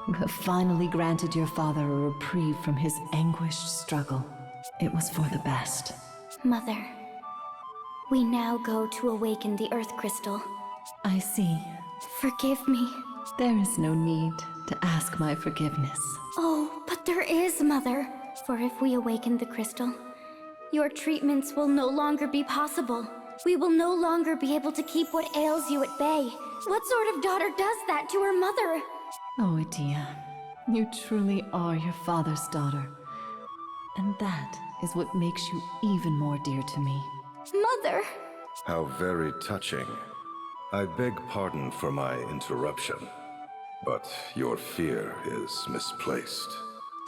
you have finally granted your father a reprieve from his anguished struggle. It was for the best.
Mother, we now go to awaken the Earth Crystal.
I see.
Forgive me.
There is no need to ask my forgiveness.
Oh, but there is, Mother. For if we awaken the crystal, your treatments will no longer be possible. We will no longer be able to keep what ails you at bay. What sort of daughter does that to her mother?
Oh, Adia, you truly are your father's daughter. And that is what makes you even more dear to me.
Mother!
How very touching. I beg pardon for my interruption, but your fear is misplaced.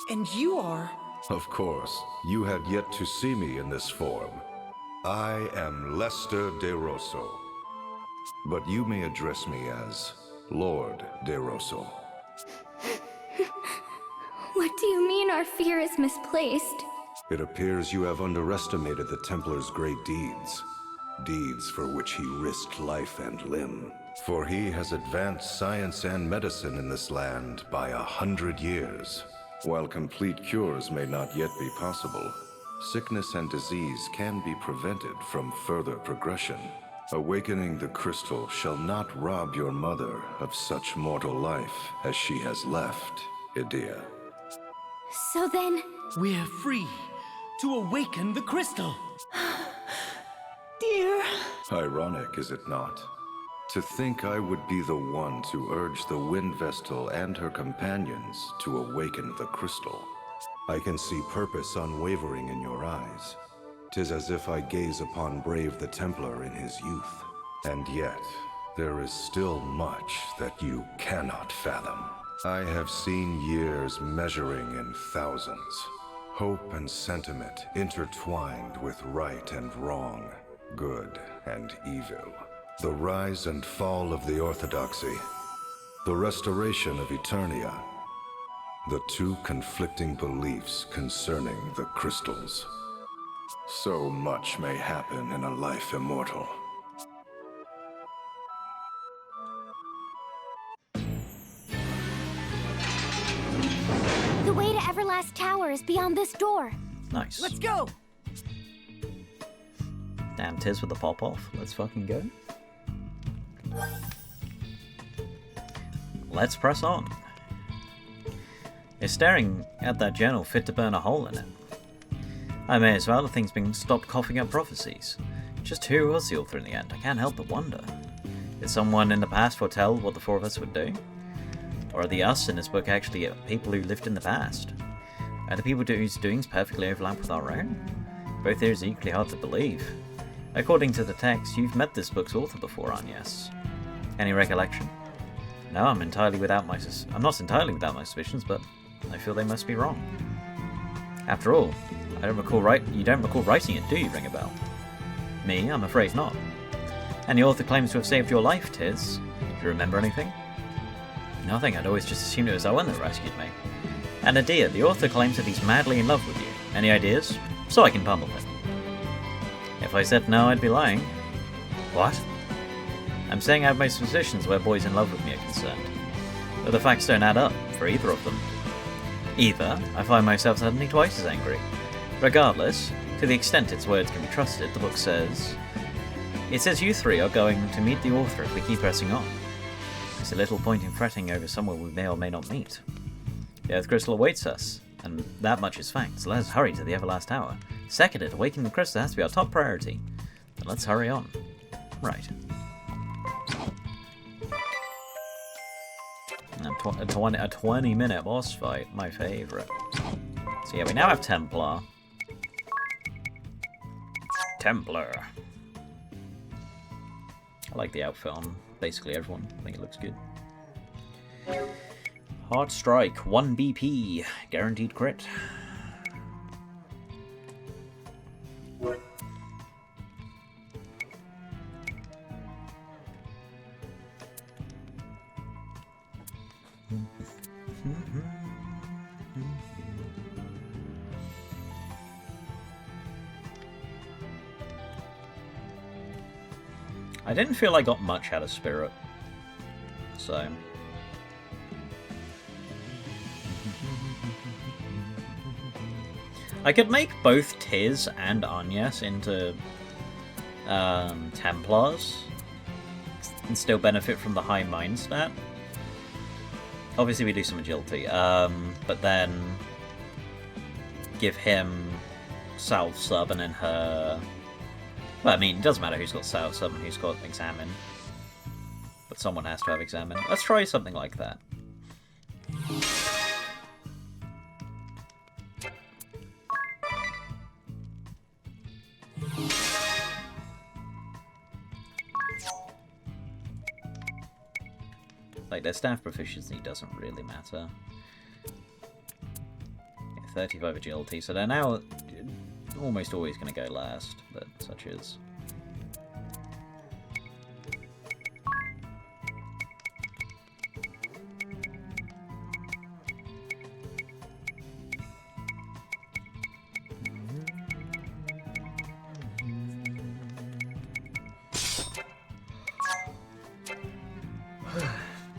And you are...
Of course, you had yet to see me in this form. I am Lester de Rosso, but you may address me as Lord de Rosso.
What do you mean our fear is misplaced?
It appears you have underestimated the Templar's great deeds. Deeds for which he risked life and limb. For he has advanced science and medicine in this land by 100 years. While complete cures may not yet be possible, sickness and disease can be prevented from further progression. Awakening the crystal shall not rob your mother of such mortal life as she has left, Idia.
So then...
We're free to awaken the crystal.
Dear.
Ironic, is it not? To think I would be the one to urge the Wind Vestal and her companions to awaken the crystal. I can see purpose unwavering in your eyes. 'Tis as if I gaze upon Brave the Templar in his youth. And yet, there is still much that you cannot fathom. I have seen years measuring in thousands. Hope and sentiment intertwined with right and wrong, good and evil. The rise and fall of the Orthodoxy. The restoration of Eternia. The two conflicting beliefs concerning the crystals. So much may happen in a life immortal.
The way to Everlast Tower is beyond this door.
Nice.
Let's go!
Damn, Tiz with the pop-off. Let's fucking go. Let's press on. Is staring at that journal fit to burn a hole in it? I may as well, the thing's been stopped coughing up prophecies. Just who was the author in the end? I can't help but wonder. Did someone in the past foretell what the four of us would do? Or are the us in this book actually people who lived in the past? Are the people whose doings perfectly overlap with our own? Both theories are equally hard to believe. According to the text, you've met this book's author before, Agnes. Any recollection? No, I'm not entirely without my suspicions, but I feel they must be wrong. After all, you don't recall writing it, do you, Ring a Bell? Me? I'm afraid not. And the author claims to have saved your life, Tiz. Do you remember anything? Nothing, I'd always just assumed it was Owen that rescued me. And Adia, the author claims that he's madly in love with you. Any ideas? So I can pummel him. If I said no, I'd be lying. What? I'm saying I have my suspicions where boys in love with me are concerned. But the facts don't add up, for either of them. Either, I find myself suddenly twice as angry. Regardless, to the extent its words can be trusted, the book says... It says you three are going to meet the author if we keep pressing on. There's a little point in fretting over someone we may or may not meet. The Earth Crystal awaits us, and that much is fact, so let us hurry to the Everlast Hour. Seconded, awakening the crystal has to be our top priority. Then let's hurry on. Right. A 20-minute boss fight, my favourite. So yeah, we now have Templar. Templar. I like the outfit on basically everyone. I think it looks good. Heart Strike, 1 BP, guaranteed crit. I didn't feel I got much out of Spirit, so... I could make both Tiz and Agnes into Templars and still benefit from the high mind stat. Obviously we do some agility, but then give him South Sub and then her... Well, I mean, it doesn't matter who's got South Sub and who's got Examine. But someone has to have Examine. Let's try something like that. Like, their staff proficiency doesn't really matter. Yeah, 35 agility, so they're now almost always going to go last, but such is.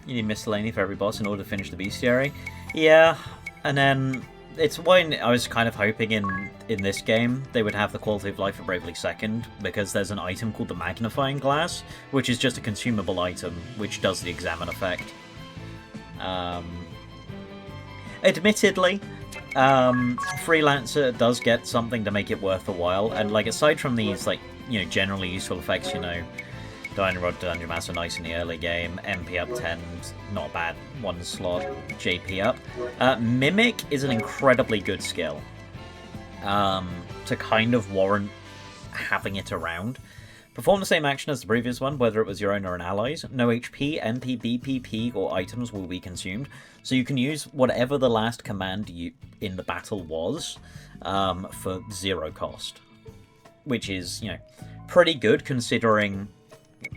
You need miscellany for every boss in order to finish the bestiary. Yeah, and then it's when I was kind of hoping in this game they would have the quality of life for Bravely Second, because there's an item called the Magnifying Glass, which is just a consumable item which does the Examine effect. Admittedly, Freelancer does get something to make it worth the while, and like aside from these like generally useful effects, Diamond Rod Dungeon Master nice in the early game, MP up 10, not bad, 1 slot, JP up. Mimic is an incredibly good skill to kind of warrant having it around. Perform the same action as the previous one, whether it was your own or an ally's. No HP, MP, BP, P, or items will be consumed, so you can use whatever the last command in the battle was for 0 cost. Which is, pretty good considering...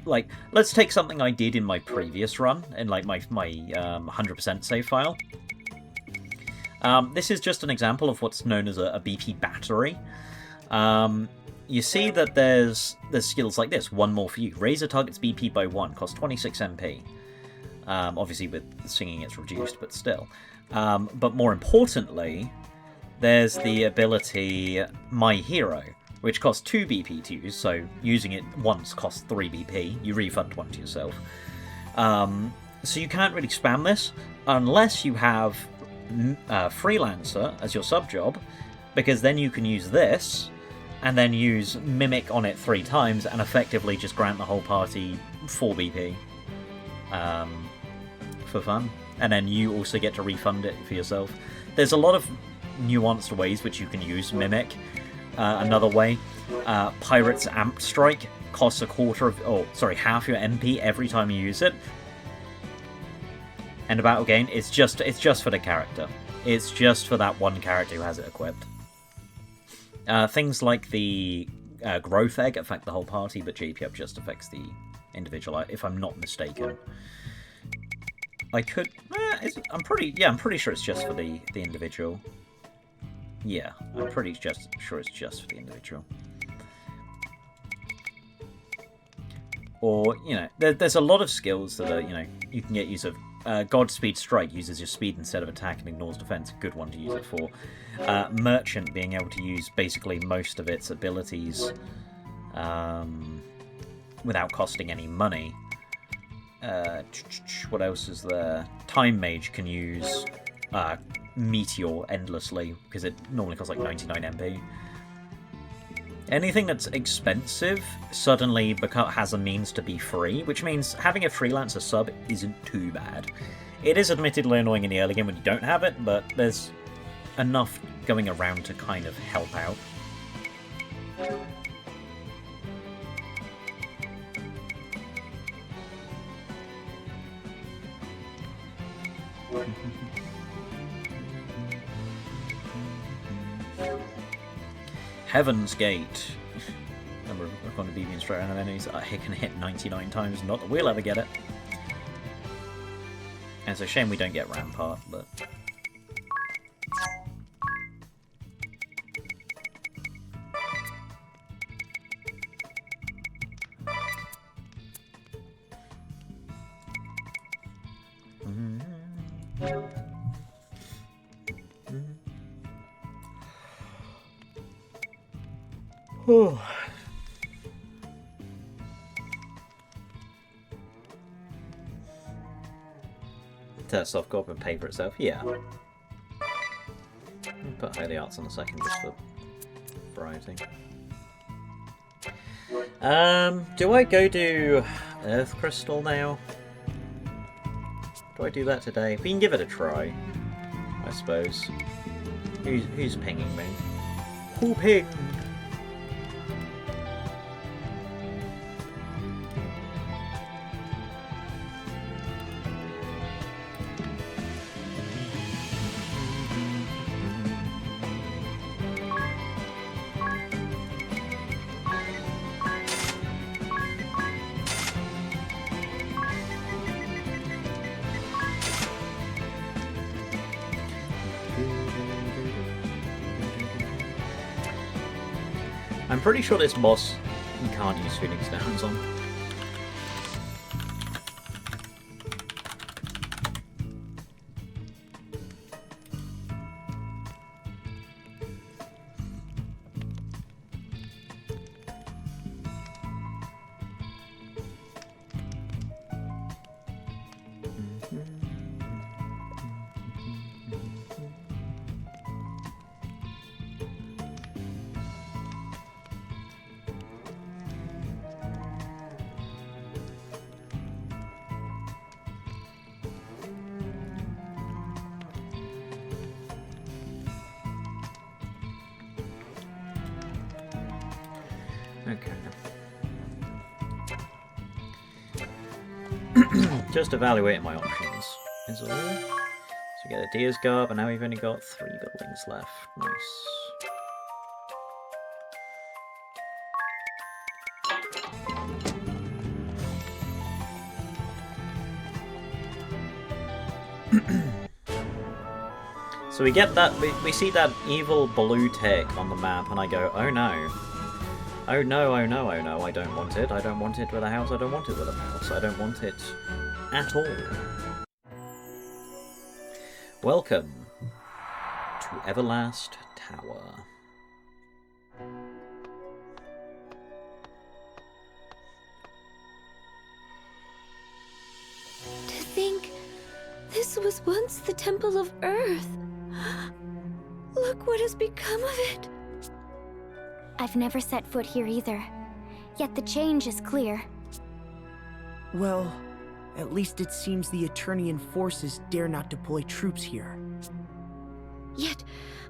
Like, let's take something I did in my previous run, in like my 100% save file. This is just an example of what's known as a BP battery. You see that there's skills like this, one more for you. Raise a target's BP by 1, costs 26 MP. Obviously with singing it's reduced, but still. But more importantly, there's the ability My Hero, which costs 2 BP to use, so using it once costs 3 BP. You refund 1 to yourself. So you can't really spam this unless you have Freelancer as your sub-job, because then you can use this, and then use Mimic on it 3 times, and effectively just grant the whole party 4 BP for fun. And then you also get to refund it for yourself. There's a lot of nuanced ways which you can use Mimic. Another way, Pirate's Amp Strike costs half your MP every time you use it. And a battle gain, it's just for the character. It's just for that one character who has it equipped. Things like the growth egg affect the whole party, but JP up just affects the individual, if I'm not mistaken. I could... I'm pretty sure it's just for the individual. Yeah, I'm pretty sure it's just for the individual. Or, you know, there's a lot of skills that are, you know, you can get use of. Godspeed Strike uses your speed instead of attack and ignores defense. Good one to use it for. Merchant being able to use basically most of its abilities without costing any money. What else is there? Time Mage can use Meteor endlessly because it normally costs like 99 MP. Anything that's expensive suddenly has a means to be free, which means having a freelancer sub isn't too bad. It is admittedly annoying in the early game when you don't have it, but there's enough going around to kind of help out. Heaven's Gate. Number of recorded BB and straight on enemies. It can hit 99 times. Not that we'll ever get it. And it's a shame we don't get Rampart, but... Test off go up and pay for itself, yeah. I'll put Holy Arts on a second just for variety. Do I go do Earth Crystal now? Do I do that today? We can give it a try, I suppose. Who's pinging me? Who pinged? I'm pretty sure this boss you can't use Phoenix Downs on. Just evaluating my options is all. So we get a Dia's Garb, and now we've only got 3 buildings left. Nice. So we get that, we see that evil blue tick on the map, and I go, oh no. Oh no, oh no, oh no, I don't want it. I don't want it with a house, I don't want it with a mouse. I don't want it at all. Welcome to Everlast Tower.
To think this was once the Temple of Earth. Look think what has become of it.
I've never set foot here either. Yet the change is clear.
Well, at least it seems the Eternian forces dare not deploy troops here.
Yet,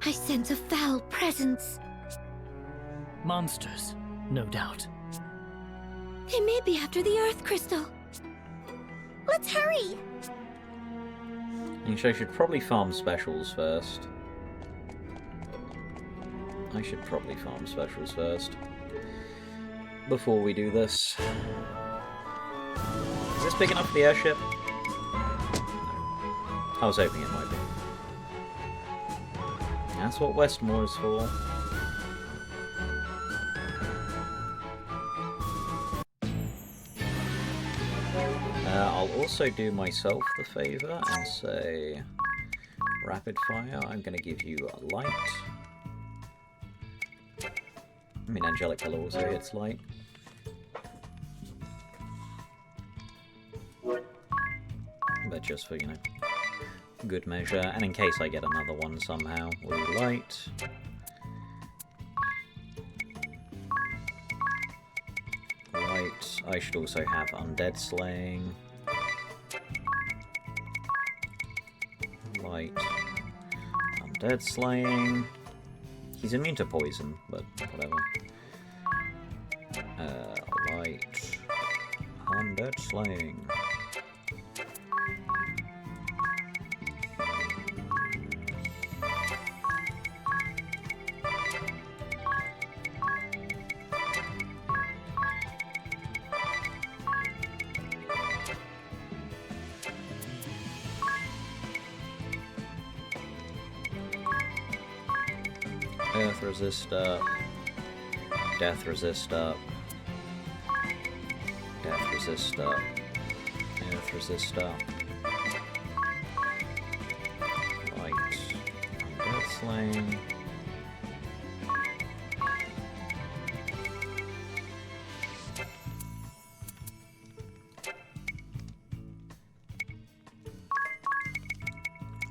I sense a foul presence.
Monsters, no doubt.
They may be after the Earth Crystal.
Let's hurry!
I should probably farm specials first. Before we do this. Is this big enough for the airship? No. I was hoping it might be. That's what Westmore is for. I'll also do myself the favour and say, rapid fire, I'm going to give you light. I mean, angelic colour also hits light. But just for, you know, good measure, and in case I get another one somehow, we'll do light. Light. I should also have undead slaying. Light. Undead slaying. He's immune to poison, but whatever. Light. Undead slaying. Earth resist up. Death resist up. Death resist up. Earth resist up. Light. Undead slaying.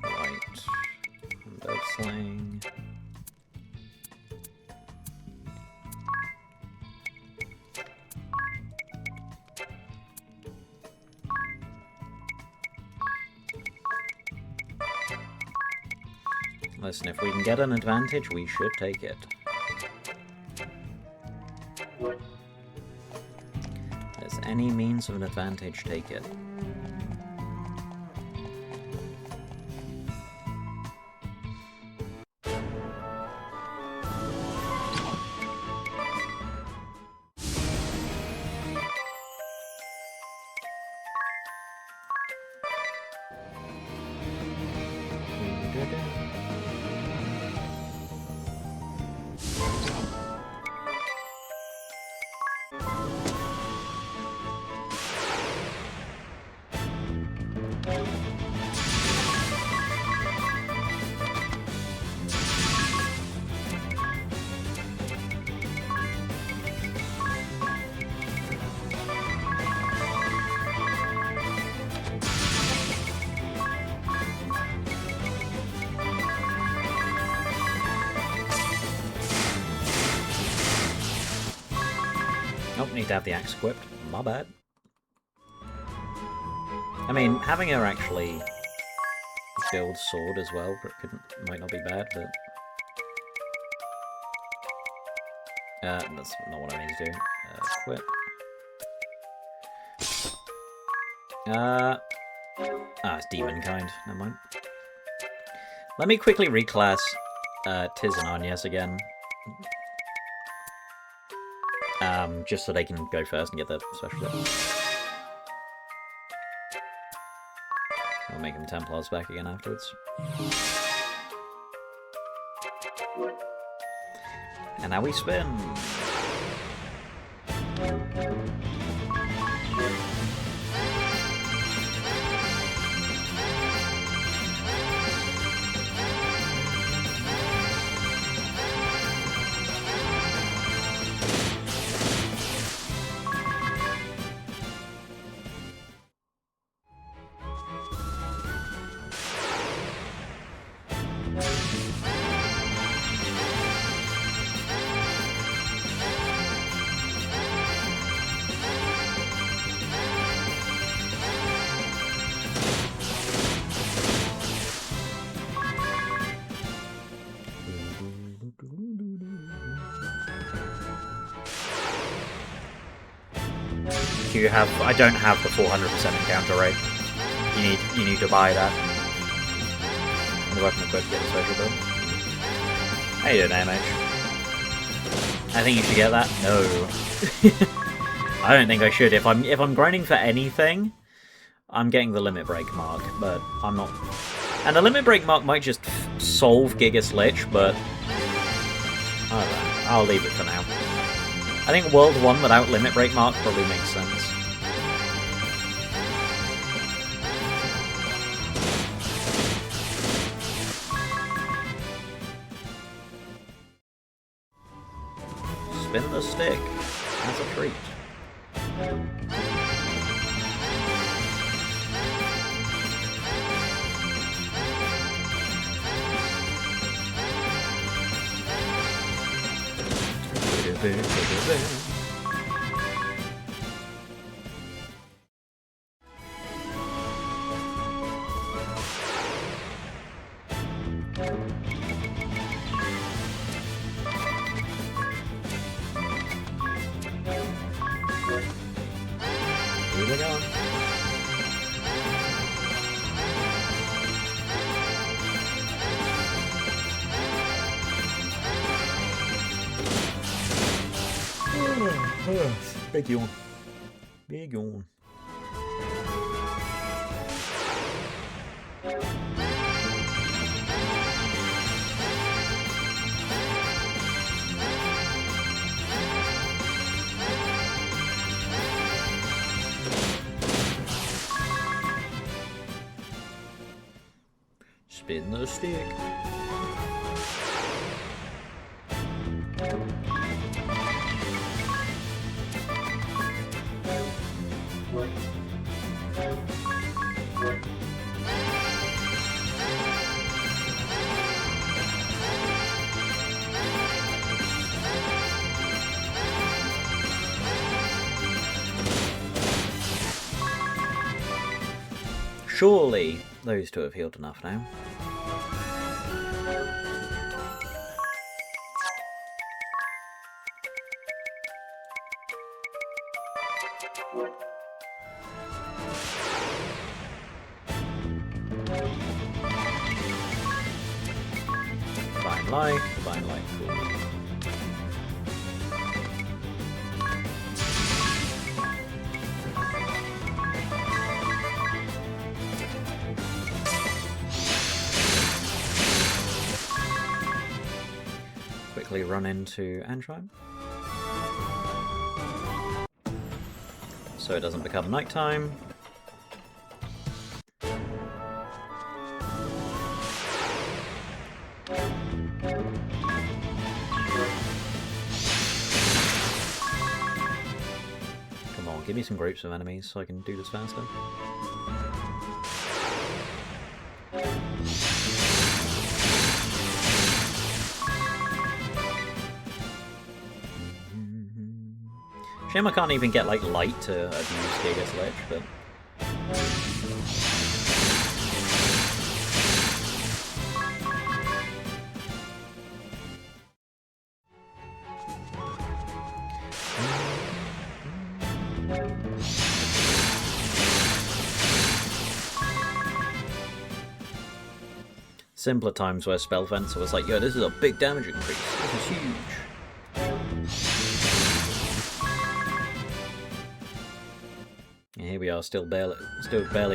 Light. Undead slaying. Listen, if we can get an advantage, we should take it. If there's any means of an advantage, take it. Nope, need to have the axe equipped. My bad. I mean, having her actually build sword as well might not be bad, but... that's not what I need to do. Equip. It's demon kind. Never mind. Let me quickly reclass Tiz and Agnes again. Just so they can go first and get the special hit. I'll make them Templars back again afterwards. And now we spin! Do you have? I don't have the 400% encounter rate. You need to buy that. And the weapon equipped to get a special build. How you doing, AMH? I think you should get that. No. I don't think I should. If I'm grinding for anything, I'm getting the limit break mark, but I'm not. And the limit break mark might just solve Giga Slitch, but I don't know. I'll leave it for now. I think World 1 without limit break mark probably makes sense. Spin the stick as a treat. Here we go. Big yawn. Big yawn. Spin the stick. Surely those two have healed enough now. Divine light, cool. Quickly run into Anshine, so it doesn't become nighttime. Come on, give me some groups of enemies so I can do this faster. Shame I can't even get like light to abuse Giga Sledge, but simpler times where Spell Fencer was like, yo, this is a big damage increase. This is huge. And here we are, still barely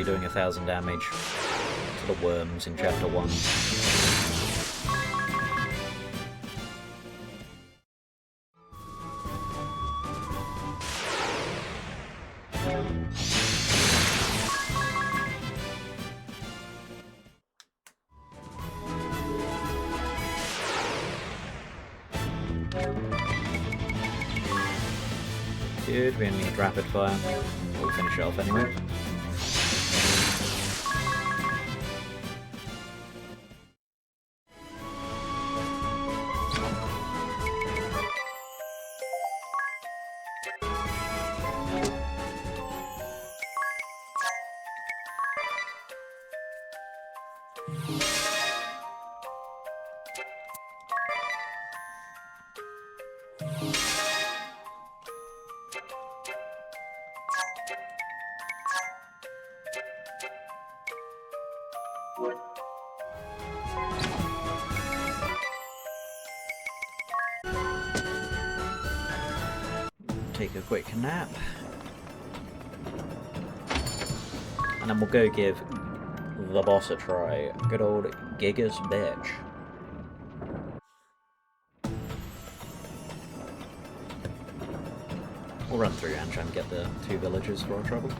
doing 1,000 damage to the worms in Chapter 1. Good, we only need rapid fire. We'll finish it off anyway. take a quick nap. And then we'll go give the boss a try. Good old Gigas bitch. We'll run through and try and get the 2 villagers for our trouble.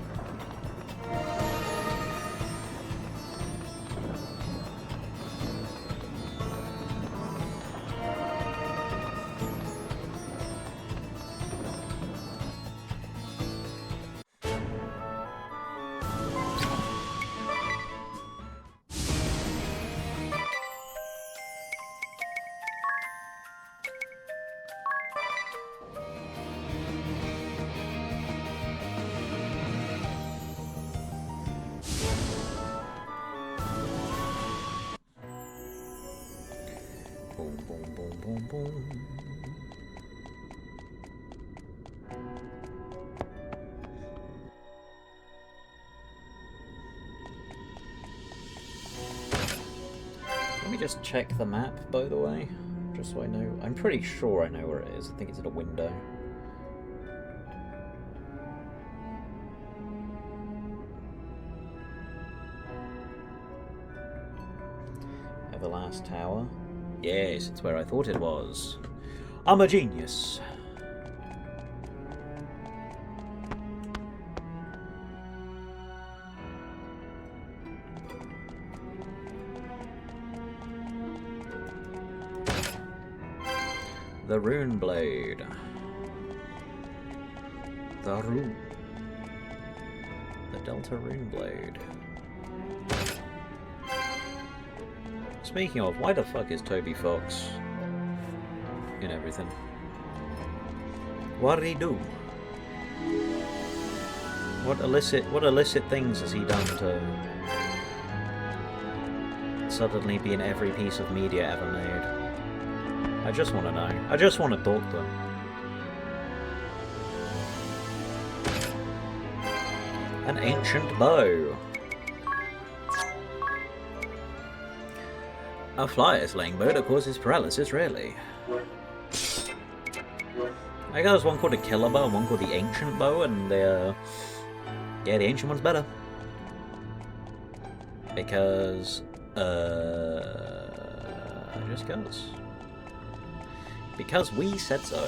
Boom, boom, boom, boom, boom. Let me just check the map, by the way, just so I know. I'm pretty sure I know where it is. I think it's in a window. Everlast Tower. Yes, it's where I thought it was. I'm a genius. The Rune Blade. The Rune. The Delta Rune Blade. Speaking of, why the fuck is Toby Fox in everything? What did he do? What illicit things has he done to suddenly be in every piece of media ever made? I just want to know. I just want to talk to him. An ancient bow. A fly-slaying bow that causes paralysis, really. I guess there's one called a killer bow and one called the ancient bow, and yeah, the ancient one's better. Because, just goes. Because we said so.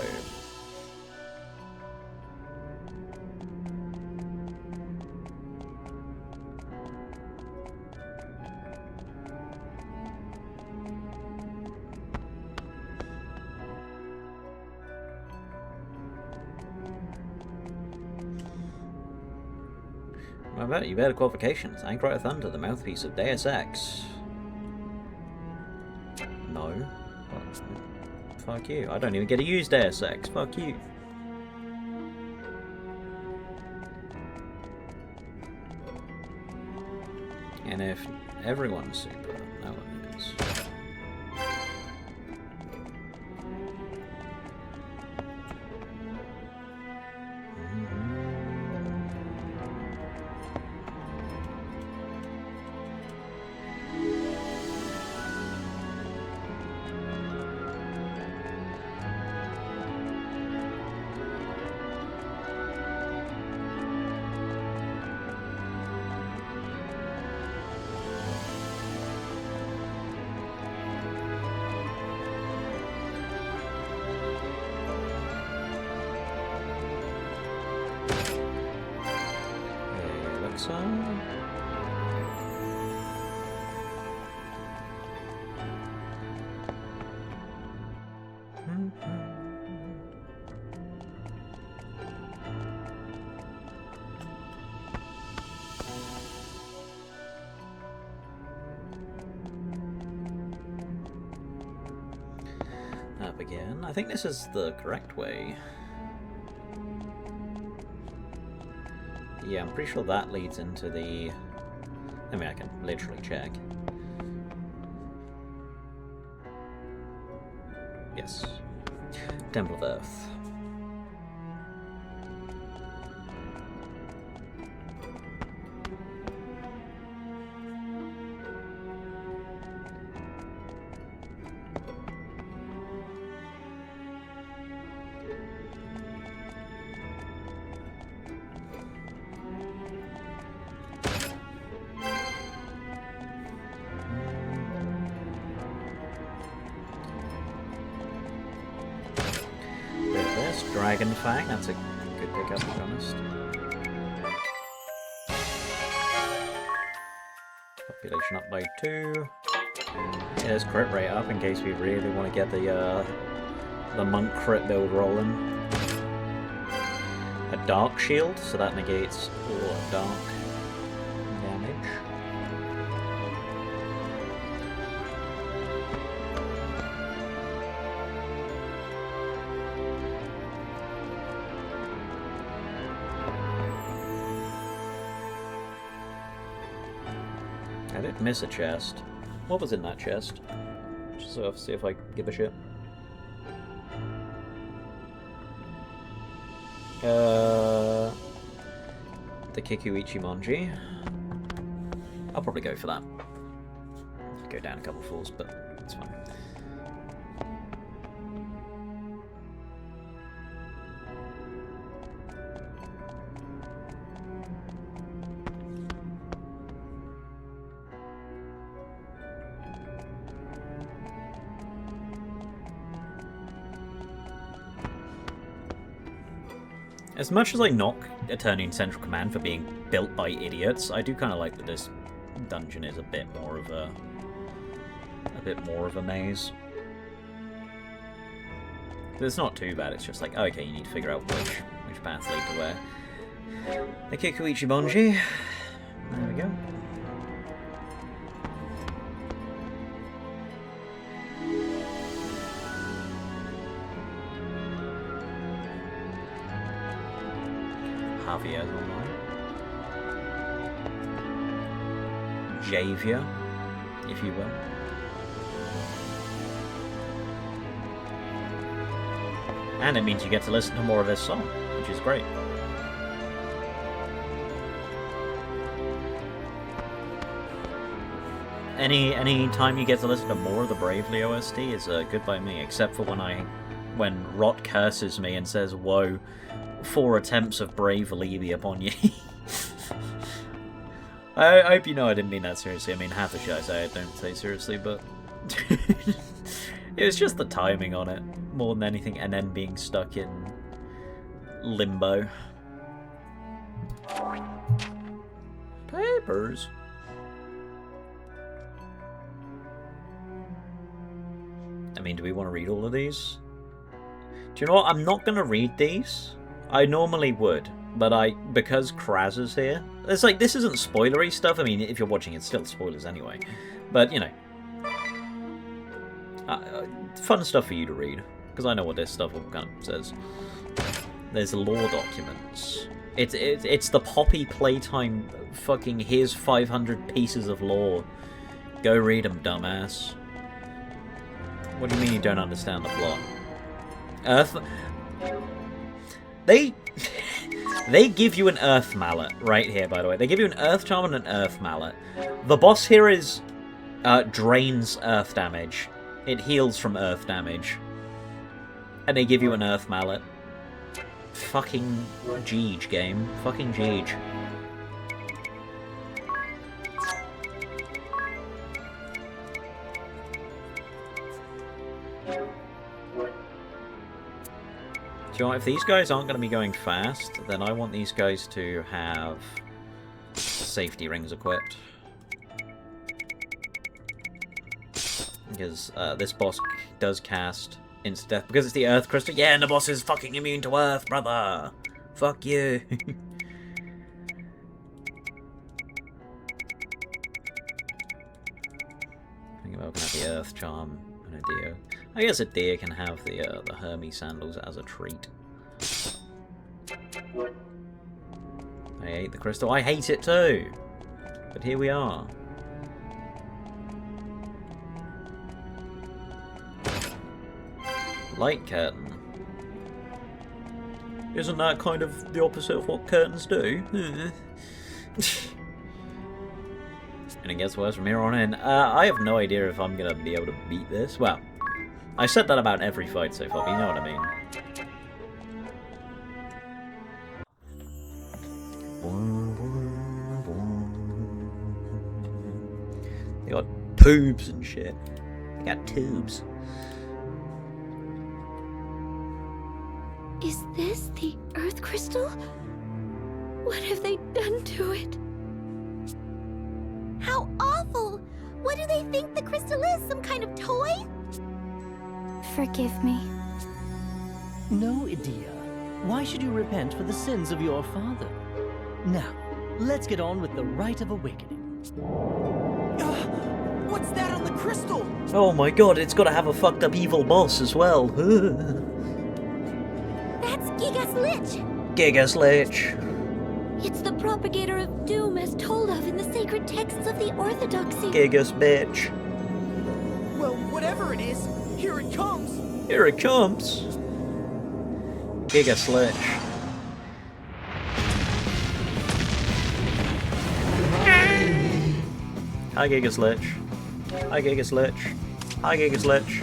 What about you? Better qualifications. Anchor of Thunder, the mouthpiece of Deus Ex. No. Fuck you. I don't even get to use Deus Ex. Fuck you. And if everyone's super, no one is. Up again. I think this is the correct way. Yeah, I'm pretty sure that leads into the... I mean, I can literally check. Yes. Temple of Earth. Dragon Fang, that's a good pickup, to be honest. Population up by 2. There's crit rate up in case we really want to get the monk crit build rolling. A dark shield, so that negates all dark damage. I did miss a chest. What was in that chest? Just so see if I give a shit. The Kikuichi Monji. I'll probably go for that. Go down a couple floors, but it's fine. As much as I knock Eternian Central Command for being built by idiots, I do kind of like that this dungeon is a bit more of a maze. It's not too bad. It's just like, oh, okay, you need to figure out which paths lead to where. The Kikuichi Bonji. There we go. Javier's online. Javier, if you will. And it means you get to listen to more of this song, which is great. Any time you get to listen to more of the Bravely OST is good by me, except for when Rot curses me and says, "Whoa, 4 attempts of Bravely be upon you." I hope you know I didn't mean that seriously. I mean, half the shit I say I don't say seriously, but it was just the timing on it more than anything, and then being stuck in limbo. Papers. I mean, do we want to read all of these? Do you know what? I'm not going to read these. I normally would, but because Kraz is here, it's like, this isn't spoilery stuff. I mean, if you're watching, it's still spoilers anyway. But, you know, fun stuff for you to read, because I know what this stuff all kind of says. There's lore documents. It's the Poppy Playtime fucking here's 500 pieces of lore. Go read them, dumbass. What do you mean you don't understand the plot? Earth... They give you an Earth Mallet right here, by the way. They give you an Earth Charm and an Earth Mallet. The boss here is... drains Earth damage. It heals from Earth damage. And they give you an Earth Mallet. Fucking Jeej, game. Fucking Jeej. Do you know what, if these guys aren't going to be going fast, then I want these guys to have safety rings equipped. Because this boss does cast instant death, because it's the Earth Crystal. Yeah, and the boss is fucking immune to Earth, brother! Fuck you! I think about can have the Earth Charm and a deer. I guess a deer can have the Hermes sandals as a treat. I hate the crystal. I hate it too! But here we are. Light curtain. Isn't that kind of the opposite of what curtains do? And it gets worse from here on in. I have no idea if I'm going to be able to beat this. Well, I've said that about every fight so far, but you know what I mean. They got tubes and shit. They got tubes.
Is this the Earth Crystal? What have they done to it?
How awful! What do they think the crystal is? Some kind of toy?
Forgive me.
No, Idea. Why should you repent for the sins of your father? Now, let's get on with the Rite of Awakening.
What's that on the crystal?
Oh my god, it's gotta have a fucked up evil boss as well.
That's Giga's Lich!
Giga's Lich.
It's the propagator of doom as told of in the sacred texts of the Orthodoxy.
Giga's bitch.
Well, whatever it is, here it comes!
Here it comes. Giga's Lich. Hi Giga's Lich. Hi Giga's Lich. Hi Giga's Lich.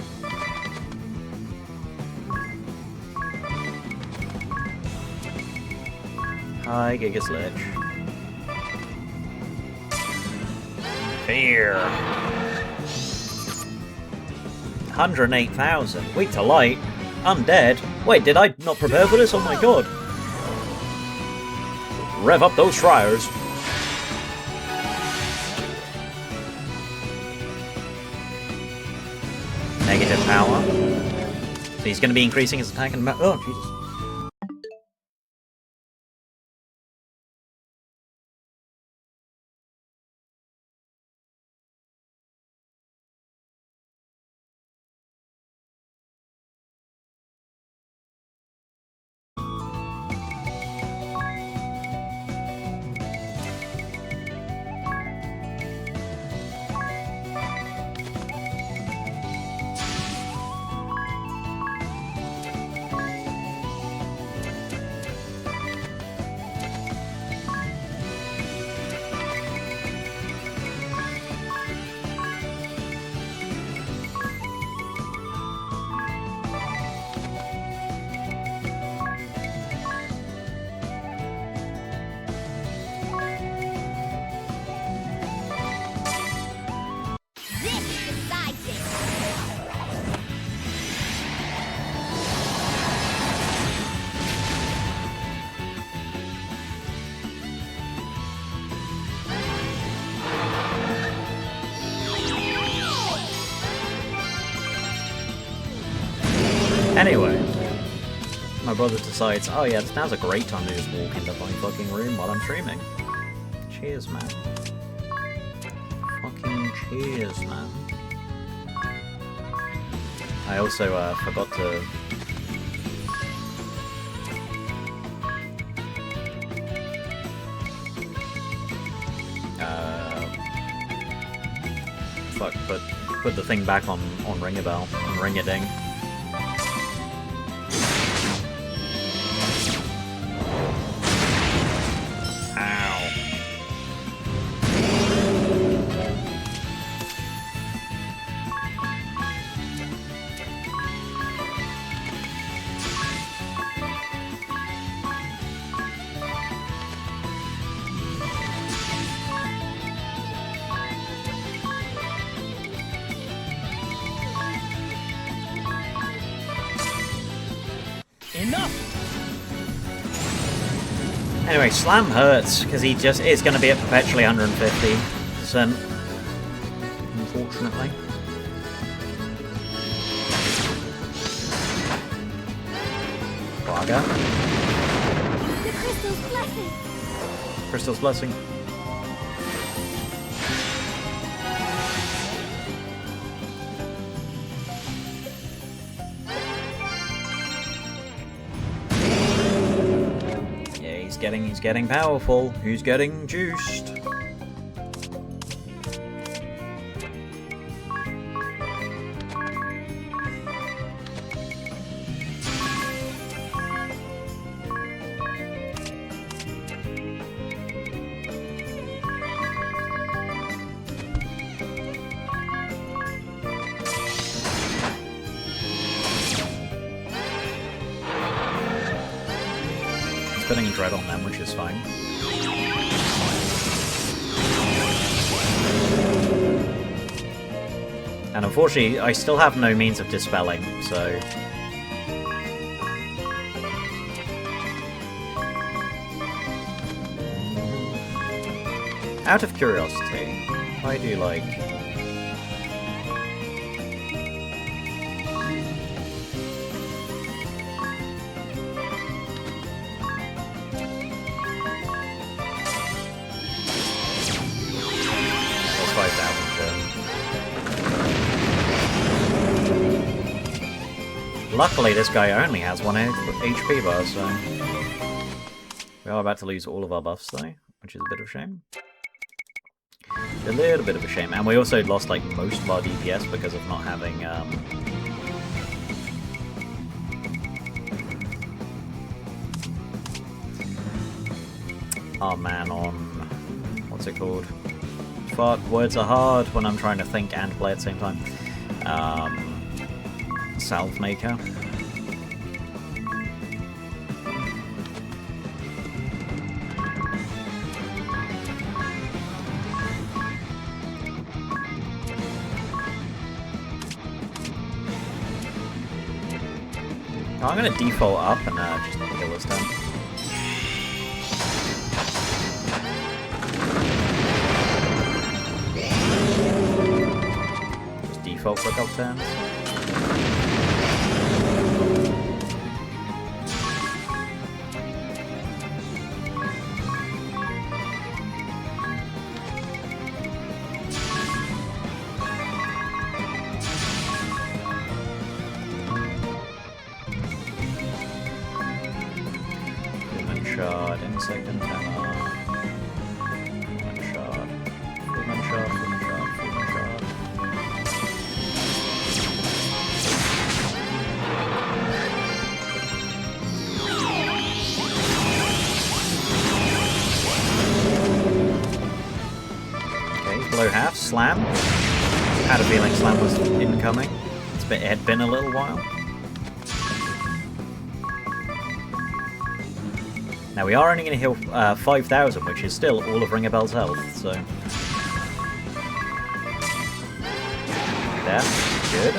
Hi Giga's Lich. Fear. 108,000. Weak to light. Undead. Wait, did I not prepare for this? Oh my god. Rev up those Shriers. Negative power. So he's going to be increasing his attack and... Oh, Jesus. Anyway, my brother decides, oh yeah, now's a great time to just walk into my fucking room while I'm streaming. Cheers, man. Fucking cheers, man. I also forgot to... fuck, put the thing back on Ring-a-Bell, on Ring-a-Ding. Anyway, Slam hurts, because he just is going to be at perpetually 150%. Unfortunately. Quagga.
The Crystal's Blessing!
Crystal's Blessing. He's getting powerful. Who's getting juiced? Putting a dread on them, which is fine. And unfortunately, I still have no means of dispelling, so... Out of curiosity, why do you like... That's 5,000. Luckily, this guy only has 1 HP bar, so... We are about to lose all of our buffs, though, which is a bit of a shame. A little bit of a shame. And we also lost, like, most of our DPS because of not having, our man on... What's it called? Fuck, words are hard when I'm trying to think and play at the same time. Salve Maker. I'm gonna default up and just kill this down. Just default for a couple turns. Shard, insect antenna. Fullman shard. Fullman shard, Fullman shard, Fullman shard. Okay, below half. Slam. Had a feeling Slam was incoming. It had been a little while. Now we are only going to heal 5,000, which is still all of Ringabel's health, so... There, good.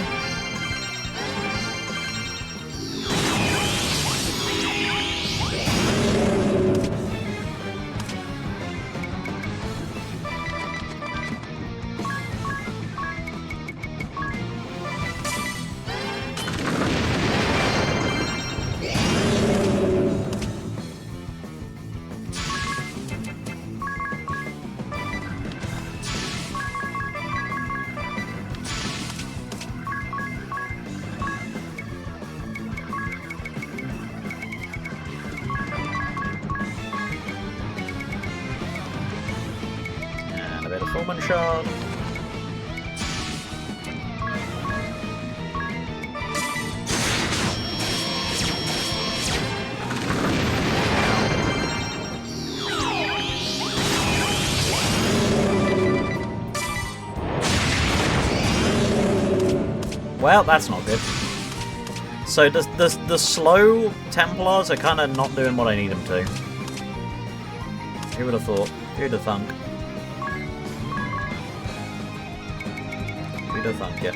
Fullman shard. Well, that's not good. So the slow Templars are kind of not doing what I need them to. Who would have thought? Who'd have thunk? Who'd have thunk it?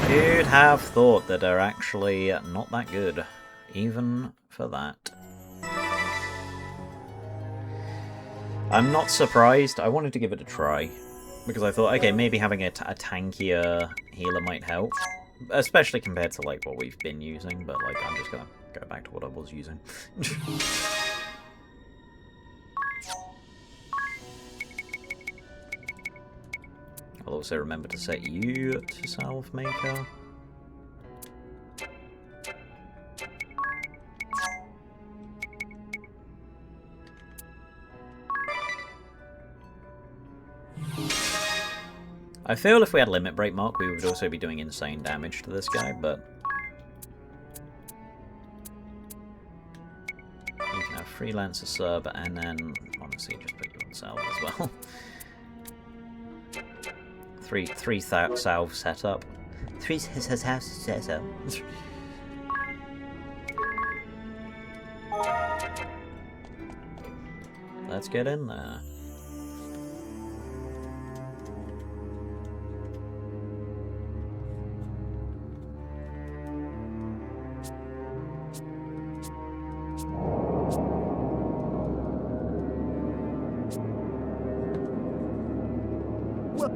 Who'd have thought that they're actually not that good, even for that. I'm not surprised. I wanted to give it a try. Because I thought, okay, maybe having a tankier healer might help. Especially compared to, like, what we've been using. But, like, I'm just gonna go back to what I was using. I'll also remember to set you to Salve Maker. I feel if we had Limit Break Mark, we would also be doing insane damage to this guy, but... You can have Freelancer Sub, and then, honestly, just put you on Salve as well. Three Salve setup. 3 Salve setup. Let's get in there. What?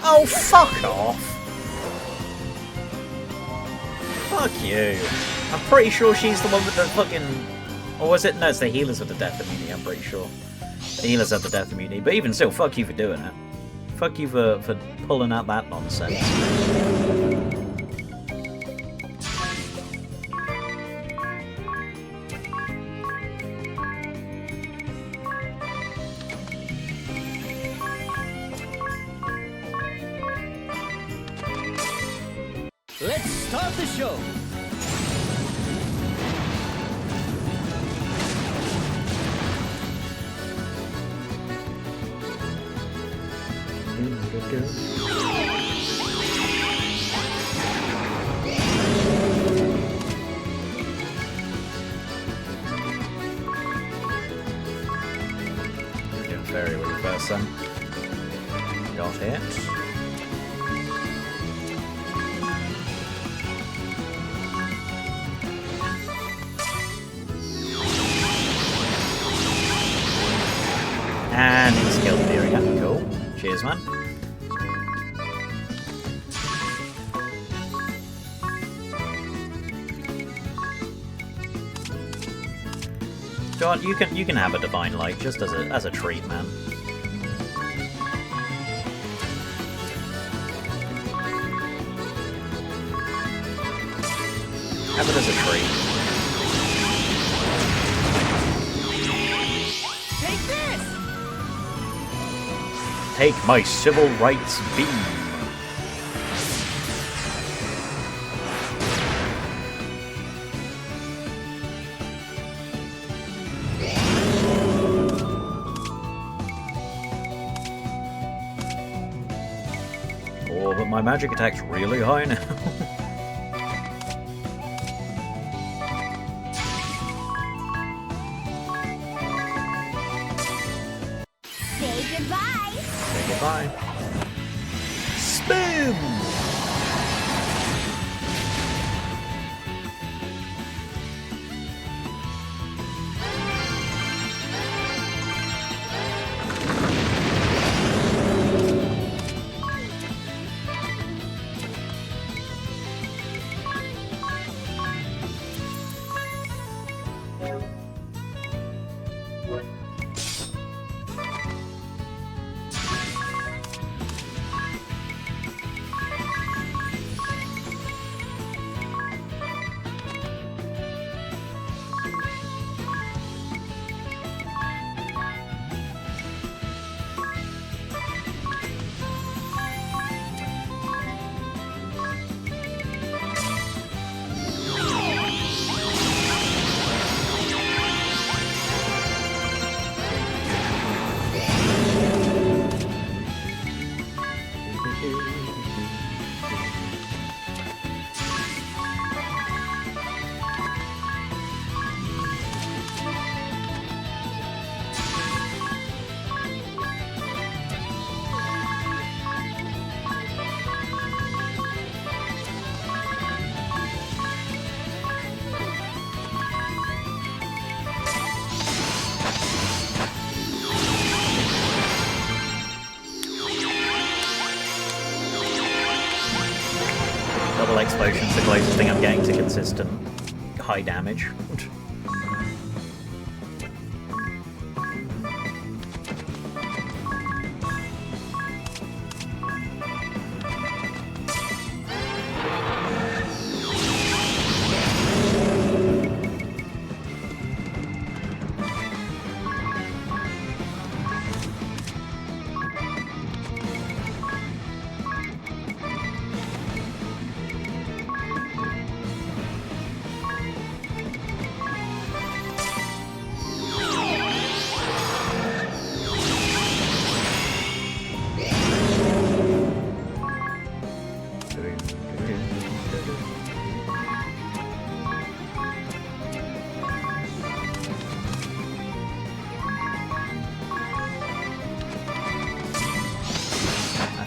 Oh, fuck off! Fuck you. I'm pretty sure she's the one with the fucking... Or was it? No, it's the healers with the death immunity, I'm pretty sure. The healers have the death immunity, but even still, fuck you for doing it. Fuck you for pulling out that nonsense.
Let's start the show!
We're doing very well first then. Got it. And in skill there we go. Cool. Cheers, man. John, you can have a divine light just as a treat, man. Have it as a treat.
Take this!
Take my civil rights beam. Oh, but my magic attack's really high now.
Say goodbye.
Say goodbye. Spin! Double explosion's the closest thing I'm getting to consistent high damage.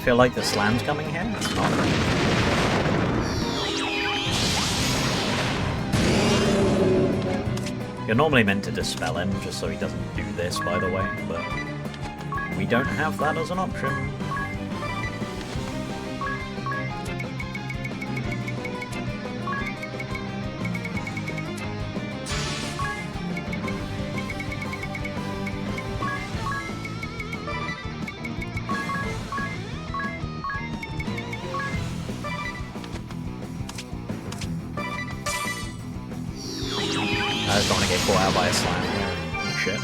feel like the slam's coming here. It's not. You're normally meant to dispel him, just so he doesn't do this, by the way, but we don't have that as an option. I just don't want to get caught out by a slam here. Shit.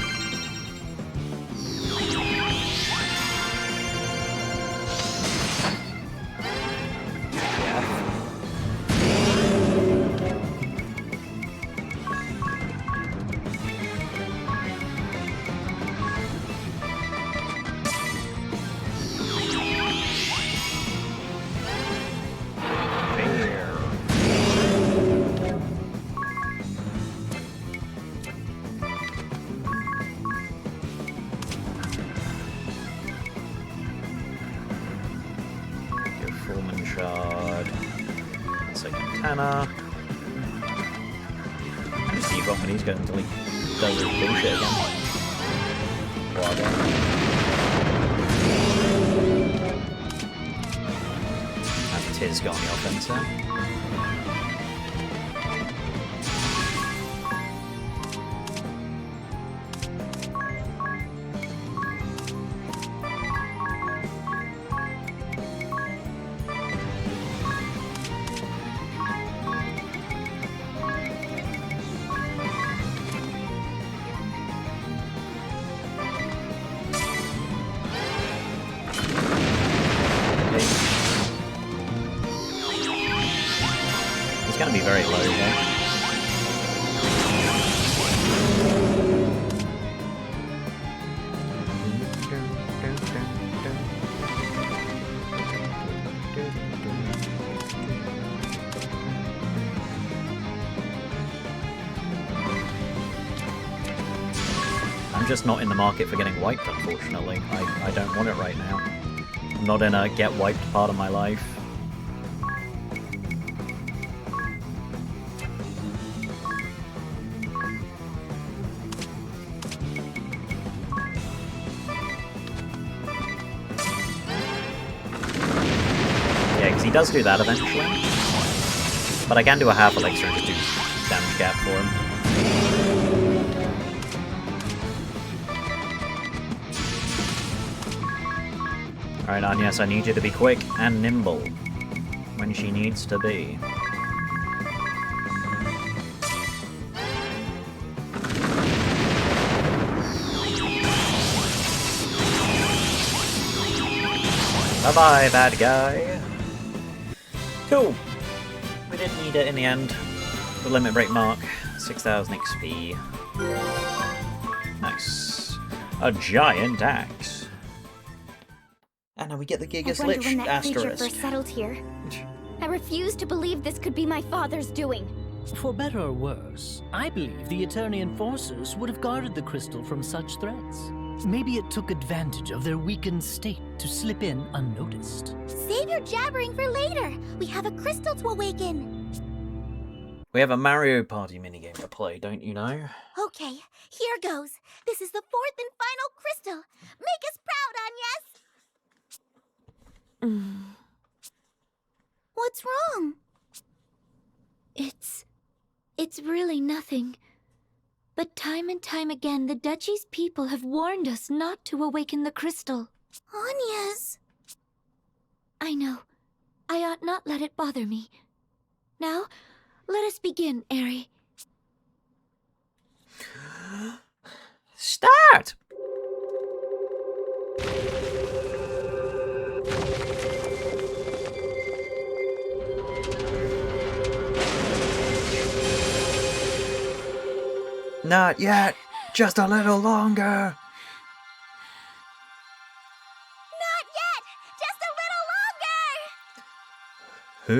When he's going until he does his bullshit again. And Tiz got on the offense there. Gonna be very low there. I'm just not in the market for getting wiped, unfortunately. I don't want it right now. I'm not in a get wiped part of my life. He does do that eventually, but I can do a half elixir and just do damage gap for him. Alright, Agnes, I need you to be quick and nimble when she needs to be. Bye-bye, bad guy. Cool. We didn't need it in the end. The limit break mark, 6,000 XP. Nice. A giant axe. And now we get the Gigas Lich
when that creature
asterisk.
first settled here. I refuse to believe this could be my father's doing.
For better or worse, I believe the Eternian forces would have guarded the crystal from such threats. Maybe it took advantage of their weakened state to slip in unnoticed.
Save your jabbering for later. We have a crystal to awaken.
We have a Mario Party minigame to play, don't you know?
Okay, here goes. This is the fourth and final crystal. Make us proud, Agnes. What's wrong?
It's really nothing. But time and time again, the Duchy's people have warned us not to awaken the crystal.
Agnes.
I know. I ought not let it bother me. Now, let us begin, Aerie.
Start! Not yet. Just a little longer.
Not yet. Just a little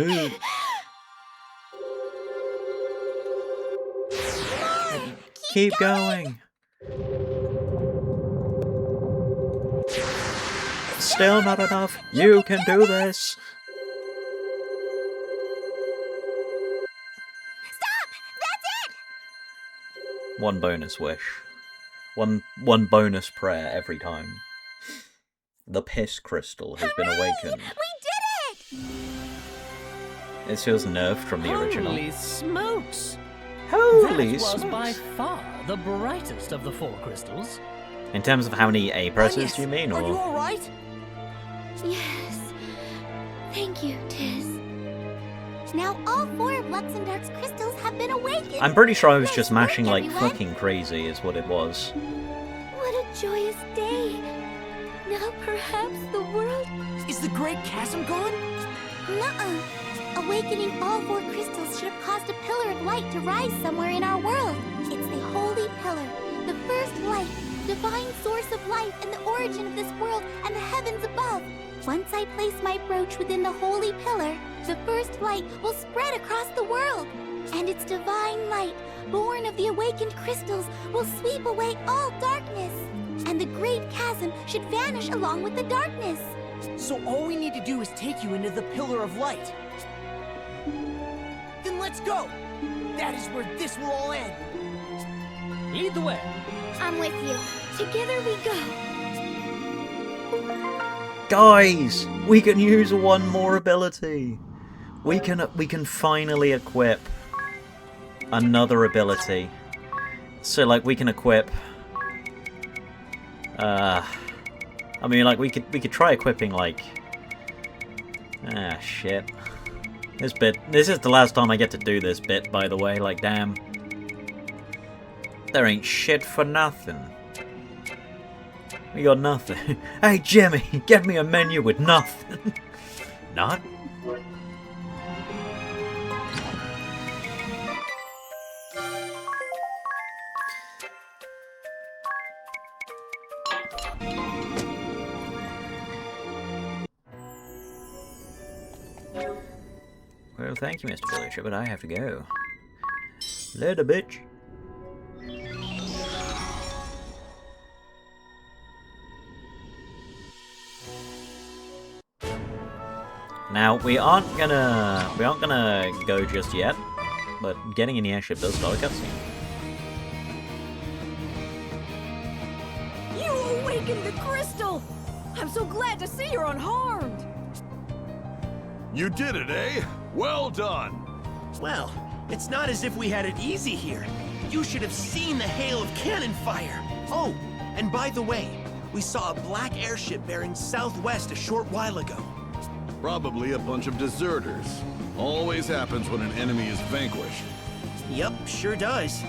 longer.
Keep going. Still not enough. You can do this.
Stop! That's it!
One bonus wish. One bonus prayer every time. The piss crystal has been awakened.
We did it!
It feels nerfed from the original.
Holy smokes!
Holy
That was
smokes!
by far the brightest of the 4 crystals.
In terms of how many A presses do you mean,
Are you
or?
alright?
Yes. Thank you, Tiz.
Now all 4 of Luxembourg's crystals have been awakened.
I'm pretty sure I was just
Nice work,
mashing like
everyone.
fucking crazy, is what it was.
What a joyous day. Now perhaps the world...
Is the Great Chasm gone?
Nuh-uh. Awakening all 4 crystals should have caused a pillar of light to rise somewhere in our world. It's the Holy Pillar, the first light, divine source of life and the origin of this world and the heavens above. Once I place my brooch within the Holy Pillar, the first light will spread across the world. And its divine light, born of the awakened crystals, will sweep away all darkness. And the Great Chasm should vanish along with the darkness.
So all we need to do is take you into the Pillar of Light. Then let's go! That is where this will all end.
Lead the way.
I'm with you.
Together we go.
Guys, we can use one more ability. We can finally equip another ability. So like we can equip. I mean, like we could try equipping like. Ah, shit. This is the last time I get to do this bit, by the way. Like, damn. There ain't shit for nothing. We got nothing. Hey, Jimmy, get me a menu with nothing. Not? Well, thank you, Mr. Villager, but I have to go. Later, bitch. Now we aren't gonna go just yet, but getting in the airship does start a cutscene.
You awakened the crystal! I'm so glad to see you're unharmed!
You did it, eh? Well done!
Well, it's not as if we had it easy here. You should have seen the hail of cannon fire. Oh, and by the way, we saw a black airship bearing southwest a short while ago.
Probably a bunch of deserters. Always happens when an enemy is vanquished.
Yep, sure does.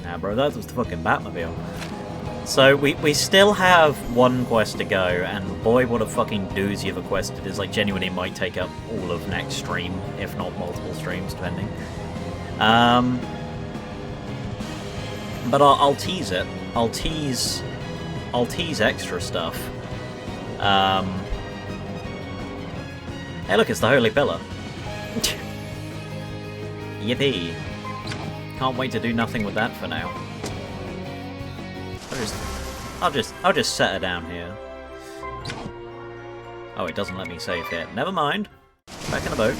Nah, bro, that was the fucking Batmobile. So, we still have one quest to go, and boy, what a fucking doozy of a quest it is. Like, genuinely might take up all of next stream, if not multiple streams, depending. But I'll tease it. I'll tease extra stuff. Hey, look, it's the Holy Pillar. Yippee. Can't wait to do nothing with that for now. I'll just set her down here. Oh, it doesn't let me save here. Never mind. Back in the boat.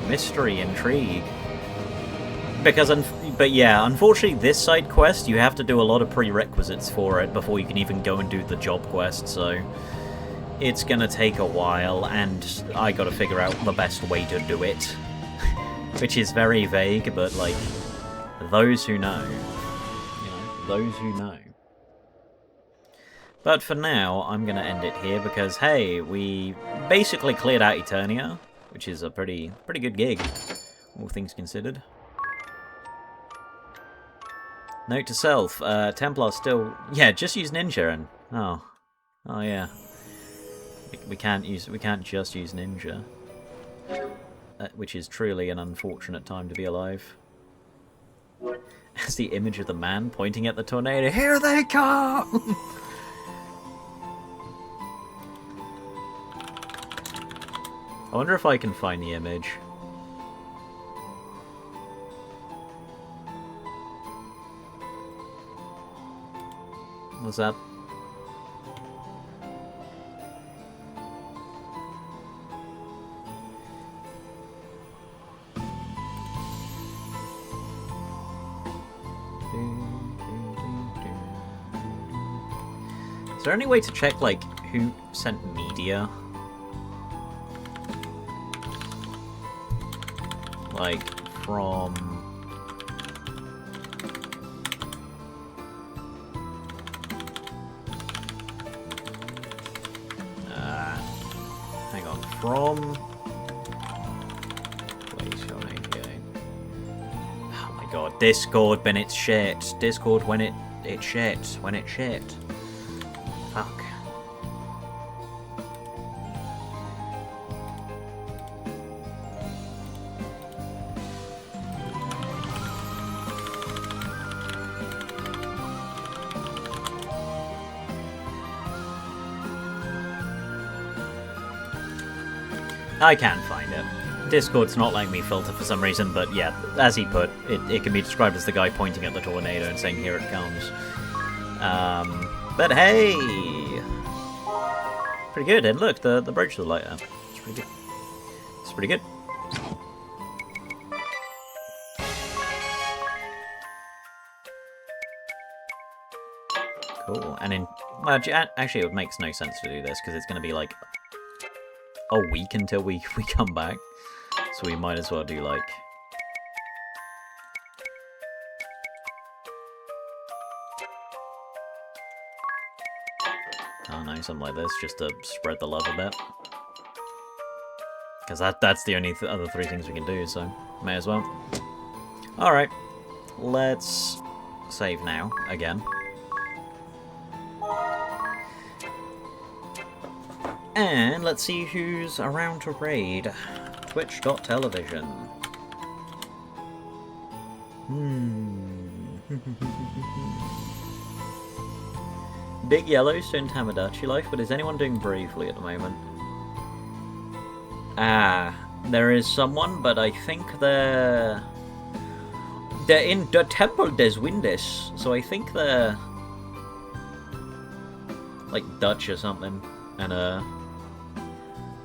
Mystery, intrigue. But yeah, unfortunately this side quest, you have to do a lot of prerequisites for it before you can even go and do the job quest, so it's gonna take a while, and I gotta figure out the best way to do it. Which is very vague, but like, those who know. Those who know. But for now, I'm going to end it here because, hey, we basically cleared out Eternia, which is a pretty good gig, all things considered. Note to self, Templar still... Yeah, just use Ninja and... Oh yeah. We can't just use Ninja. Which is truly an unfortunate time to be alive. As the image of the man pointing at the tornado. Here they come! I wonder if I can find the image. What's that? Is there any way to check, like, who sent media? Like, from... hang on, from... Please, your name again. Oh my god, Discord when it's shit. Discord when it shit. When it shit. Fuck. I can find it. Discord's not letting me filter for some reason, but yeah, as he put, it can be described as the guy pointing at the tornado and saying, "Here it comes." But hey! Pretty good, and look, the brooch of the lighter. It's pretty good. It's pretty good. Cool, and in... Well, actually, it makes no sense to do this, because it's going to be like a week until we come back. So we might as well do like... I don't know, something like this, just to spread the love a bit. Because that's the only other three things we can do, so may as well. Alright, let's save now, again. And let's see who's around to raid. Twitch.television. Big Yellowstone Tamagotchi life, but is anyone doing bravely at the moment? There is someone, but I think they're in the Temple des Windes, so I think they're like Dutch or something, and I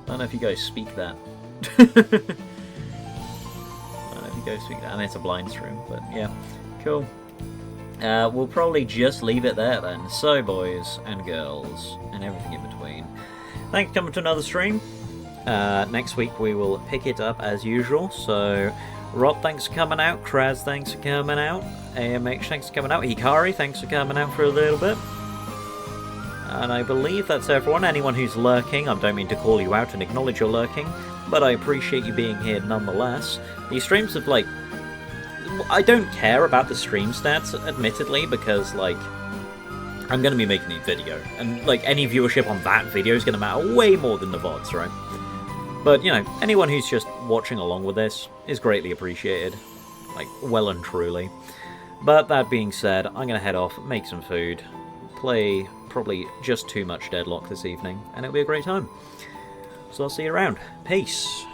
don't know if you guys speak that. I don't know if you guys speak that, and it's a blind stream, but yeah, cool. We'll probably just leave it there then. So, boys and girls, and everything in between, thanks for coming to another stream. Next week we will pick it up as usual. So, Rob, thanks for coming out. Kraz, thanks for coming out. AMH, thanks for coming out. Hikari, thanks for coming out for a little bit. And I believe that's everyone. Anyone who's lurking, I don't mean to call you out and acknowledge your lurking, but I appreciate you being here nonetheless. These streams have, like... I don't care about the stream stats, admittedly, because, like, I'm going to be making a video, and, like, any viewership on that video is going to matter way more than the VODs, right? But, you know, anyone who's just watching along with this is greatly appreciated. Like, well and truly. But that being said, I'm going to head off, make some food, play probably just too much Deadlock this evening, and it'll be a great time. So I'll see you around. Peace.